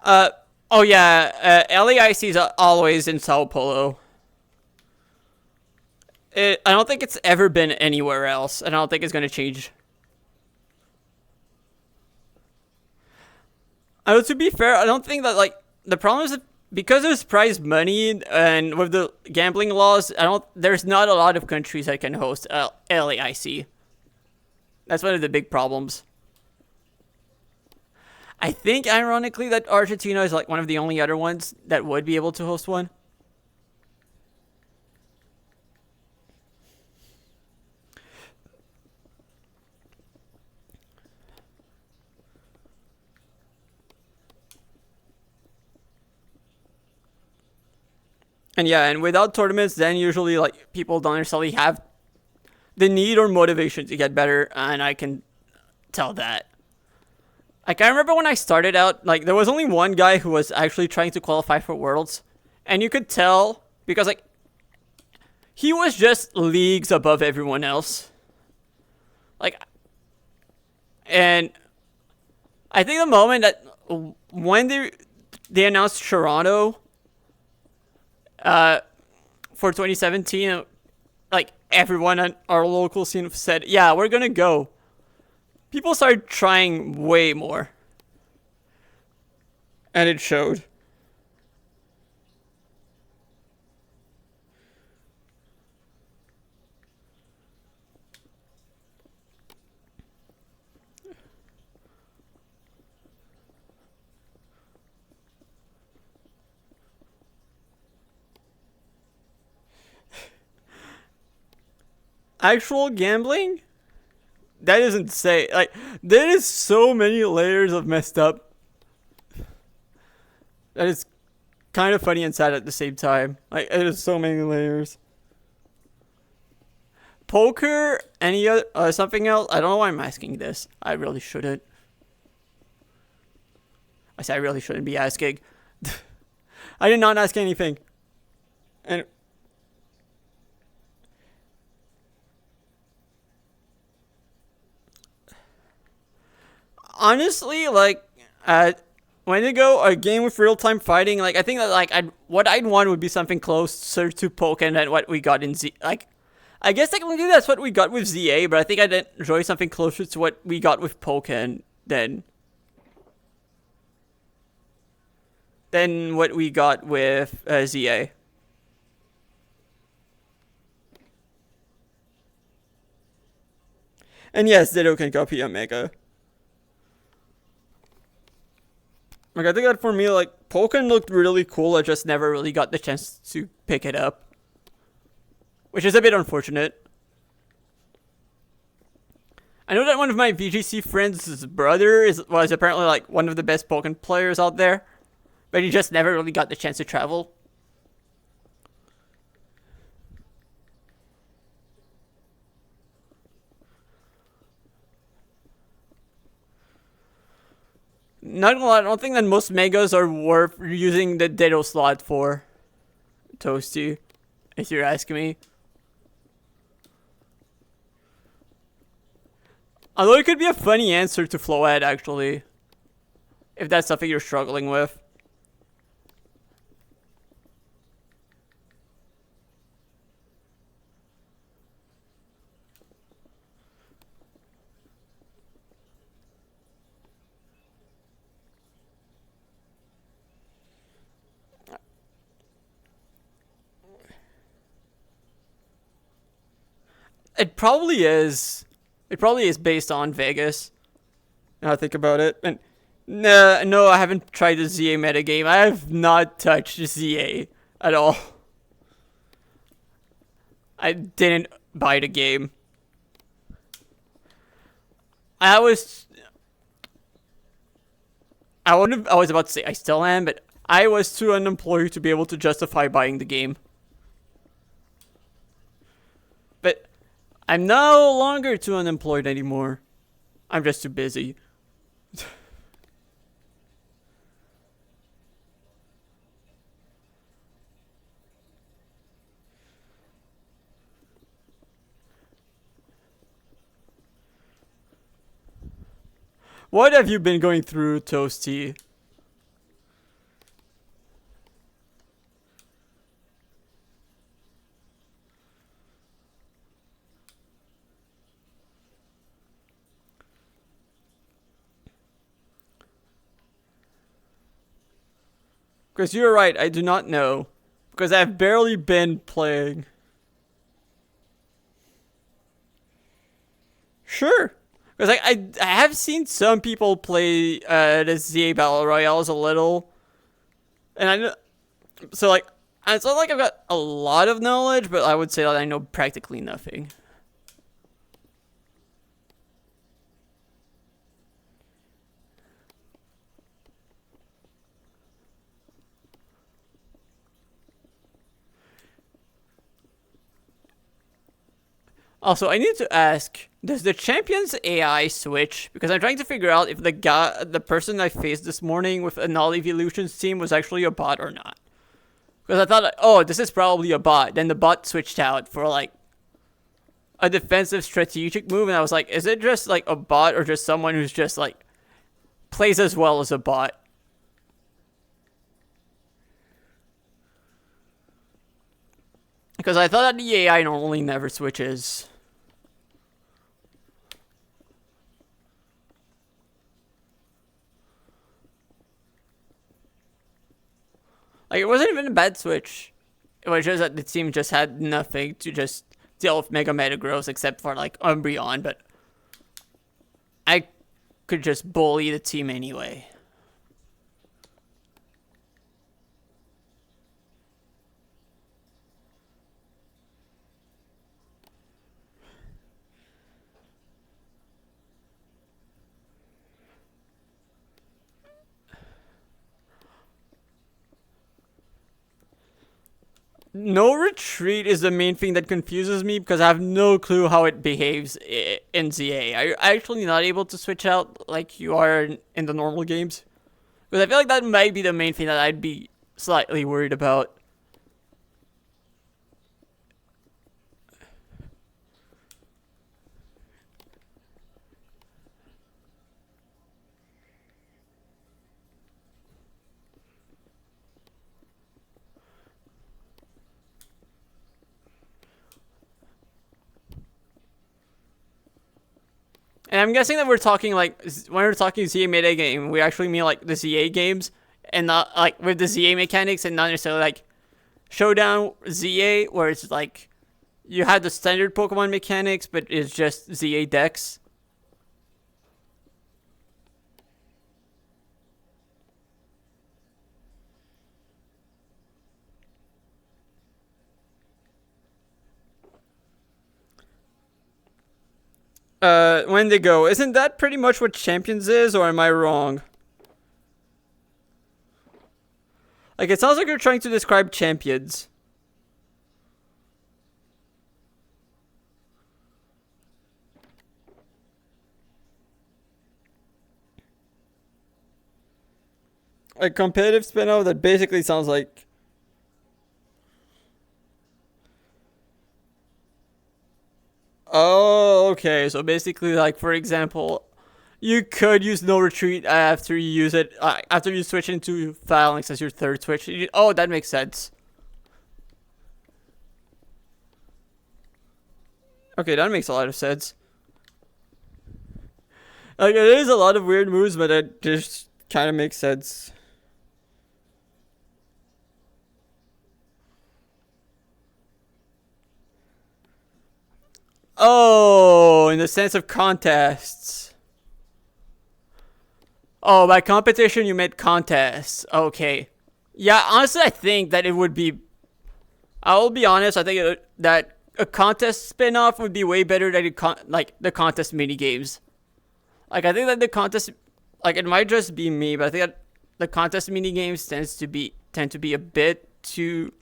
Uh, oh yeah, LAIC is always in Sao Paulo. I don't think it's ever been anywhere else, and I don't think it's going to change. To be fair, I don't think that like the problem is that because there's prize money and with the gambling laws, I don't. There's not a lot of countries that can host LAIC. That's one of the big problems. I think, ironically, that Argentina is like one of the only other ones that would be able to host one. And yeah, and without tournaments, then usually like people don't necessarily have the need or motivation to get better, and I can tell that. Like I remember when I started out, like there was only one guy who was actually trying to qualify for Worlds, and you could tell because like he was just leagues above everyone else. Like, and I think the moment that when they announced Toronto for 2017, like everyone at our local scene said, "Yeah, we're gonna go." People started trying way more, and it showed. Actual gambling? That isn't say like there is so many layers of messed up. That is kind of funny and sad at the same time. Like it is so many layers. Poker, any other something else? I don't know why I'm asking this. I really shouldn't. I say I really shouldn't be asking. I did not ask anything. And honestly, like, when you go a game with real time fighting, like I think that like what I'd want would be something closer to Pokken than what we got in Z. Like, I guess technically that's what we got with ZA, but I think I'd enjoy something closer to what we got with Pokken than what we got with ZA. And yes, Ditto can copy Omega. Like I think that for me, like Pokken looked really cool. I just never really got the chance to pick it up, which is a bit unfortunate. I know that one of my VGC friends' brother was apparently like one of the best Pokken players out there, but he just never really got the chance to travel. Not gonna lie, I don't think that most megas are worth using the Ditto slot for. Toasty, if you're asking me. Although it could be a funny answer to Floed, actually, if that's something you're struggling with. It probably is. It probably is based on Vegas. Now I think about it. And no, I haven't tried the ZA metagame. I have not touched ZA at all. I didn't buy the game. I was about to say I still am, but I was too unemployed to be able to justify buying the game. But I'm no longer too unemployed anymore. I'm just too busy. What have you been going through, Toasty? Because you're right, I do not know. Because I've barely been playing. Sure. Because I have seen some people play the ZA Battle Royales a little. And I know. So, like, it's not like I've got a lot of knowledge, but I would say that I know practically nothing. Also, I need to ask, does the champion's AI switch? Because I'm trying to figure out if the person I faced this morning with a Null Evolutions team was actually a bot or not. Because I thought, oh, this is probably a bot. Then the bot switched out for, like, a defensive strategic move. And I was like, is it just, like, a bot or just someone who's just, like, plays as well as a bot? Because I thought that the AI normally never switches. Like, it wasn't even a bad switch. It was just that the team just had nothing to just deal with Mega Metagross except for, like, Umbreon, but I could just bully the team anyway. No retreat is the main thing that confuses me because I have no clue how it behaves in ZA. Are you actually not able to switch out like you are in the normal games? Because I feel like that might be the main thing that I'd be slightly worried about. And I'm guessing that we're talking, like, when we're talking ZA meta game, we actually mean, like, the ZA games, and not, like, with the ZA mechanics, and not necessarily, like, Showdown ZA, where it's, like, you have the standard Pokemon mechanics, but it's just ZA decks. Wendigo, isn't that pretty much what Champions is, or am I wrong? Like, it sounds like you're trying to describe Champions. A competitive spin-off that basically sounds like... Oh, okay, so basically, like, for example, you could use no retreat after you use it, after you switch into phalanx as your third switch. Oh, that makes sense. Okay, that makes a lot of sense. Like, it is a lot of weird moves, but it just kind of makes sense. Oh, in the sense of contests. Oh, by competition you meant contests. Okay. Yeah, honestly, I think that it would be. I will be honest. I think that a contest spin-off would be way better than like the contest mini games. Like, I think that the contest, like, it might just be me, but I think that the contest mini games tend to be a bit too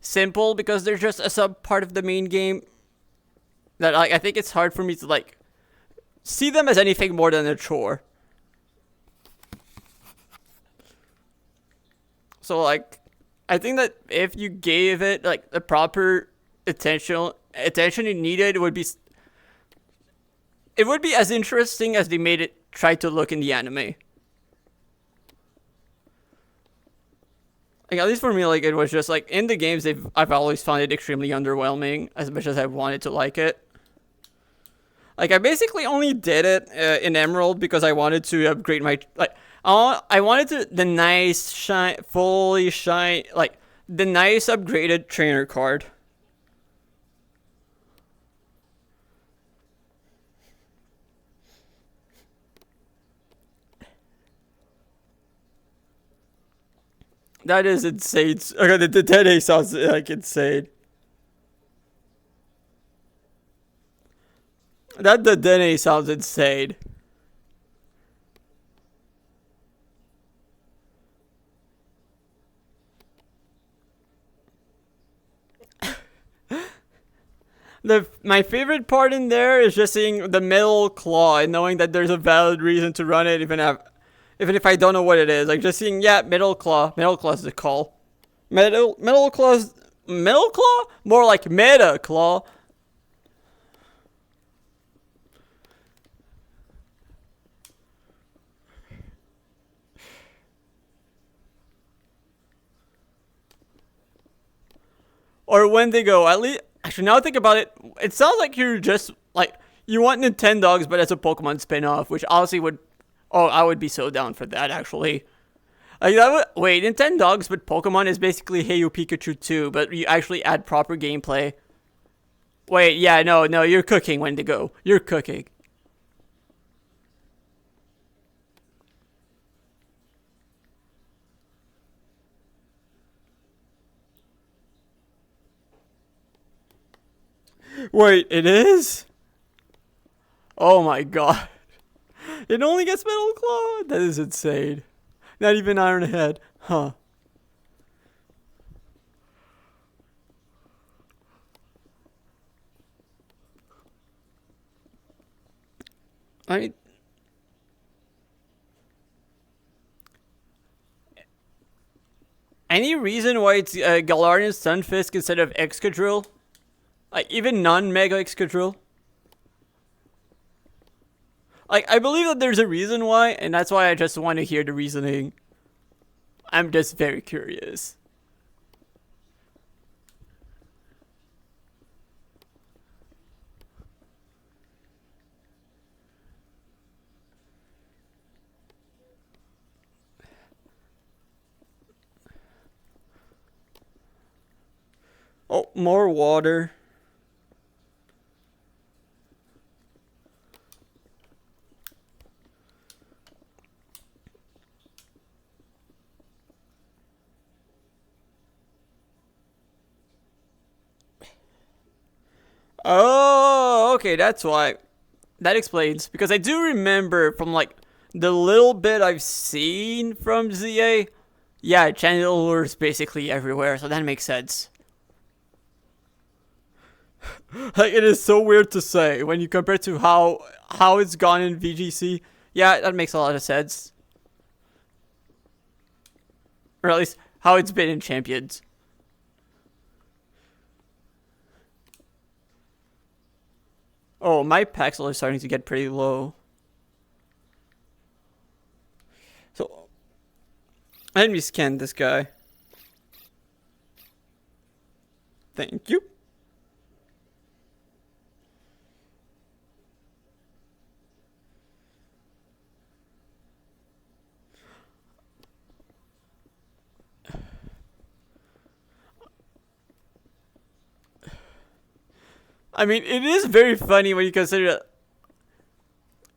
simple because they're just a sub part of the main game. That, like, I think it's hard for me to, like, see them as anything more than a chore. So, like, I think that if you gave it, like, the proper attention it needed, it would be as interesting as they made it try to look in the anime. Like, at least for me, like, it was just, like, in the games, I've always found it extremely underwhelming, as much as I wanted to like it. Like, I basically only did it in Emerald because I wanted to upgrade my, like, I wanted the nice, fully shine, like, the nice upgraded trainer card. That is insane. Okay, the 10A sounds like insane. That the 10A sounds insane. My favorite part in there is just seeing the middle claw and knowing that there's a valid reason to run it, even if I don't know what it is. Like, just seeing, yeah, middle claw is the call. Middle claw, more like meta claw. Or Wendigo. At least, actually, now I think about it, it sounds like you're just, like, you want Nintendogs, but as a Pokemon spin-off, which honestly would, oh, I would be so down for that, actually. Like, wait, Nintendogs, but Pokemon is basically Hey You Pikachu 2, but you actually add proper gameplay. Wait, yeah, no, you're cooking, Wendigo. You're cooking. Wait, it is? Oh my god. It only gets Metal Claw? That is insane. Not even Iron Head. Huh. I... Any reason why it's Galarian Stunfisk instead of Excadrill? Like, even non-Mega Excadrill? Like, I believe that there's a reason why, and that's why I just want to hear the reasoning. I'm just very curious. Oh, more water. Oh, okay, that's why. That explains. Because I do remember from, like, the little bit I've seen from ZA, yeah, Chandelure basically everywhere, so that makes sense. Like, it is so weird to say when you compare to how it's gone in VGC. Yeah, that makes a lot of sense. Or at least how it's been in Champions. Oh, my pixel is starting to get pretty low. So, let me scan this guy. Thank you. I mean, it is very funny when you consider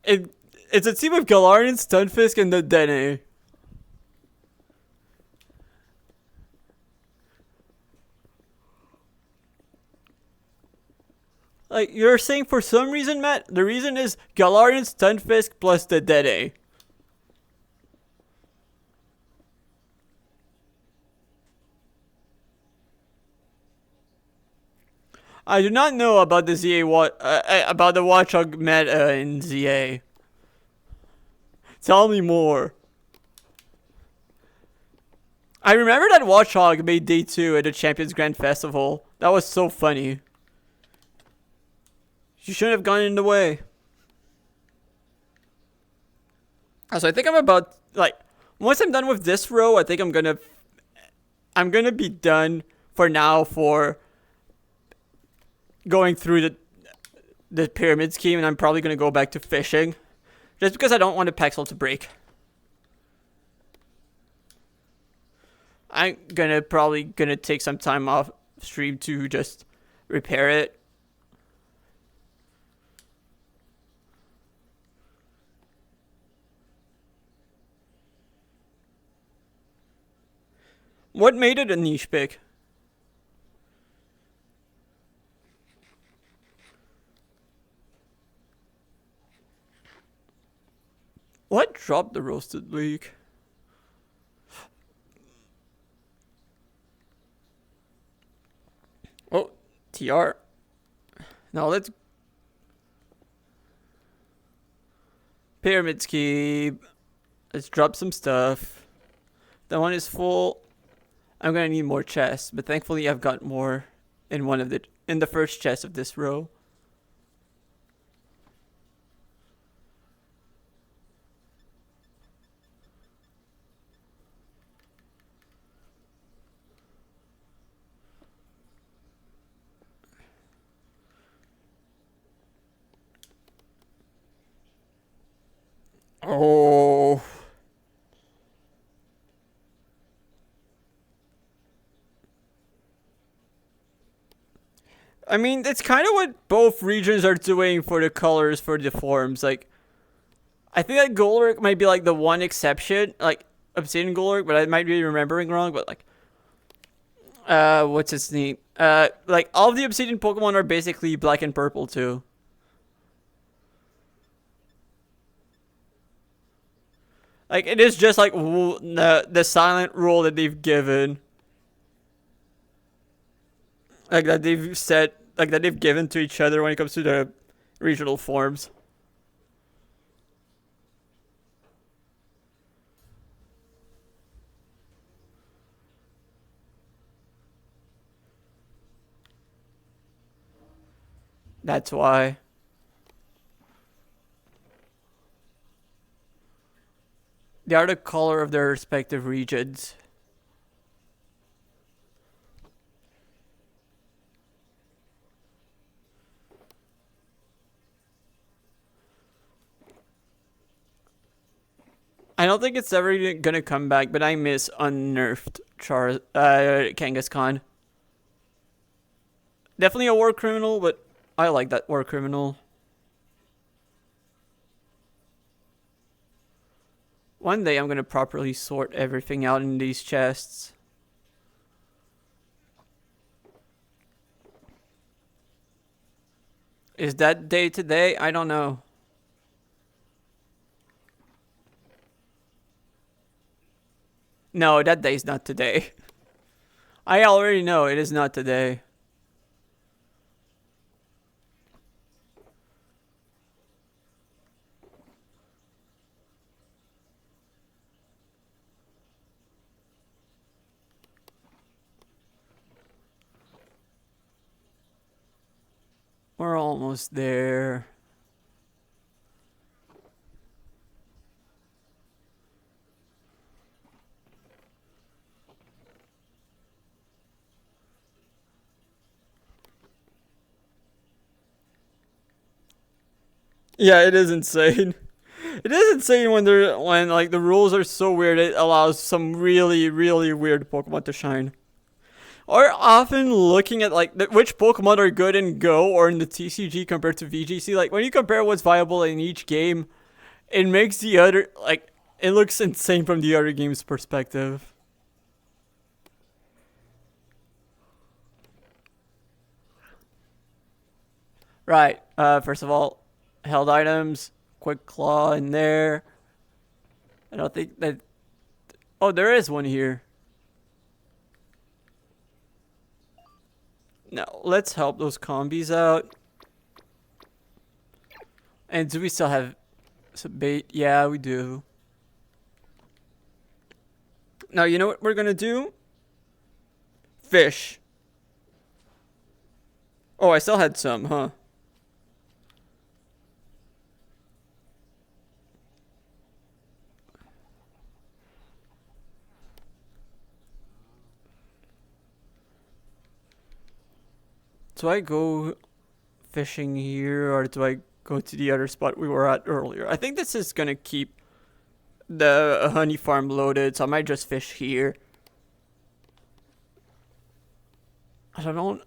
it. It's a team of Galarian, Stunfisk, and the Dene. Like, you're saying for some reason, Matt, the reason is Galarian, Stunfisk plus the Dene. I do not know about the ZA about the Watchog meta in ZA. Tell me more. I remember that Watchog made day 2 at the Champions Grand Festival. That was so funny. She shouldn't have gone in the way. So I think I'm about, like, once I'm done with this row, I think I'm gonna be done for now for going through the pyramid scheme, and I'm probably gonna go back to fishing. Just because I don't want the Pexel to break. I'm probably gonna take some time off stream to just repair it. What made it a niche pick? What dropped the roasted leek? Oh, TR. Now let's pyramid scheme. Let's drop some stuff. That one is full. I'm gonna need more chests, but thankfully I've got more in the first chest of this row. Oh. I mean, it's kind of what both regions are doing for the colors for the forms. Like, I think that Golurk might be like the one exception, like Obsidian Golurk, but I might be remembering wrong. But like, what's its name? Like all of the Obsidian Pokemon are basically black and purple too. Like, it is just like the silent rule that they've given. Like, that they've said, like, that they've given to each other when it comes to the regional forms. That's why. They are the color of their respective regions. I don't think it's ever gonna come back, but I miss unnerfed Kangaskhan. Definitely a war criminal, but I like that war criminal. One day I'm gonna properly sort everything out in these chests. Is that day today? I don't know. No, that day's not today. I already know it is not today. We're almost there. Yeah, it is insane. It is insane when like the rules are so weird it allows some really really weird Pokemon to shine. Or often looking at like which Pokemon are good in Go or in the TCG compared to VGC. Like when you compare what's viable in each game, it makes the other like it looks insane from the other game's perspective. Right. First of all, held items, quick claw in there. I don't think that. Oh, there is one here. Now let's help those combis out. And do we still have some bait? Yeah, we do. Now you know what we're gonna do? Fish. Oh, I still had some, huh? Do I go fishing here or do I go to the other spot we were at earlier? I think this is gonna keep the honey farm loaded, so I might just fish here. I don't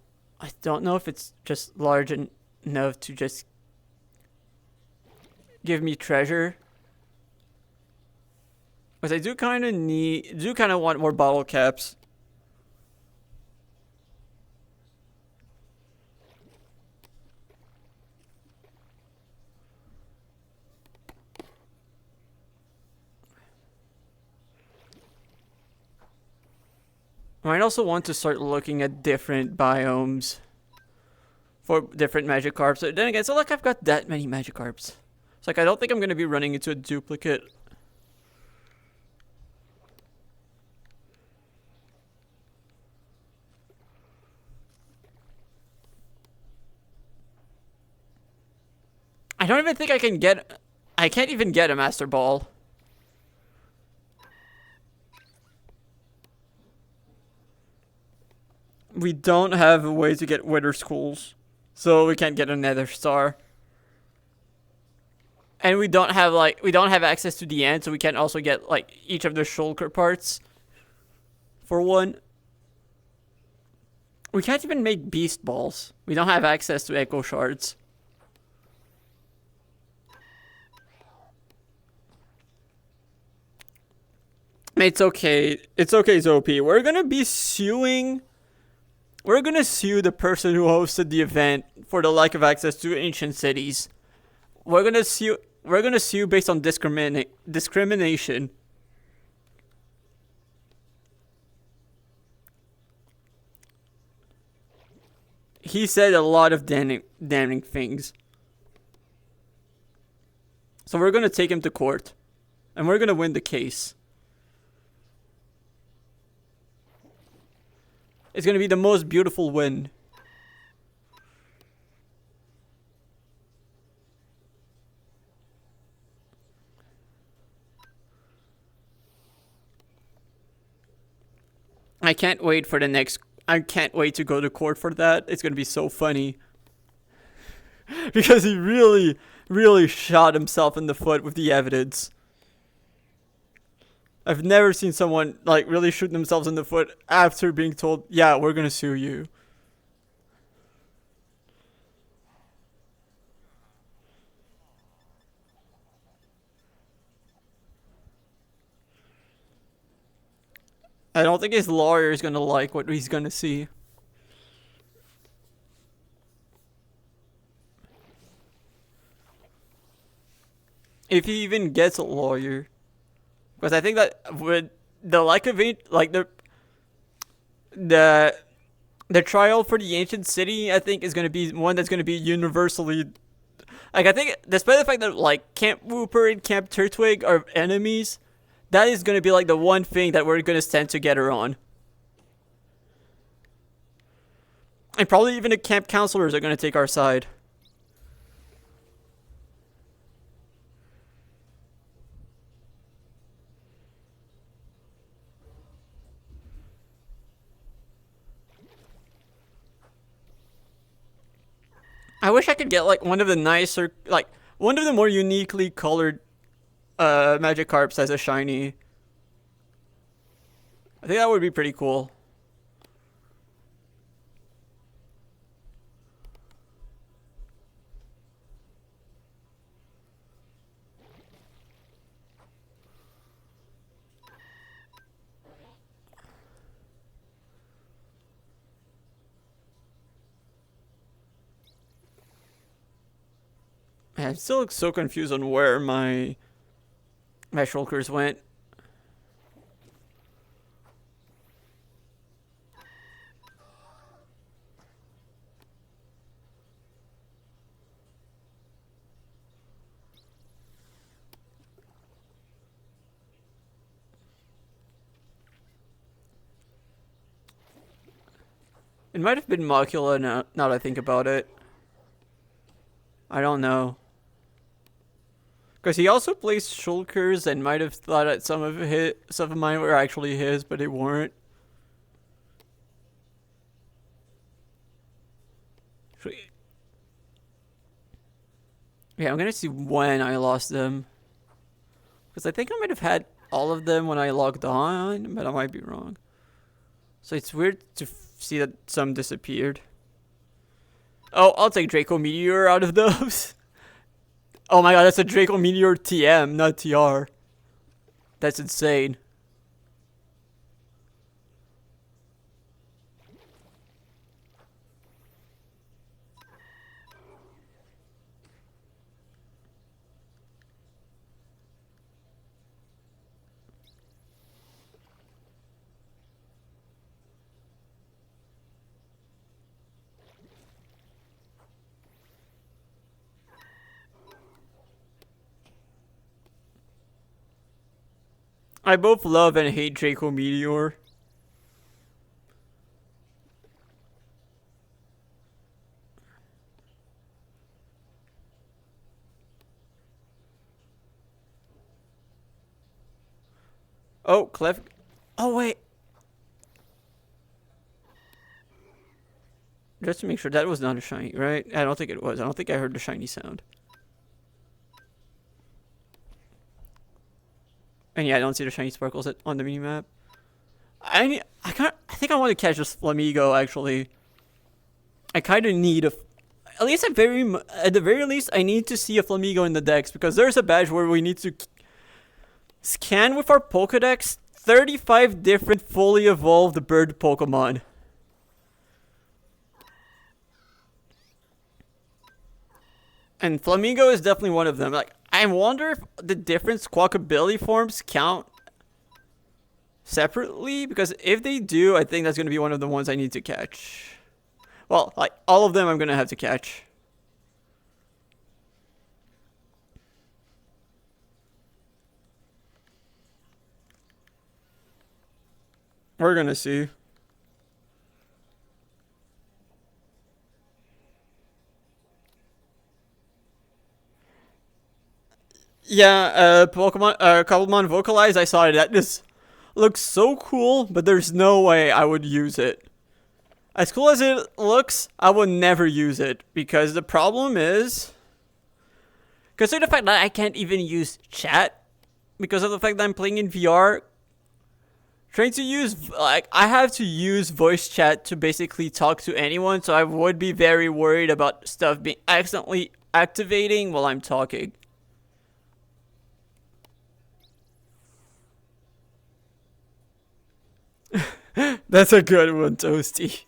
know if it's just large enough to just give me treasure. Because I do kind of want more bottle caps. I might also want to start looking at different biomes for different Magikarps. But then again, it's not like I've got that many Magikarps. It's like I don't think I'm going to be running into a duplicate. I don't even think I can get... I can't even get a Master Ball. We don't have a way to get Wither Schools, so we can't get a Nether Star. And we don't have access to the end, so we can't also get like each of the shulker parts. For one, we can't even make Beast Balls. We don't have access to Echo Shards. It's okay. It's okay, Zopi. We're gonna be suing. We're gonna sue the person who hosted the event for the lack of access to ancient cities. We're gonna sue. We're gonna sue based on discrimination. He said a lot of damning things. So we're gonna take him to court, and we're gonna win the case. It's gonna be the most beautiful win. I can't wait for the next... I can't wait to go to court for that. It's gonna be so funny. Because he really, really shot himself in the foot with the evidence. I've never seen someone like really shoot themselves in the foot after being told, yeah, we're gonna sue you. I don't think his lawyer is gonna like what he's gonna see. If he even gets a lawyer. Because I think that with the lack of it, like the trial for the ancient city, I think is gonna be one that's gonna be universally, like I think despite the fact that like Camp Wooper and Camp Turtwig are enemies, that is gonna be like the one thing that we're gonna stand together on. And probably even the camp counselors are gonna take our side. I wish I could get like one of the nicer, like one of the more uniquely colored Magikarps as a shiny. I think that would be pretty cool. Man, I'm still so confused on where my shulkers went. It might have been Macula now that I think about it. I don't know. Because he also placed shulkers and might have thought that some of mine were actually his, but they weren't. Yeah, I'm gonna see when I lost them. Because I think I might have had all of them when I logged on, but I might be wrong. So it's weird to see that some disappeared. Oh, I'll take Draco Meteor out of those. Oh my god, that's a Draco Meteor TM, not TR. That's insane. I both love and hate Draco Meteor. Oh, Clef. Oh, wait. Just to make sure that was not a shiny, right? I don't think it was. I don't think I heard the shiny sound. And yeah, I don't see the shiny sparkles on the minimap. I think I want to catch this Flamigo, actually. I kind of need at the very least, I need to see a Flamigo in the Dex, because there's a badge where we need to scan with our Pokedex 35 different fully evolved bird Pokemon. And Flamigo is definitely one of them. Like, I wonder if the different squawkability forms count separately, because if they do, I think that's going to be one of the ones I need to catch. Well, like, all of them I'm going to have to catch. We're going to see. Yeah, Cobblemon Vocalize, I saw it. That just looks so cool, but there's no way I would use it. As cool as it looks, I would never use it, because the problem is, consider the fact that I can't even use chat, because of the fact that I'm playing in VR. Trying to use, like, I have to use voice chat to basically talk to anyone, so I would be very worried about stuff being accidentally activating while I'm talking. That's a good one, Toasty.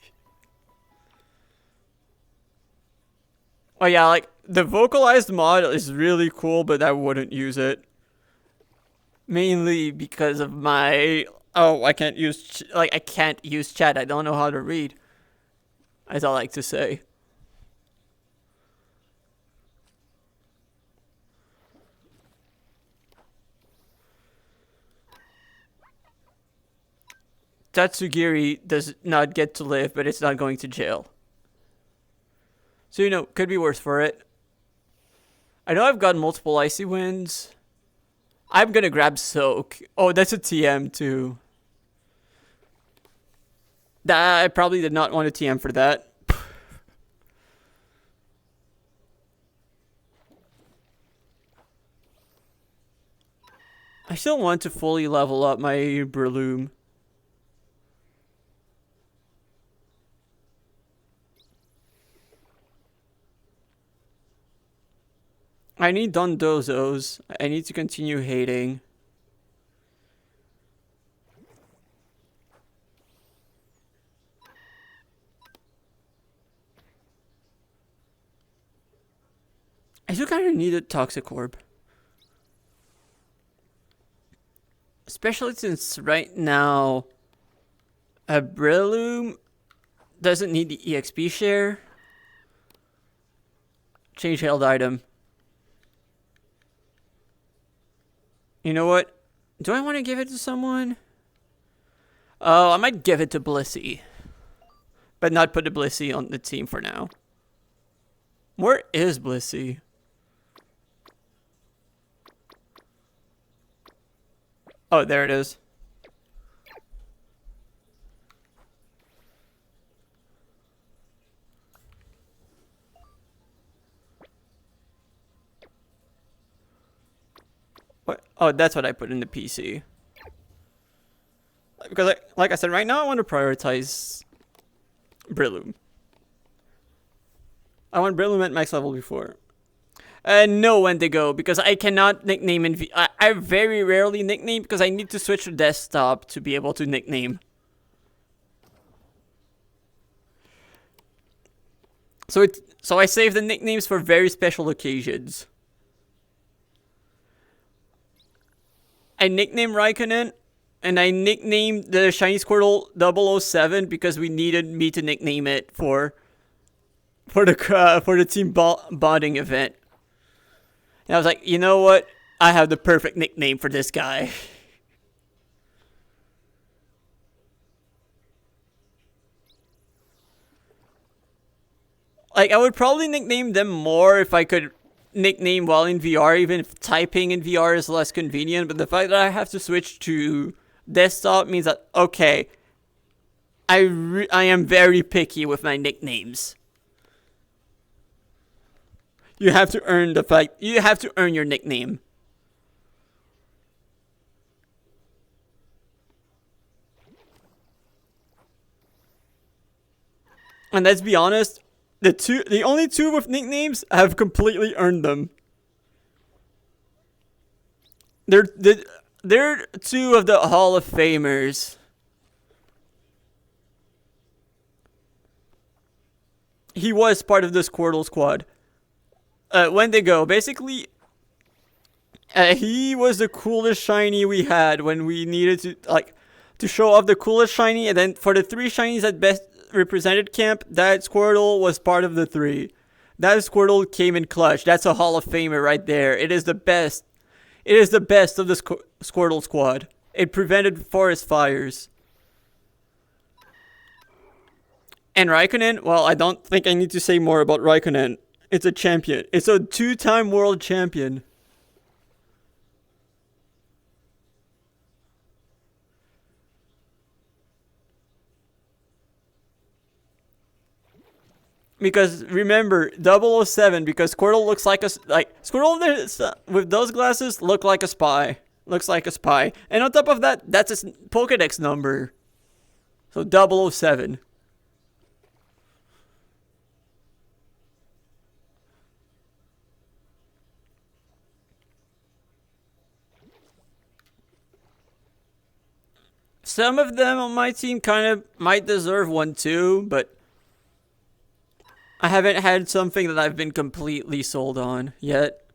Oh yeah, like, the vocalized mod is really cool, but I wouldn't use it. Mainly because of my... Oh, I can't use... I can't use chat. I don't know how to read. As I like to say. Tatsugiri does not get to live, but it's not going to jail. So, could be worse for it. I know I've got multiple Icy Winds. I'm gonna grab Soak. Oh, that's a TM too. I probably did not want a TM for that. I still want to fully level up my Breloom. I need Dondozos. I need to continue hating. I still kind of need a Toxic Orb. Especially since right now, a Breloom doesn't need the EXP share. Change held item. You know what? Do I want to give it to someone? Oh, I might give it to Blissey. But not put the Blissey on the team for now. Where is Blissey? Oh, there it is. What? Oh, that's what I put in the PC. Because, like I said, right now I want to prioritize Breloom. I want Breloom at max level before. No Wendigo, because I cannot nickname in I very rarely nickname because I need to switch to desktop to be able to nickname. So I save the nicknames for very special occasions. I nickname Raikkonen, and I nicknamed the Shiny Squirtle 007 because we needed me to nickname it for the team bonding event. And I was like, you know what? I have the perfect nickname for this guy. Like, I would probably nickname them more if I could nickname while in VR, even if typing in VR is less convenient. But the fact that I have to switch to desktop means that, okay, I am very picky with my nicknames. You have to earn your nickname. And let's be honest, the only two with nicknames have completely earned them. They're two of the Hall of Famers. He was part of the Squirtle squad. Wendigo, basically, he was the coolest shiny we had when we needed to show off the coolest shiny, and then for the 3 shinies that best represented camp, that Squirtle was part of the 3. That Squirtle came in clutch. That's a Hall of Famer right there. It is the best. It is the best of the Squirtle squad. It prevented forest fires. And Raikkonen, well, I don't think I need to say more about Raikkonen. It's a champion. It's a 2-time world champion. Because remember, 007, because Squirtle looks like Squirtle with those glasses look like a spy. Looks like a spy. And on top of that, that's his Pokedex number. So 007. Some of them on my team kind of might deserve one too, but I haven't had something that I've been completely sold on yet.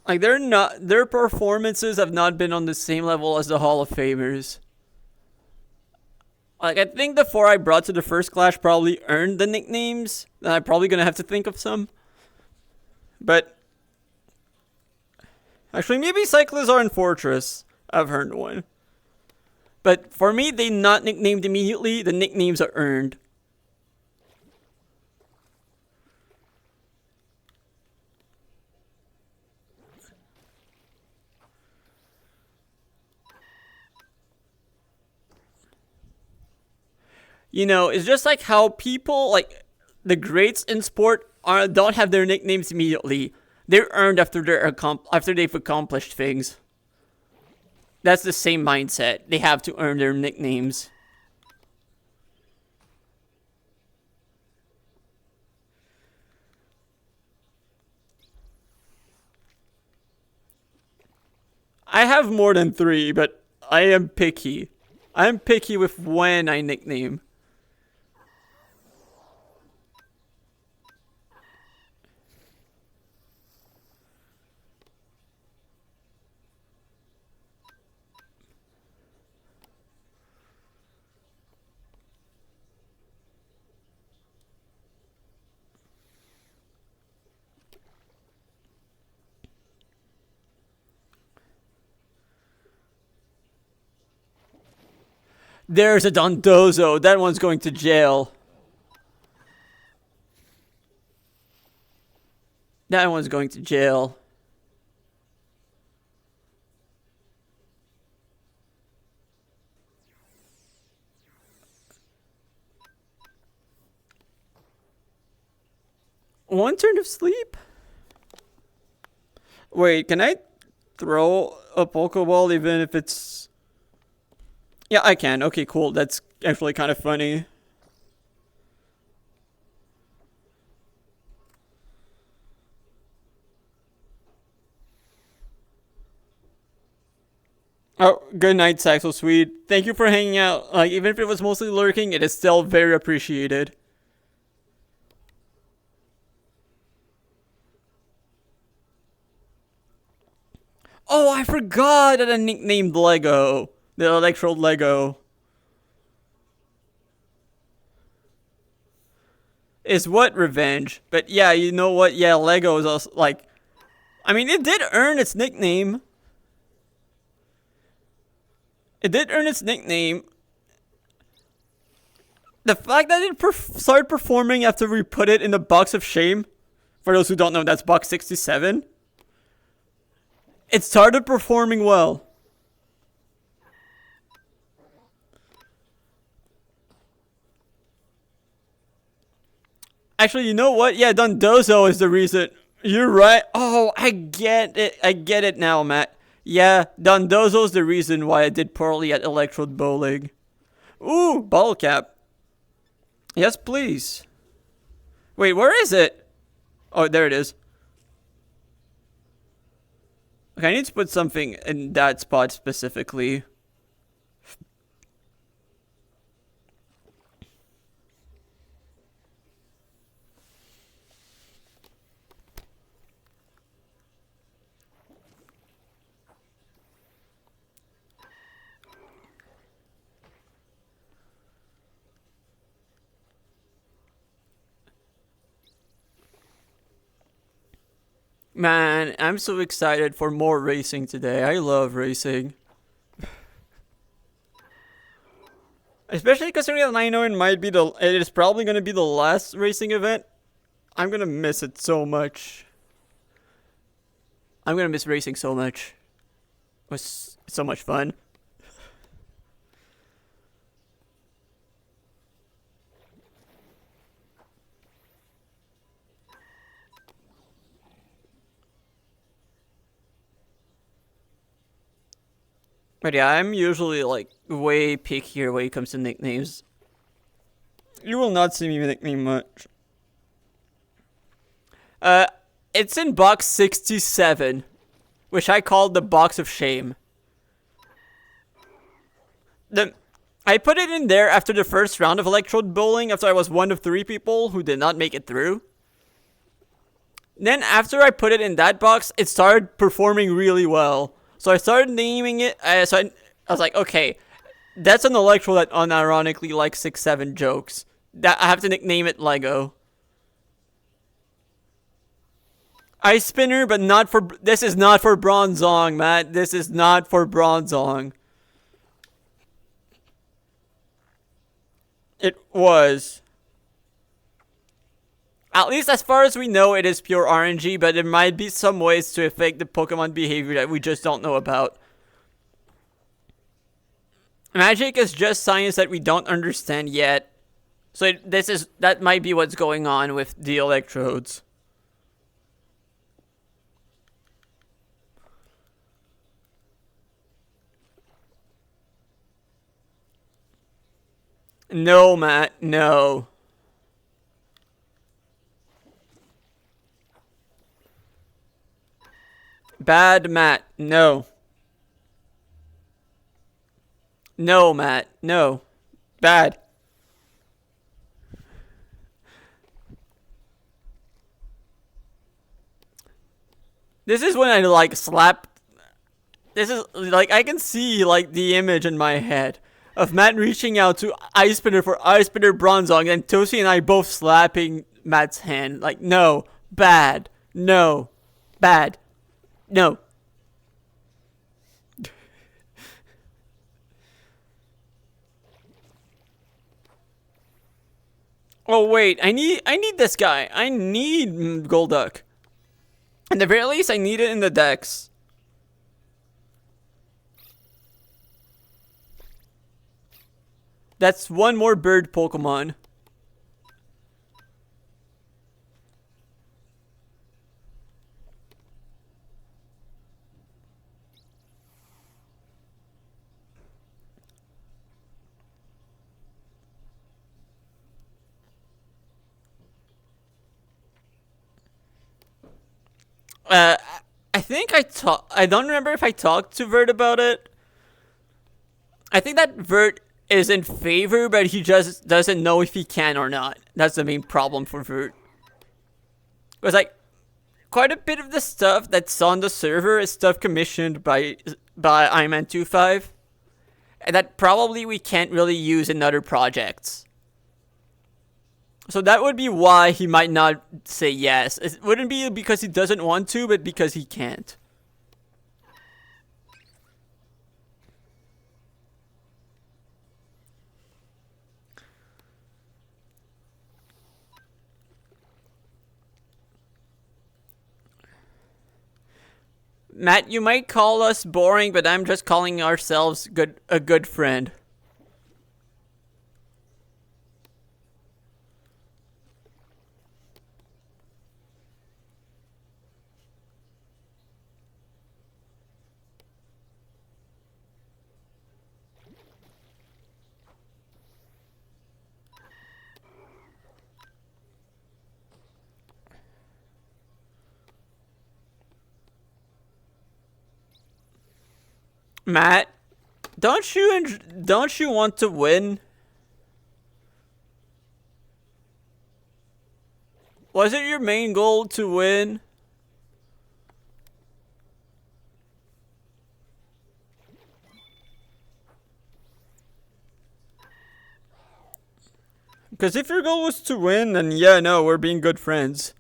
Like their performances have not been on the same level as the Hall of Famers. Like, I think the 4 I brought to the first clash probably earned the nicknames. And I'm probably going to have to think of some. But actually, maybe Cyclizar and Fortress. I've earned one. But for me, they not nicknamed immediately. The nicknames are earned. You know, it's just like how people like the greats in sport don't have their nicknames immediately. They're earned after they've accomplished things. That's the same mindset. They have to earn their nicknames. I have more than 3, but I am picky. I'm picky with when I nickname. There's a Dondozo. That one's going to jail. That one's going to jail. One turn of sleep? Wait, can I throw a Pokeball even if it's... Yeah, I can. Okay, cool. That's actually kind of funny. Oh, good night, Saxo Sweet. Thank you for hanging out. Like, even if it was mostly lurking, it is still very appreciated. Oh, I forgot that I nicknamed Lego. The Electrode Lego. Is what revenge? But yeah, you know what? Yeah, Lego is also like... I mean, it did earn its nickname. It did earn its nickname. The fact that it started performing after we put it in the box of shame. For those who don't know, that's box 67. It started performing well. Actually, you know what? Yeah, Dondozo is the reason. You're right. Oh, I get it. I get it now, Matt. Yeah, Dondozo's the reason why I did poorly at Electrode Bowling. Ooh, bottle cap. Yes, please. Wait, where is it? Oh, there it is. Okay, I need to put something in that spot specifically. Man, I'm so excited for more racing today. I love racing. Especially considering that I know it is probably going to be the last racing event. I'm going to miss it so much. I'm going to miss racing so much. It was so much fun. But yeah, I'm usually like way pickier when it comes to nicknames. You will not see me nickname much. It's in box 67, which I called the box of shame. I put it in there after the first round of Electrode Bowling, after I was one of 3 people who did not make it through. Then after I put it in that box, it started performing really well. So I started naming it. I was like, okay, that's an Electro that unironically likes 6-7 jokes. That I have to nickname it Lego. Ice Spinner, but not for. This is not for Bronzong, Matt. This is not for Bronzong. It was. At least as far as we know, it is pure RNG, but there might be some ways to affect the Pokemon behavior that we just don't know about. Magic is just science that we don't understand yet, So that might be what's going on with the electrodes. No, Matt, no. Bad, Matt, no. No, Matt, no. Bad. This is when I like slap. This is like I can see like the image in my head of Matt reaching out to Ice Spinner for Ice Spinner Bronzong, and Toshi and I both slapping Matt's hand. Like, no, bad, no, bad, no. Oh wait, I need this guy. I need Golduck. At the very least, I need it in the decks. That's one more bird Pokemon. Uh, I think I don't remember if I talked to Vert about it. I think that Vert is in favor, but he just doesn't know if he can or not. That's the main problem for Vert. Because like quite a bit of the stuff that's on the server is stuff commissioned by Iman25, and that probably we can't really use in other projects. So that would be why he might not say yes. It wouldn't be because he doesn't want to, but because he can't. Matt, you might call us boring, but I'm just calling ourselves a good friend. Matt, don't you want to win? Was it your main goal to win? Because if your goal was to win, then yeah, no, we're being good friends.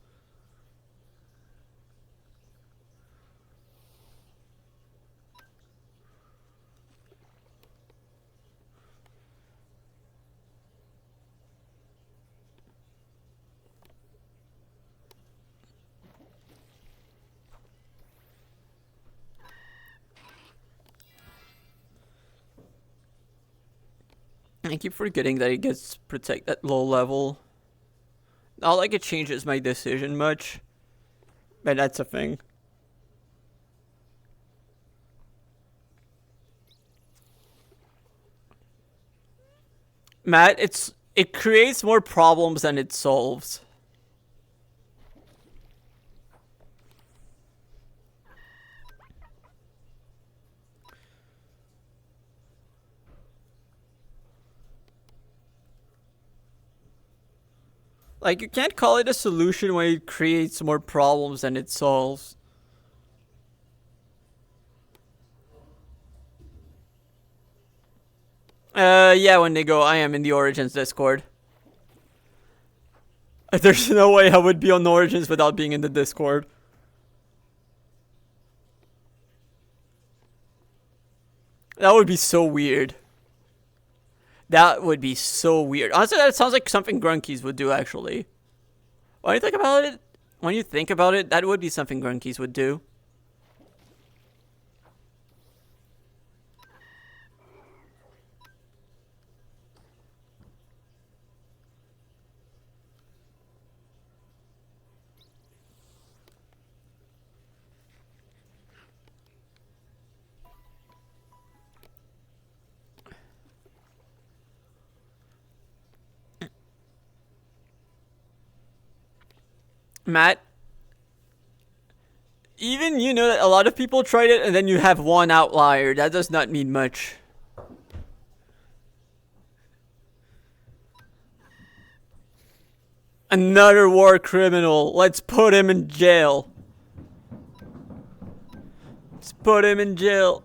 I keep forgetting that it gets protect at low level. Not like it changes my decision much, but that's a thing. Matt, it creates more problems than it solves. Like, you can't call it a solution when it creates more problems than it solves. Yeah, when they go, I am in the Origins Discord. There's no way I would be on Origins without being in the Discord. That would be so weird. That would be so weird. Honestly, that sounds like something Grunkies would do, actually. When you think about it, that would be something Grunkies would do. Matt, even you know that a lot of people tried it and then you have one outlier. That does not mean much. Another war criminal. Let's put him in jail. Let's put him in jail.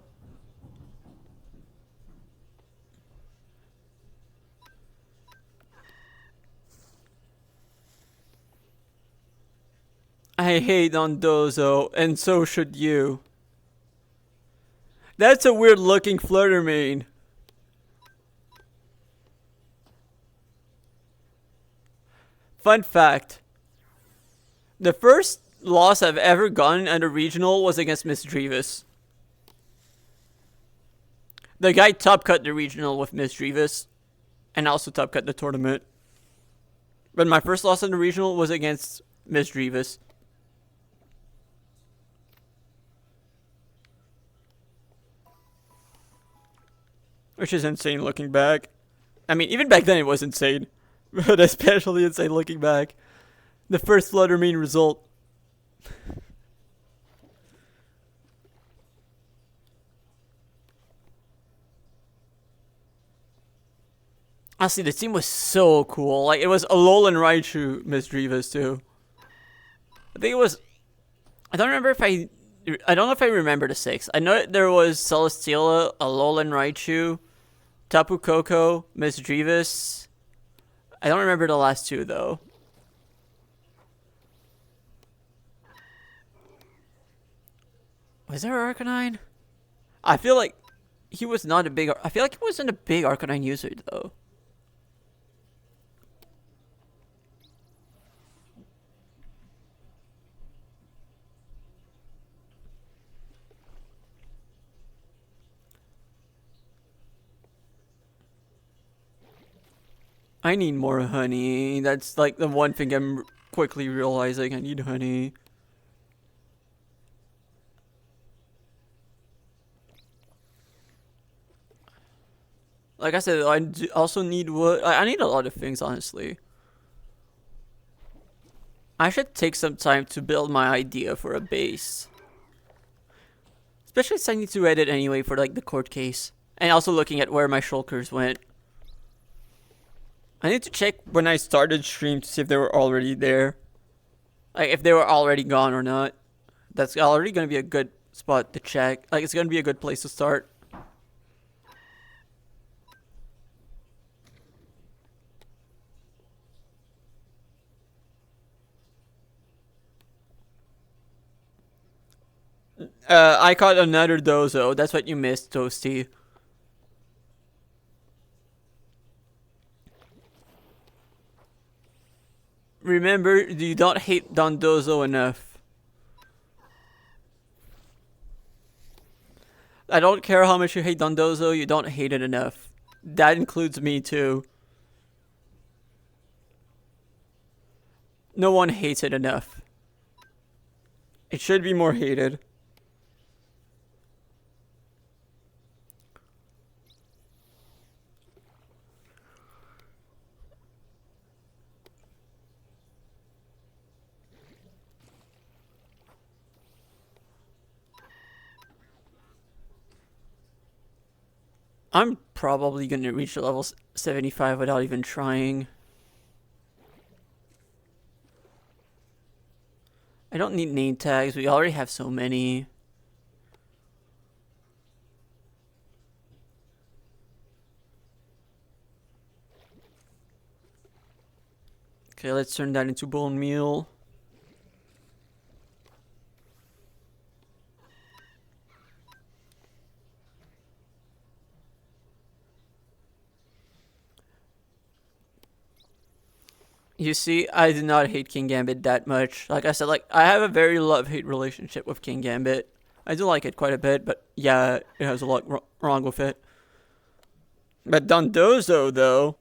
I hate Dondozo, and so should you. That's a weird looking fluttermane. Fun fact. The first loss I've ever gotten at a regional was against Miss Drevis. The guy top cut the regional with Miss Drevis, and also top cut the tournament. But my first loss in the regional was against Miss Drevis. Which is insane looking back. I mean, even back then it was insane. But especially insane looking back. The first fluttermane result. Honestly, the team was so cool. Like, it was Alolan Raichu, Miss Drevis, too. I think it was... I don't know if I remember the 6. I know there was Celesteela, Alolan Raichu, Tapu Koko, Miss Drevis. I don't remember the last 2, though. Was there Arcanine? I feel like he was not a big... I feel like he wasn't a big Arcanine user, though. I need more honey. That's like the one thing I'm quickly realizing. I need honey. Like I said, I also need wood. I need a lot of things, honestly. I should take some time to build my idea for a base. Especially since I need to edit anyway for like the court case. And also looking at where my shulkers went. I need to check when I started stream to see if they were already there. Like, if they were already gone or not. That's already going to be a good spot to check. Like, it's going to be a good place to start. I caught another Dozo. That's what you missed, Toasty. Remember, you don't hate Dondozo enough. I don't care how much you hate Dondozo, you don't hate it enough. That includes me too. No one hates it enough. It should be more hated. I'm probably gonna reach level 75 without even trying. I don't need name tags, we already have so many. Okay, let's turn that into bone meal. You see, I do not hate King Gambit that much. Like I said, like I have a very love-hate relationship with King Gambit. I do like it quite a bit, but yeah, it has a lot wrong with it. But Dondozo, though...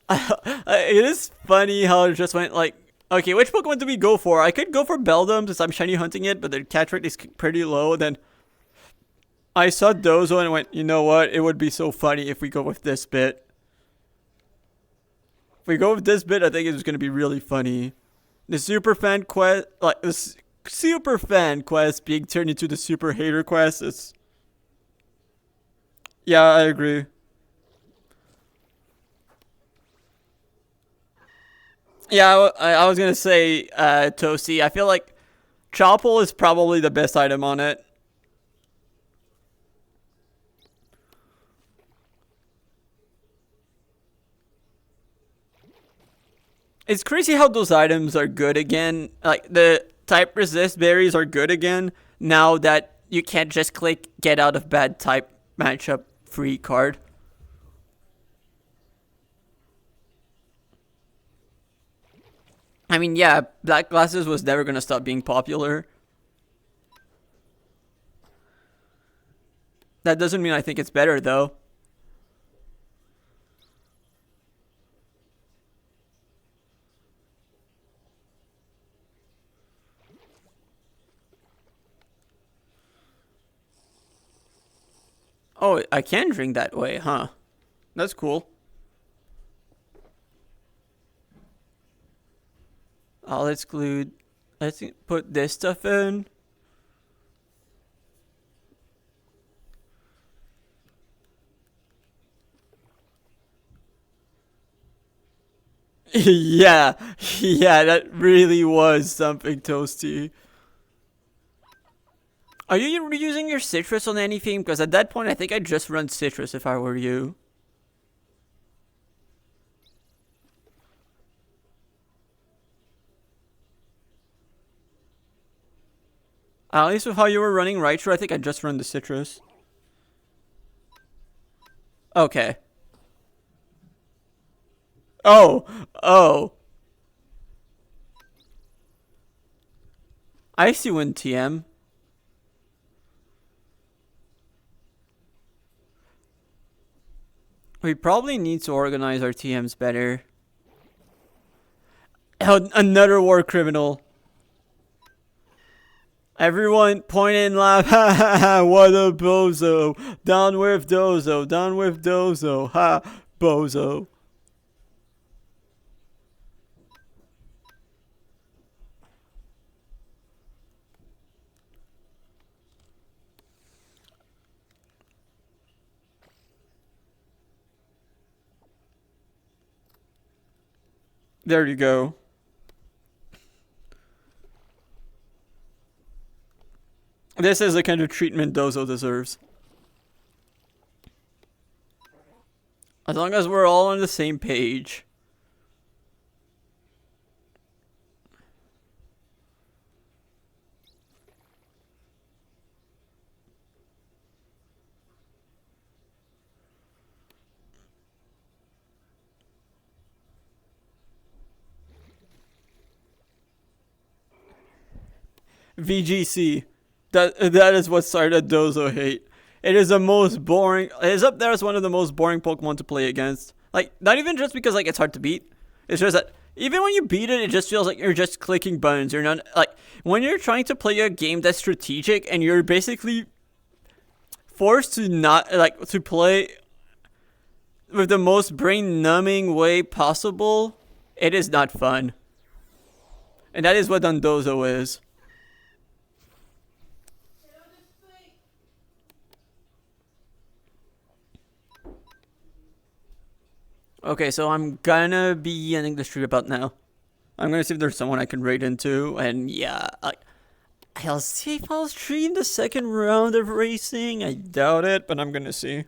it is funny how it just went like... Okay, which Pokemon do we go for? I could go for Beldum since I'm shiny hunting it, but the catch rate is pretty low. Then I saw Dozo and went, you know what? It would be so funny if we go with this bit. we go with this bit, I think it's gonna be really funny. The super fan quest, like this super fan quest being turned into the super hater quest. It's yeah, I agree. Yeah, I was gonna say Toasty. I feel like Choppel is probably the best item on it. It's crazy how those items are good again. Like the type resist berries are good again now that you can't just click get out of bad type matchup free card. I mean, yeah, Black Glasses was never gonna stop being popular. That doesn't mean I think it's better though. Oh, I can drink that way, huh? That's cool. Let's include. Let's put this stuff in. Yeah, yeah, that really was something toasty. Are you reusing your citrus on anything? Because at that point, I think I'd just run citrus if I were you. At least with how you were running Raichu, I think I'd just run the citrus. Okay. Oh, oh. I see one TM. We probably need to organize our TMs better. Oh, another war criminal. Everyone point and laugh. Ha ha ha. What a bozo. Down with Dozo. Down with Dozo. Ha. Bozo. There you go. This is the kind of treatment Dozo deserves. As long as we're all on the same page. VGC. That is what started Dozo hate. It is the most boring. It is up there as one of the most boring Pokemon to play against. Like, not even just because like it's hard to beat. It's just that even when you beat it, it just feels like you're just clicking buttons. You're not like when you're trying to play a game that's strategic and you're basically forced to not like to play with the most brain numbing way possible. It is not fun, and that is what Dondozo is. Okay, so I'm gonna be ending the stream about now. I'm gonna see if there's someone I can raid into, and yeah, I'll see if I'll stream the second round of racing. I doubt it, but I'm gonna see.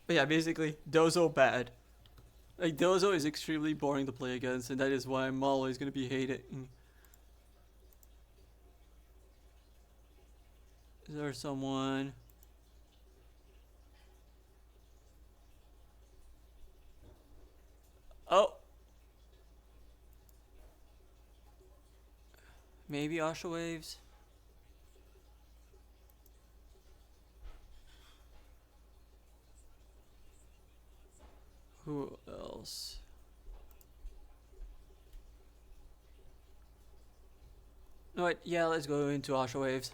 But yeah, basically, Dozo bad. Like, Dozo is extremely boring to play against, and that is why I'm always gonna be hating. Is there someone? Oh! Maybe Asha Waves? Who else? No, wait, yeah, let's go into Asha Waves.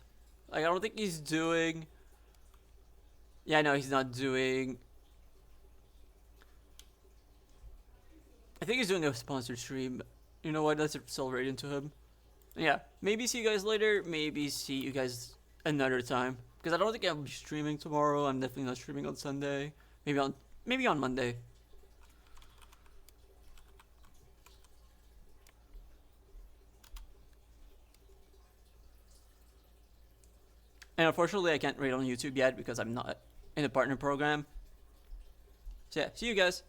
Like, I don't think he's doing. Yeah, no, he's not doing. I think he's doing a sponsored stream. You know what? Let's accelerate into him. Yeah, maybe see you guys later. Maybe see you guys another time. Because I don't think I'll be streaming tomorrow. I'm definitely not streaming on Sunday. Maybe on Monday. And unfortunately, I can't rate on YouTube yet because I'm not in a partner program. So yeah, see you guys.